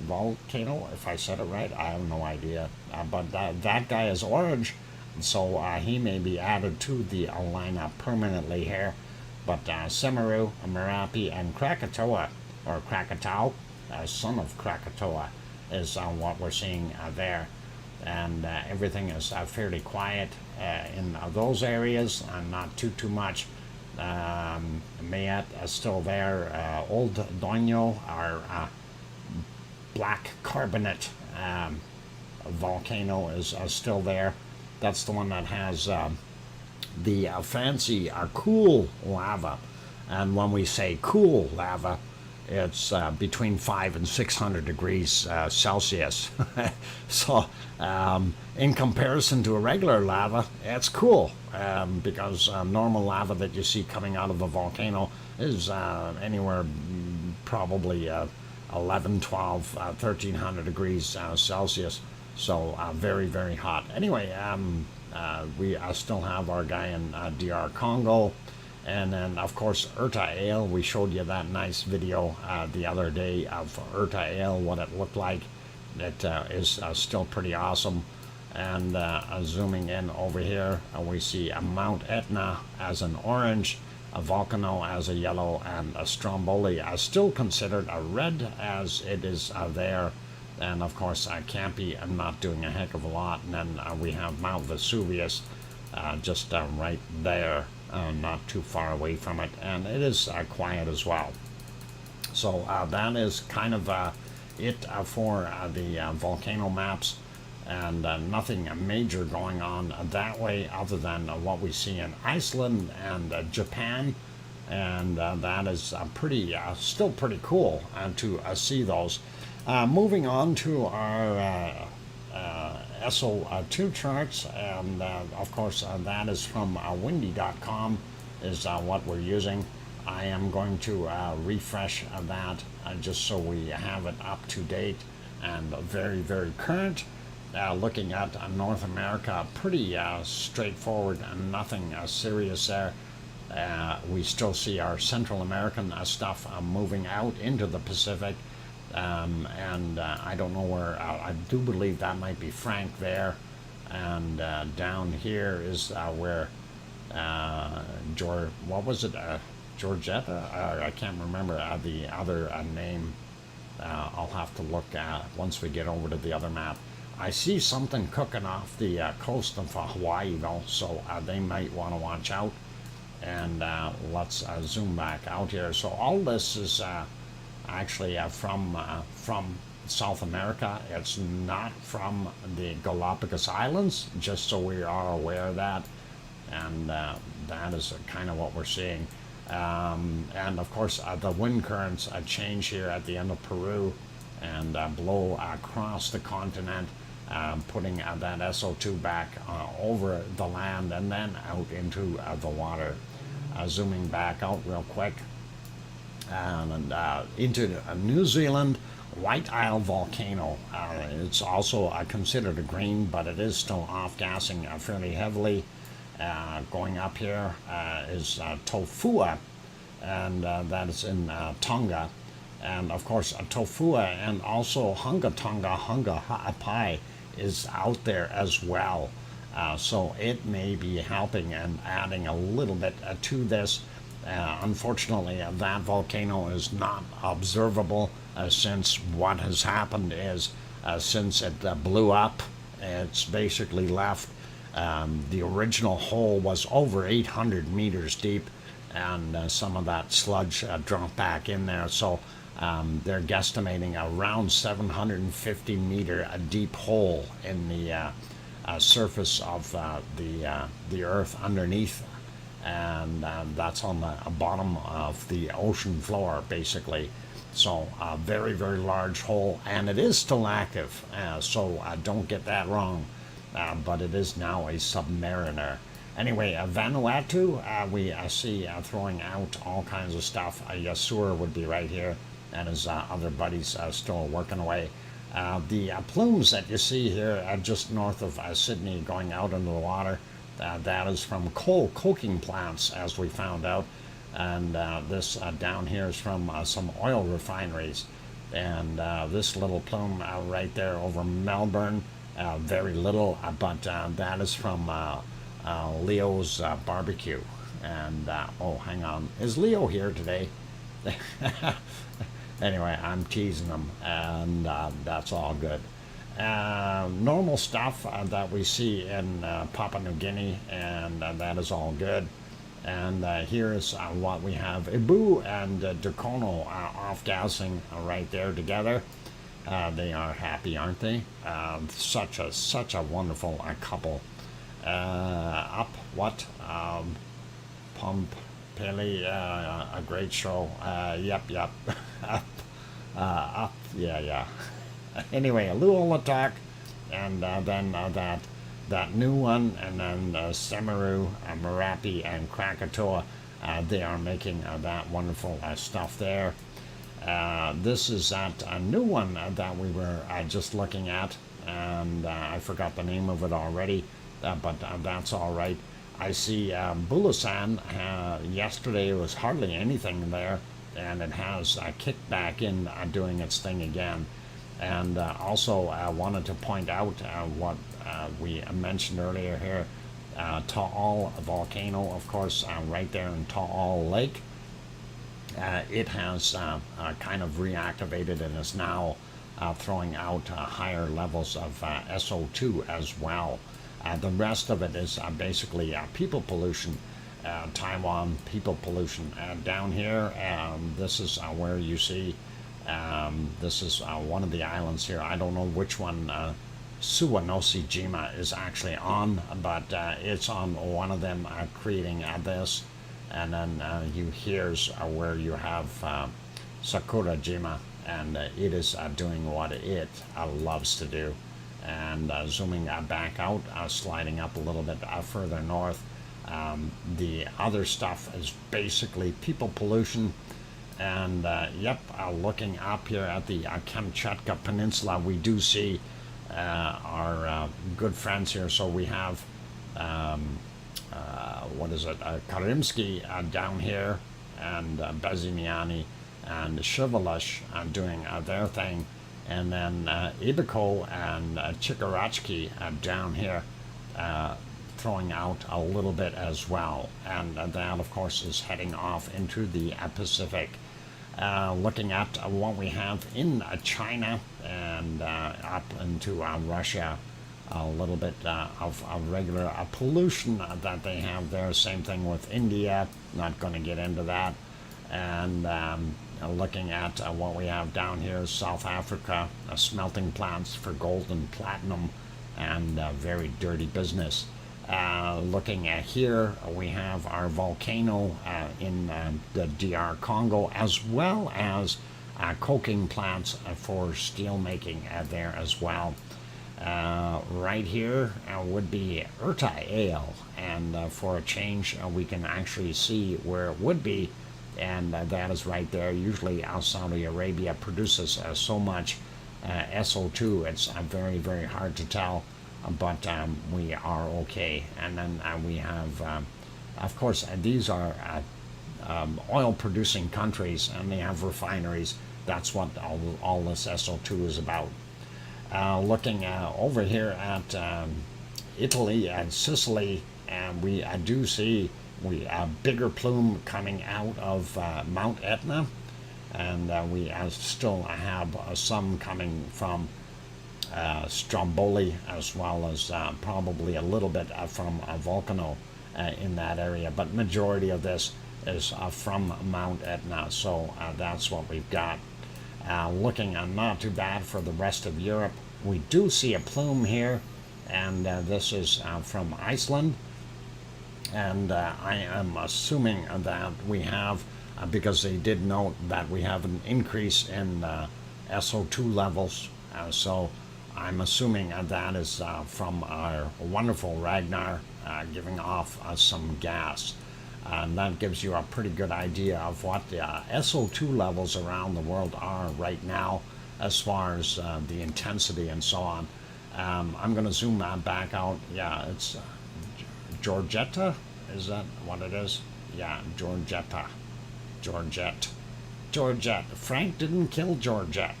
Volcano, if I said it right. I have no idea. But that guy is orange, so he may be added to the lineup permanently here. But Semaru, Merapi, and Krakatoa, or Krakatau, son of Krakatoa, is what we're seeing there. And everything is fairly quiet in those areas, and not too much. Mayet is still there. Old Doño, our black carbonate volcano, is still there. That's the one that has the fancy cool lava. And when we say cool lava, it's between 500 and 600 degrees Celsius. So in comparison to a regular lava, it's cool, because normal lava that you see coming out of a volcano is anywhere probably 11, 12, 1300 degrees Celsius. So very, very hot. Anyway, we still have our guy in DR Congo. And then, of course, Erta we showed you that nice video the other day of Erta what it looked like. It is still pretty awesome. And zooming in over here, we see a Mount Etna as an orange, a Volcano as a yellow, and a Stromboli still considered a red, as it is there. And, of course, Campi not doing a heck of a lot. And then we have Mount Vesuvius just right there. Not too far away from it, and it is quiet as well. So that is kind of it for the volcano maps, and nothing major going on that way other than what we see in Iceland and Japan, and that is still pretty cool to see those. Moving on to our SO2 charts, and of course that is from windy.com is what we're using. I am going to refresh that just so we have it up to date and very, very current. Looking at North America, pretty straightforward and nothing serious there. We still see our Central American stuff moving out into the Pacific. And I don't know where, I do believe that might be Frank there, and down here is where what was it, Georgetta? I can't remember the other name. I'll have to look once we get over to the other map. I see something cooking off the coast of Hawaii though, so they might want to watch out. And let's zoom back out here. So all this is actually from South America. It's not from the Galapagos Islands, just so we are aware of that. And that is kind of what we're seeing. And of course, the wind currents change here at the end of Peru and blow across the continent, putting that SO2 back over the land and then out into the water. Zooming back out real quick. And into New Zealand, White Isle volcano. It's also considered a green, but it is still off-gassing fairly heavily. Going up here is Tofua, and that is in Tonga. And of course, Tofua and also Hunga Tonga, Hunga Ha'apai is out there as well. So it may be helping and adding a little bit to this. Unfortunately, that volcano is not observable since what has happened is since it blew up, it's basically left. The original hole was over 800 meters deep, and some of that sludge dropped back in there. So they're guesstimating around 750-meter deep hole in the surface of the Earth underneath, and that's on the bottom of the ocean floor, basically. So a very, very large hole, and it is still active, so don't get that wrong, but it is now a submariner. Anyway, Vanuatu, we see throwing out all kinds of stuff. Yasur would be right here, and his other buddies still working away. The plumes that you see here just north of Sydney going out into the water, that is from coal coking plants, as we found out. And this down here is from some oil refineries. And this little plume right there over Melbourne, very little, but that is from Leo's barbecue. And oh, hang on, is Leo here today? Anyway, I'm teasing him, and that's all good. Normal stuff that we see in Papua New Guinea, and that is all good. And here is what we have. Ibu and Dukono off-gassing right there together. They are happy, aren't they? Such a wonderful couple. Up what? Pump Pele, a great show. Yep. Up, yeah. Anyway, Luola talk, and then that new one, and then Semaru, Marapi, and Krakatoa. They are making that wonderful stuff there. This is that new one that we were just looking at, and I forgot the name of it already, but that's all right. I see Bulasan, yesterday was hardly anything there, and it has kicked back in doing its thing again. And also I wanted to point out what we mentioned earlier here, Taal volcano, of course, right there in Taal Lake. It has kind of reactivated and is now throwing out higher levels of SO2 as well. The rest of it is basically people pollution, Taiwan people pollution. Down here, this is where you see, this is one of the islands here. I don't know which one Suwanosi-jima is actually on, but it's on one of them creating this. And then here's where you have Sakura-jima, and it is doing what it loves to do. And zooming back out, sliding up a little bit further north. The other stuff is basically people pollution. And yep, looking up here at the Kamchatka Peninsula, we do see our good friends here. So we have, what is it, Karimsky down here, and Bezimiani and Shivalash doing their thing. And then Ibiko and Chikarachki down here throwing out a little bit as well. And that, of course, is heading off into the Pacific. Looking at what we have in China and up into Russia, a little bit of regular pollution that they have there. Same thing with India, not going to get into that. And looking at what we have down here, South Africa, smelting plants for gold and platinum, and very dirty business. Looking at here, we have our volcano in the DR Congo, as well as coking plants for steel making there as well. Right here would be Urtai Ale, and for a change we can actually see where it would be, and that is right there. Usually Saudi Arabia produces so much SO2, it's very, very hard to tell, but we are okay. And then we have, of course, these are oil producing countries, and they have refineries. That's what all this SO2 is about. Looking over here at Italy and Sicily, and we do see a bigger plume coming out of Mount Etna, and we still have some coming from Stromboli, as well as probably a little bit from Volcano in that area, but majority of this is from Mount Etna, so that's what we've got. Looking not too bad for the rest of Europe. We do see a plume here, and this is from Iceland, and I am assuming that we have, because they did note that we have an increase in SO2 levels, so I'm assuming that is from our wonderful Ragnar giving off some gas. And that gives you a pretty good idea of what the SO2 levels around the world are right now, as far as the intensity and so on. I'm going to zoom that back out. Yeah, it's Georgetta. Is that what it is? Yeah, Georgetta. Georgette. Frank didn't kill Georgette.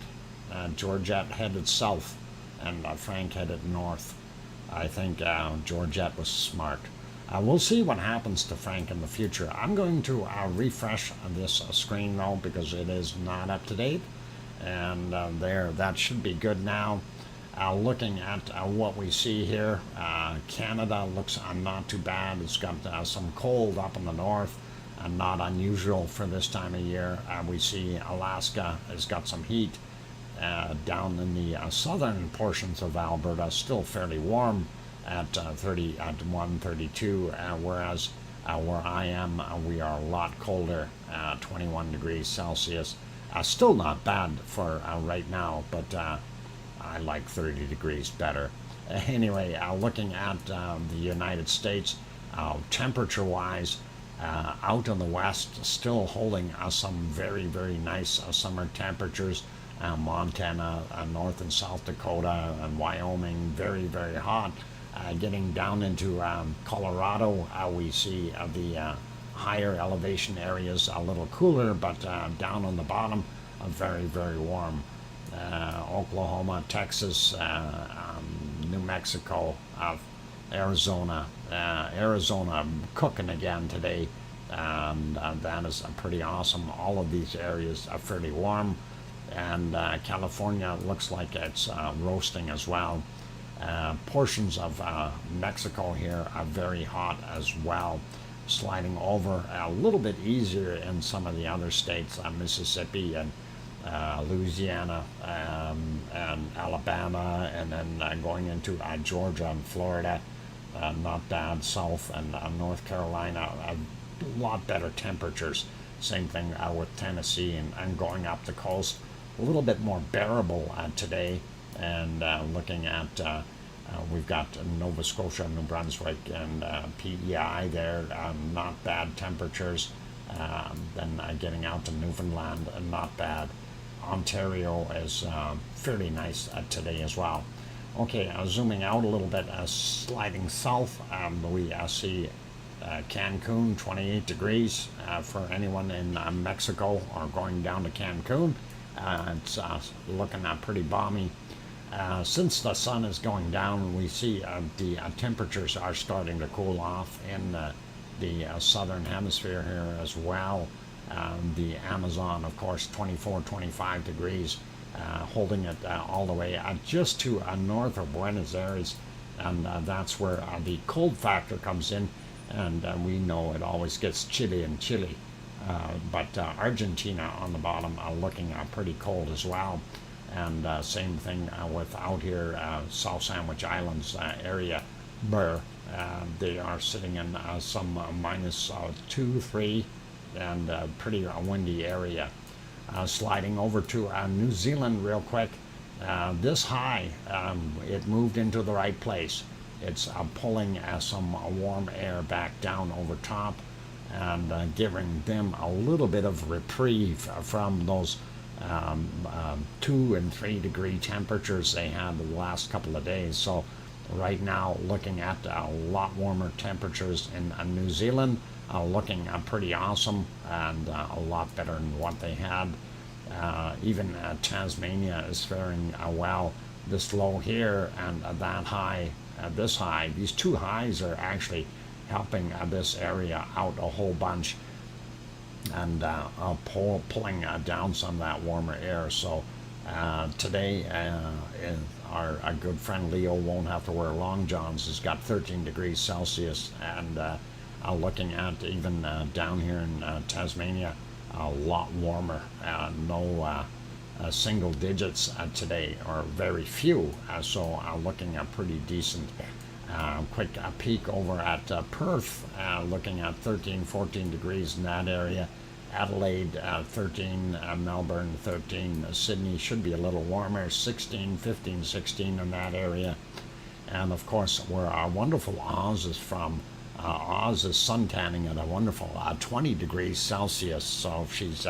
Georgette headed south, and Frank headed north. I think Georgette was smart. We'll see what happens to Frank in the future. I'm going to refresh this screen though, because it is not up to date. And that should be good now. Looking at what we see here, Canada looks not too bad. It's got some cold up in the north, not unusual for this time of year. We see Alaska has got some heat. Down in the southern portions of Alberta, still fairly warm at 31, 32, whereas where I am, we are a lot colder, 21 degrees Celsius. Still not bad for right now, but I like 30 degrees better. Anyway, looking at the United States, temperature-wise, out in the west, still holding some very, very nice summer temperatures. Montana, North and South Dakota, and Wyoming, very, very hot. Getting down into Colorado, we see the higher elevation areas a little cooler, but down on the bottom, very, very warm. Oklahoma, Texas, New Mexico, Arizona. Arizona cooking again today, and that is pretty awesome. All of these areas are fairly warm, and California looks like it's roasting as well. Portions of Mexico here are very hot as well, sliding over a little bit easier in some of the other states, Mississippi and Louisiana and Alabama, and then going into Georgia and Florida. Not bad. South and North Carolina, a lot better temperatures. Same thing with Tennessee, and going up the coast, a little bit more bearable today. And looking at, we've got Nova Scotia, New Brunswick, and PEI there, not bad temperatures. Then getting out to Newfoundland, not bad. Ontario is fairly nice today as well. Okay, zooming out a little bit, sliding south, we see Cancun, 28 degrees for anyone in Mexico or going down to Cancun. It's looking pretty balmy. Since the sun is going down, we see the temperatures are starting to cool off in the southern hemisphere here as well. The Amazon, of course, 24, 25 degrees, holding it all the way just to north of Buenos Aires, and that's where the cold factor comes in, and we know it always gets chilly in Chile. But Argentina on the bottom looking pretty cold as well. And same thing with out here, South Sandwich Islands area, where they are sitting in some minus 2, 3, and pretty windy area. Sliding over to New Zealand real quick. This high, it moved into the right place. It's pulling some warm air back down over top, and giving them a little bit of reprieve from those 2 and 3 degree temperatures they had the last couple of days. So right now looking at a lot warmer temperatures in New Zealand, looking pretty awesome, and a lot better than what they had. Even Tasmania is faring well. This low here and that high this high. These two highs are actually helping this area out a whole bunch, and pulling down some of that warmer air. So today, our good friend Leo won't have to wear long johns. He's got 13 degrees Celsius, and looking at even down here in Tasmania, a lot warmer. No single digits today, or very few. So looking at pretty decent. Quick peek over at Perth, looking at 13, 14 degrees in that area. Adelaide 13, Melbourne 13, Sydney should be a little warmer, 16, 15, 16 in that area. And of course, where our wonderful Oz is from, Oz is suntanning at a wonderful 20 degrees Celsius, so she's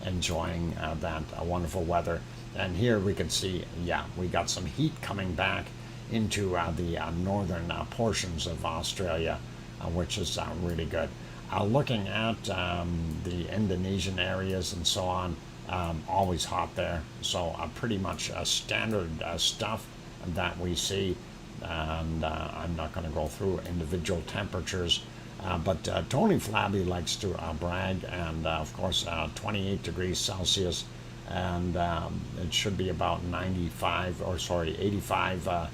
enjoying that wonderful weather. And here we can see, yeah, we got some heat coming back into the northern portions of Australia, which is really good. Looking at the Indonesian areas and so on, always hot there. So pretty much standard stuff that we see. And I'm not going to go through individual temperatures, but Tony Flabby likes to brag, and of course 28 degrees Celsius, and it should be about 85%.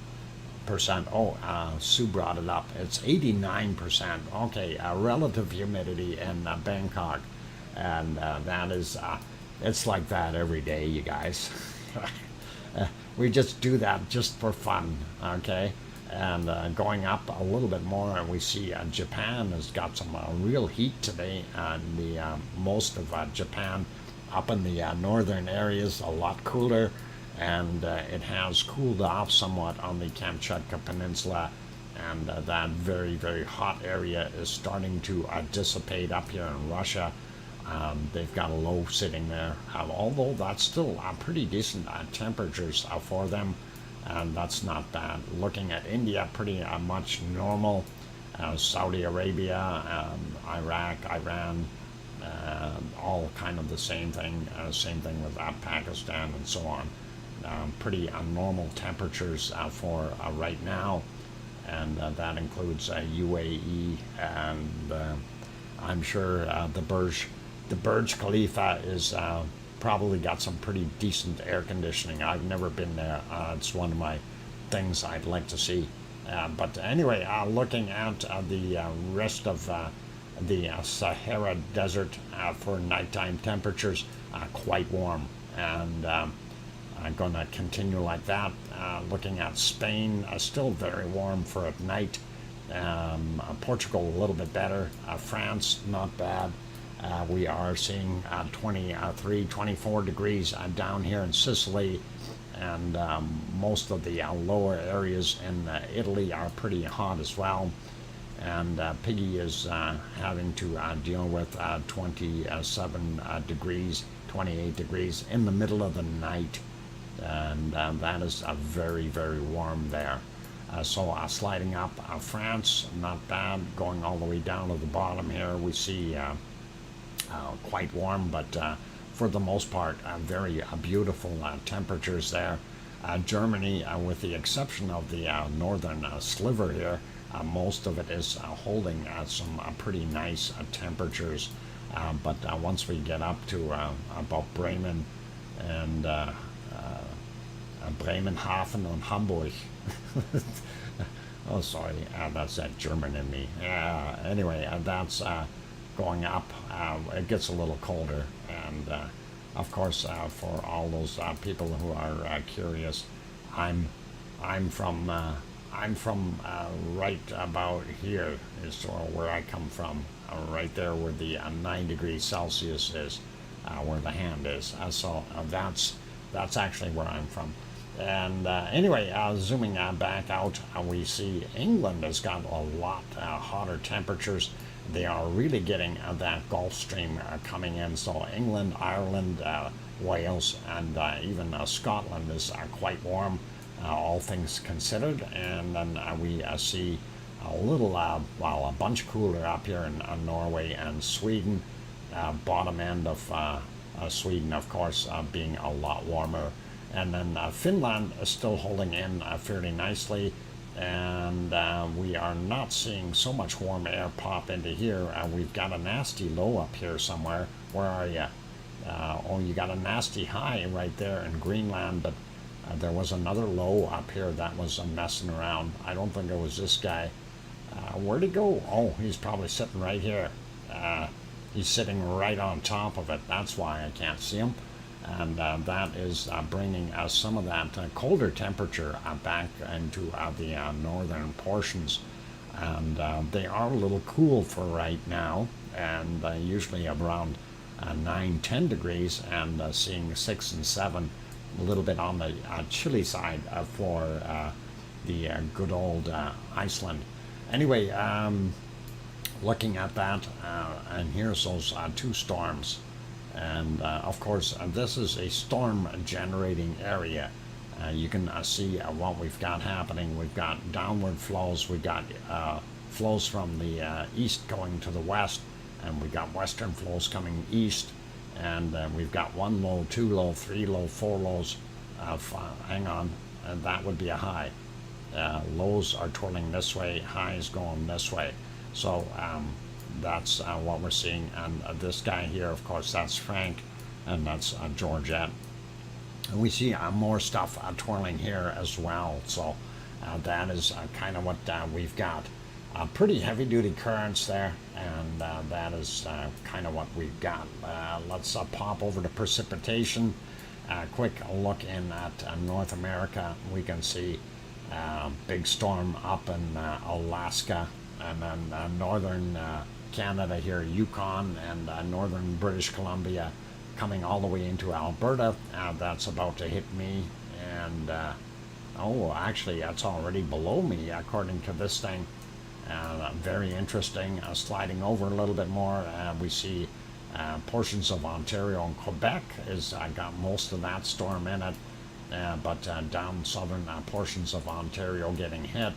Sue brought it up. It's 89%. Okay, relative humidity in Bangkok, and that is, it's like that every day, you guys. We just do that just for fun, okay? And going up a little bit more, we see Japan has got some real heat today. The most of Japan, up in the northern areas, a lot cooler. And it has cooled off somewhat on the Kamchatka Peninsula, and that very, very hot area is starting to dissipate up here in Russia. They've got a low sitting there, although that's still pretty decent temperatures for them, and that's not bad. Looking at India, pretty much normal. Saudi Arabia, Iraq, Iran, all kind of the same thing. Same thing with Pakistan and so on. Pretty normal temperatures for right now, and that includes UAE, and I'm sure the Burj Khalifa is probably got some pretty decent air conditioning. I've never been there. It's one of my things I'd like to see. But anyway, looking at the rest of the Sahara Desert for nighttime temperatures, quite warm, and I'm going to continue like that. Looking at Spain, still very warm for at night. Portugal, a little bit better. France, not bad. We are seeing 23, 24 degrees down here in Sicily, and most of the lower areas in Italy are pretty hot as well. And Piggy is having to deal with 27 degrees, 28 degrees in the middle of the night. And that is very, very warm there. So sliding up France, not bad. Going all the way down to the bottom here, we see quite warm, but for the most part, very beautiful temperatures there. Germany, with the exception of the northern sliver here, most of it is holding some pretty nice temperatures. But once we get up to about Bremen and Bremenhaven and Hamburg. Oh, sorry, that's that German in me. Anyway, that's going up. It gets a little colder, and of course, for all those people who are curious, I'm from right about here is where I come from, right there where the 9 degrees Celsius is, where the hand is. So that's actually where I'm from. And anyway, zooming back out, we see England has got a lot hotter temperatures. They are really getting that Gulf Stream coming in. So England, Ireland, Wales, and even Scotland is quite warm, all things considered. And then we see a little, a bunch cooler up here in Norway and Sweden. Bottom end of Sweden, of course, being a lot warmer. And then Finland is still holding in fairly nicely, and we are not seeing so much warm air pop into here. We've got a nasty low up here somewhere. Where are you? Oh, you got a nasty high right there in Greenland, but there was another low up here that was messing around. I don't think it was this guy. Where'd he go? Oh, he's probably sitting right here. He's sitting right on top of it. That's why I can't see him. And that is bringing some of that colder temperature back into the northern portions. And they are a little cool for right now, and usually around 9-10 degrees, and seeing 6 and 7, a little bit on the chilly side for the good old Iceland. Anyway, looking at that, and here's those two storms. And of course, this is a storm generating area. You can see what we've got happening. We've got downward flows. We've got flows from the east going to the west, and we've got western flows coming east. And we've got 1 low, 2 low, 3 low, 4 lows. Hang on, and that would be a high. Lows are twirling this way, highs going this way. So that's what we're seeing. And this guy here, of course, that's Frank, and that's Georgette. And we see more stuff twirling here as well. So that is kind of what we've got. Pretty heavy duty currents there, and that is kind of what we've got. Let's pop over to precipitation. Quick look in at North America. We can see big storm up in Alaska, and then northern Canada here, Yukon, and northern British Columbia, coming all the way into Alberta. That's about to hit me, and oh, actually that's already below me according to this thing. Very interesting. Sliding over a little bit more, we see portions of Ontario and Quebec is got most of that storm in it, but down southern portions of Ontario getting hit.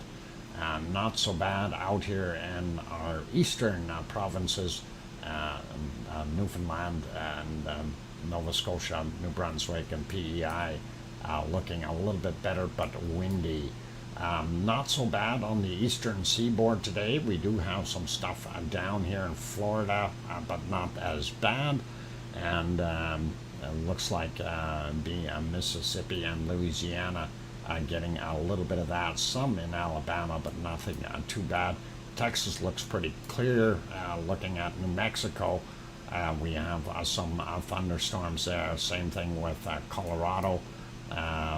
Not so bad out here in our eastern provinces, Newfoundland and Nova Scotia, New Brunswick, and PEI, looking a little bit better, but windy. Not so bad on the eastern seaboard today. We do have some stuff down here in Florida, but not as bad. And it looks like Mississippi and Louisiana getting a little bit of that. Some in Alabama, but nothing too bad. Texas looks pretty clear. Looking at New Mexico, we have some thunderstorms there. Same thing with Colorado.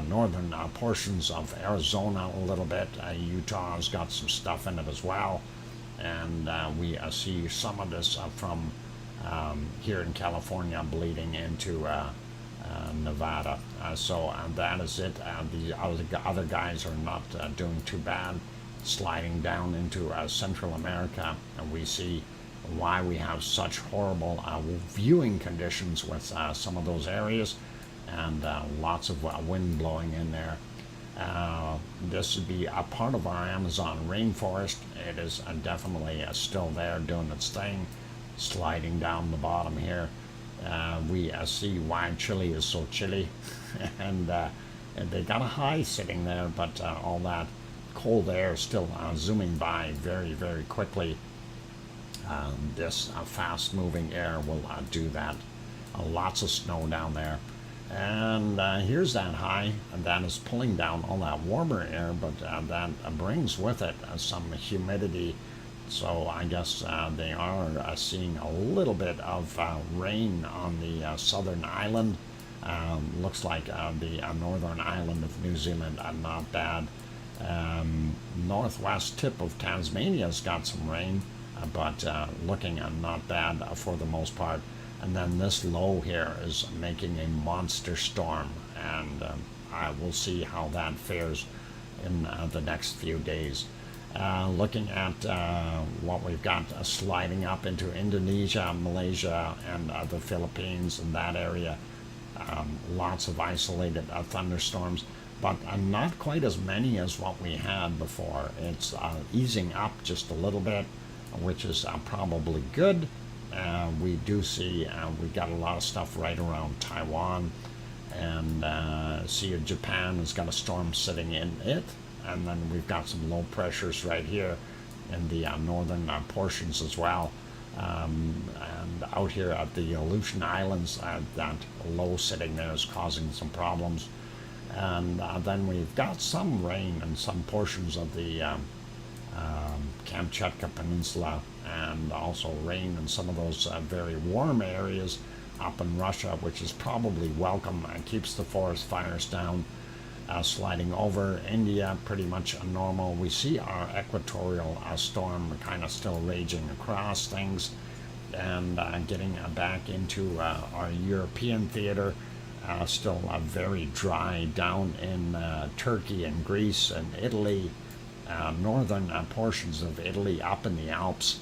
Northern portions of Arizona a little bit. Utah's got some stuff in it as well. And we see some of this from here in California bleeding into Nevada. So that is it. The other guys are not doing too bad, sliding down into Central America. And we see why we have such horrible viewing conditions with some of those areas. And lots of wind blowing in there. This would be a part of our Amazon rainforest. It is definitely still there doing its thing, sliding down the bottom here. We see why Chile is so chilly, and they got a high sitting there, but all that cold air still zooming by very, very quickly. This fast-moving air will do that. Lots of snow down there. And here's that high, and that is pulling down all that warmer air, but that brings with it some humidity. So I guess they are seeing a little bit of rain on the southern island. Looks like the northern island of New Zealand, not bad. Northwest tip of Tasmania's got some rain, but looking not bad for the most part. And then this low here is making a monster storm, and I will see how that fares in the next few days. Looking at what we've got sliding up into Indonesia, Malaysia, and the Philippines and that area. Lots of isolated thunderstorms, but not quite as many as what we had before. It's easing up just a little bit, which is probably good. We do see we got a lot of stuff right around Taiwan, and Sea of Japan has got a storm sitting in it. and then we've got some low pressures right here in the northern portions as well. And out here at the Aleutian Islands, that low sitting there is causing some problems. And then we've got some rain in some portions of the Kamchatka Peninsula, and also rain in some of those very warm areas up in Russia, which is probably welcome and keeps the forest fires down. Sliding over India, pretty much normal. We see our equatorial storm kind of still raging across things, and getting back into our European theater. Still very dry down in Turkey and Greece and Italy, northern portions of Italy up in the Alps,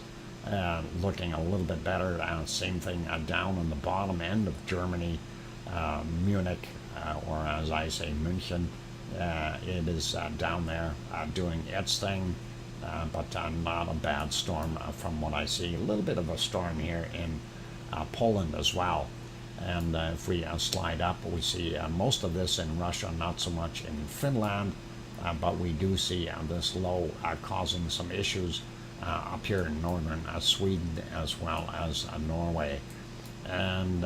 looking a little bit better. Same thing down on the bottom end of Germany, Munich, or as I say, München. It is down there doing its thing, but not a bad storm from what I see. A little bit of a storm here in Poland as well. And if we slide up, we see most of this in Russia, not so much in Finland, but we do see this low causing some issues up here in northern Sweden as well as Norway. And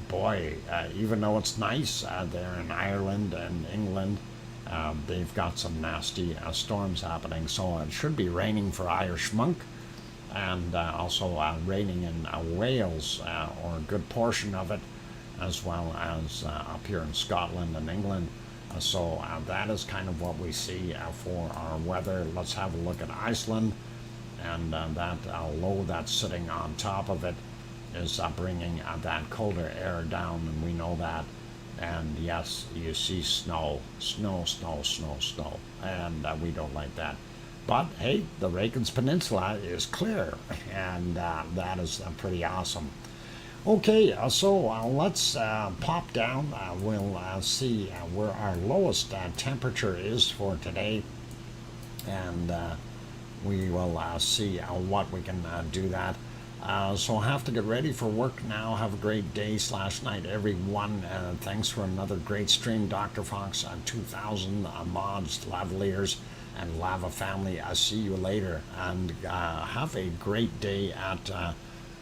boy, even though it's nice there in Ireland and England, they've got some nasty storms happening. So it should be raining for Irish Monk, and also raining in Wales, or a good portion of it, as well as up here in Scotland and England. So that is kind of what we see for our weather. Let's have a look at Iceland, and that low that's sitting on top of it is bringing that colder air down, and we know that. And yes, you see snow, and we don't like that. But hey, the Reykjanes Peninsula is clear, and that is pretty awesome. Okay, so let's pop down. We'll see where our lowest temperature is for today, and we will see what we can do that. So I have to get ready for work now. Have a great day / night, everyone. Thanks for another great stream. DrFox2000, mods, lavaliers, and lava family. I'll see you later, and have a great day at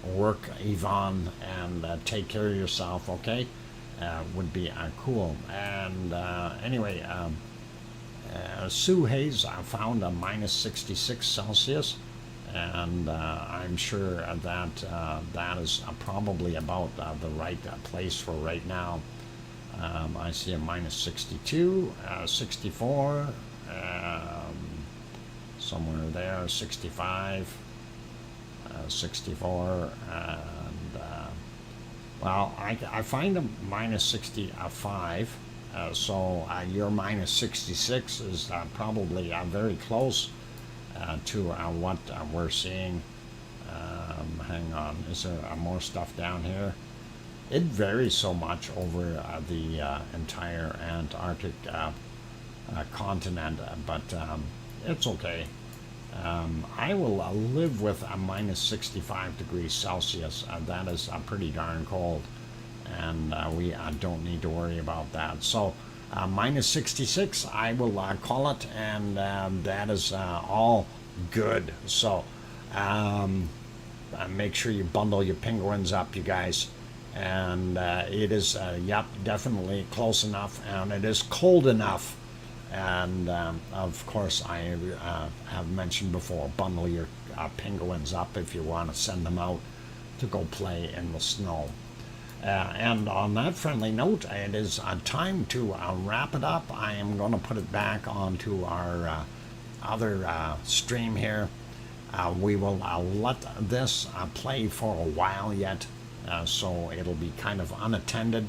work, Yvonne, and take care of yourself, okay? Would be cool. And anyway, Sue Hayes found a minus 66 Celsius, and I'm sure that that is probably about the right place for right now. I see a minus 62, 64, somewhere there, 65, 64, and well, I find a minus 65, so your minus 66 is probably very close to what we're seeing. Hang on, is there more stuff down here? It varies so much over the entire Antarctic continent, but it's okay. I will live with a minus 65 degrees Celsius. That is pretty darn cold, and we don't need to worry about that. So minus 66, I will call it, and that is all good. So make sure you bundle your penguins up, you guys. And it is, yep, definitely close enough, and it is cold enough. And of course, I have mentioned before, bundle your penguins up if you want to send them out to go play in the snow. And on that friendly note, it is time to wrap it up. I am going to put it back onto our other stream here. We will let this play for a while yet, so it'll be kind of unattended.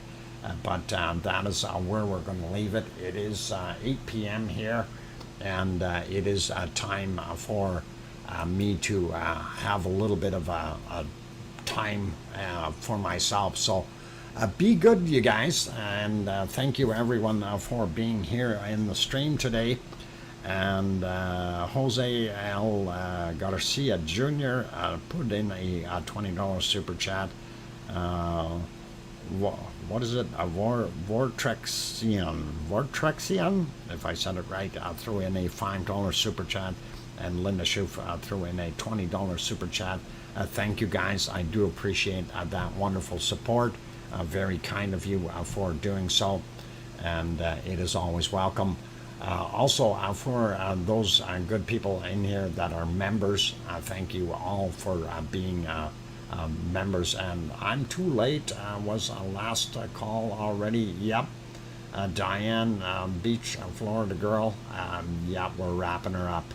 But that is where we're going to leave it. It is 8 p.m. here, and it is time for me to have a little bit of a time for myself. So be good, you guys, and thank you everyone for being here in the stream today. And Jose L. Garcia Jr. Put in a $20 super chat. what is it? A Vortrexian, if I said it right, threw in a $5 super chat, and Linda Schoof threw in a $20 super chat. Thank you guys. I do appreciate that wonderful support. Very kind of you for doing so, and it is always welcome. Also, for those good people in here that are members, thank you all for being members. And I'm too late. Was a last call already? Yep. Diane, Beach, Florida girl. Yep, we're wrapping her up.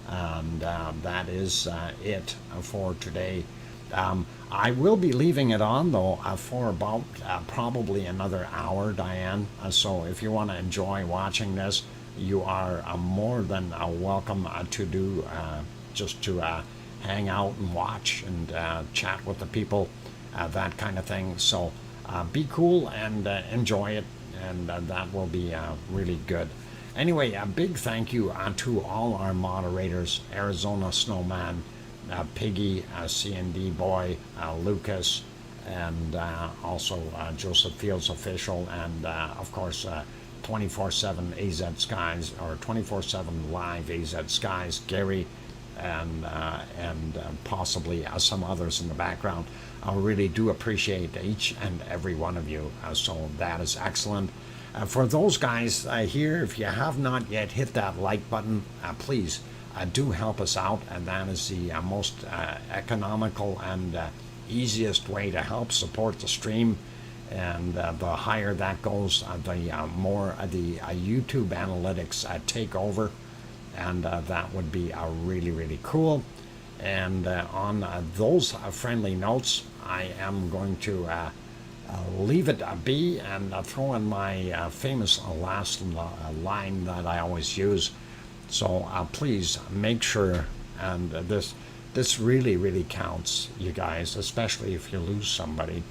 And that is it for today. I will be leaving it on though for about probably another hour, Diane. So if you want to enjoy watching this, you are more than welcome to do just to hang out and watch and chat with the people, that kind of thing. So be cool and enjoy it, and that will be really good. Anyway, a big thank you to all our moderators: Arizona Snowman, Piggy, CND Boy, Lucas, and also Joseph Fields Official, and of course 24/7 AZ Skies, or 24/7 Live AZ Skies, Gary, and possibly some others in the background. I really do appreciate each and every one of you, so that is excellent. For those guys here, if you have not yet hit that like button, please do help us out, and that is the most economical and easiest way to help support the stream. And the higher that goes, the more the YouTube analytics take over, and that would be really, really cool. And on those friendly notes, I am going to leave it be and throw in my famous last line that I always use. So please make sure, and this really, really counts, you guys, especially if you lose somebody.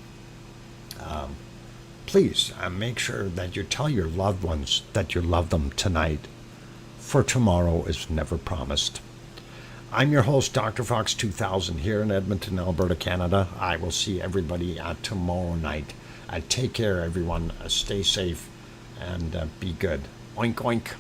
Please make sure that you tell your loved ones that you love them tonight, for tomorrow is never promised. I'm your host, DrFox2000, here in Edmonton, Alberta, Canada. I will see everybody tomorrow night. Take care, everyone. Stay safe and be good. Oink, oink.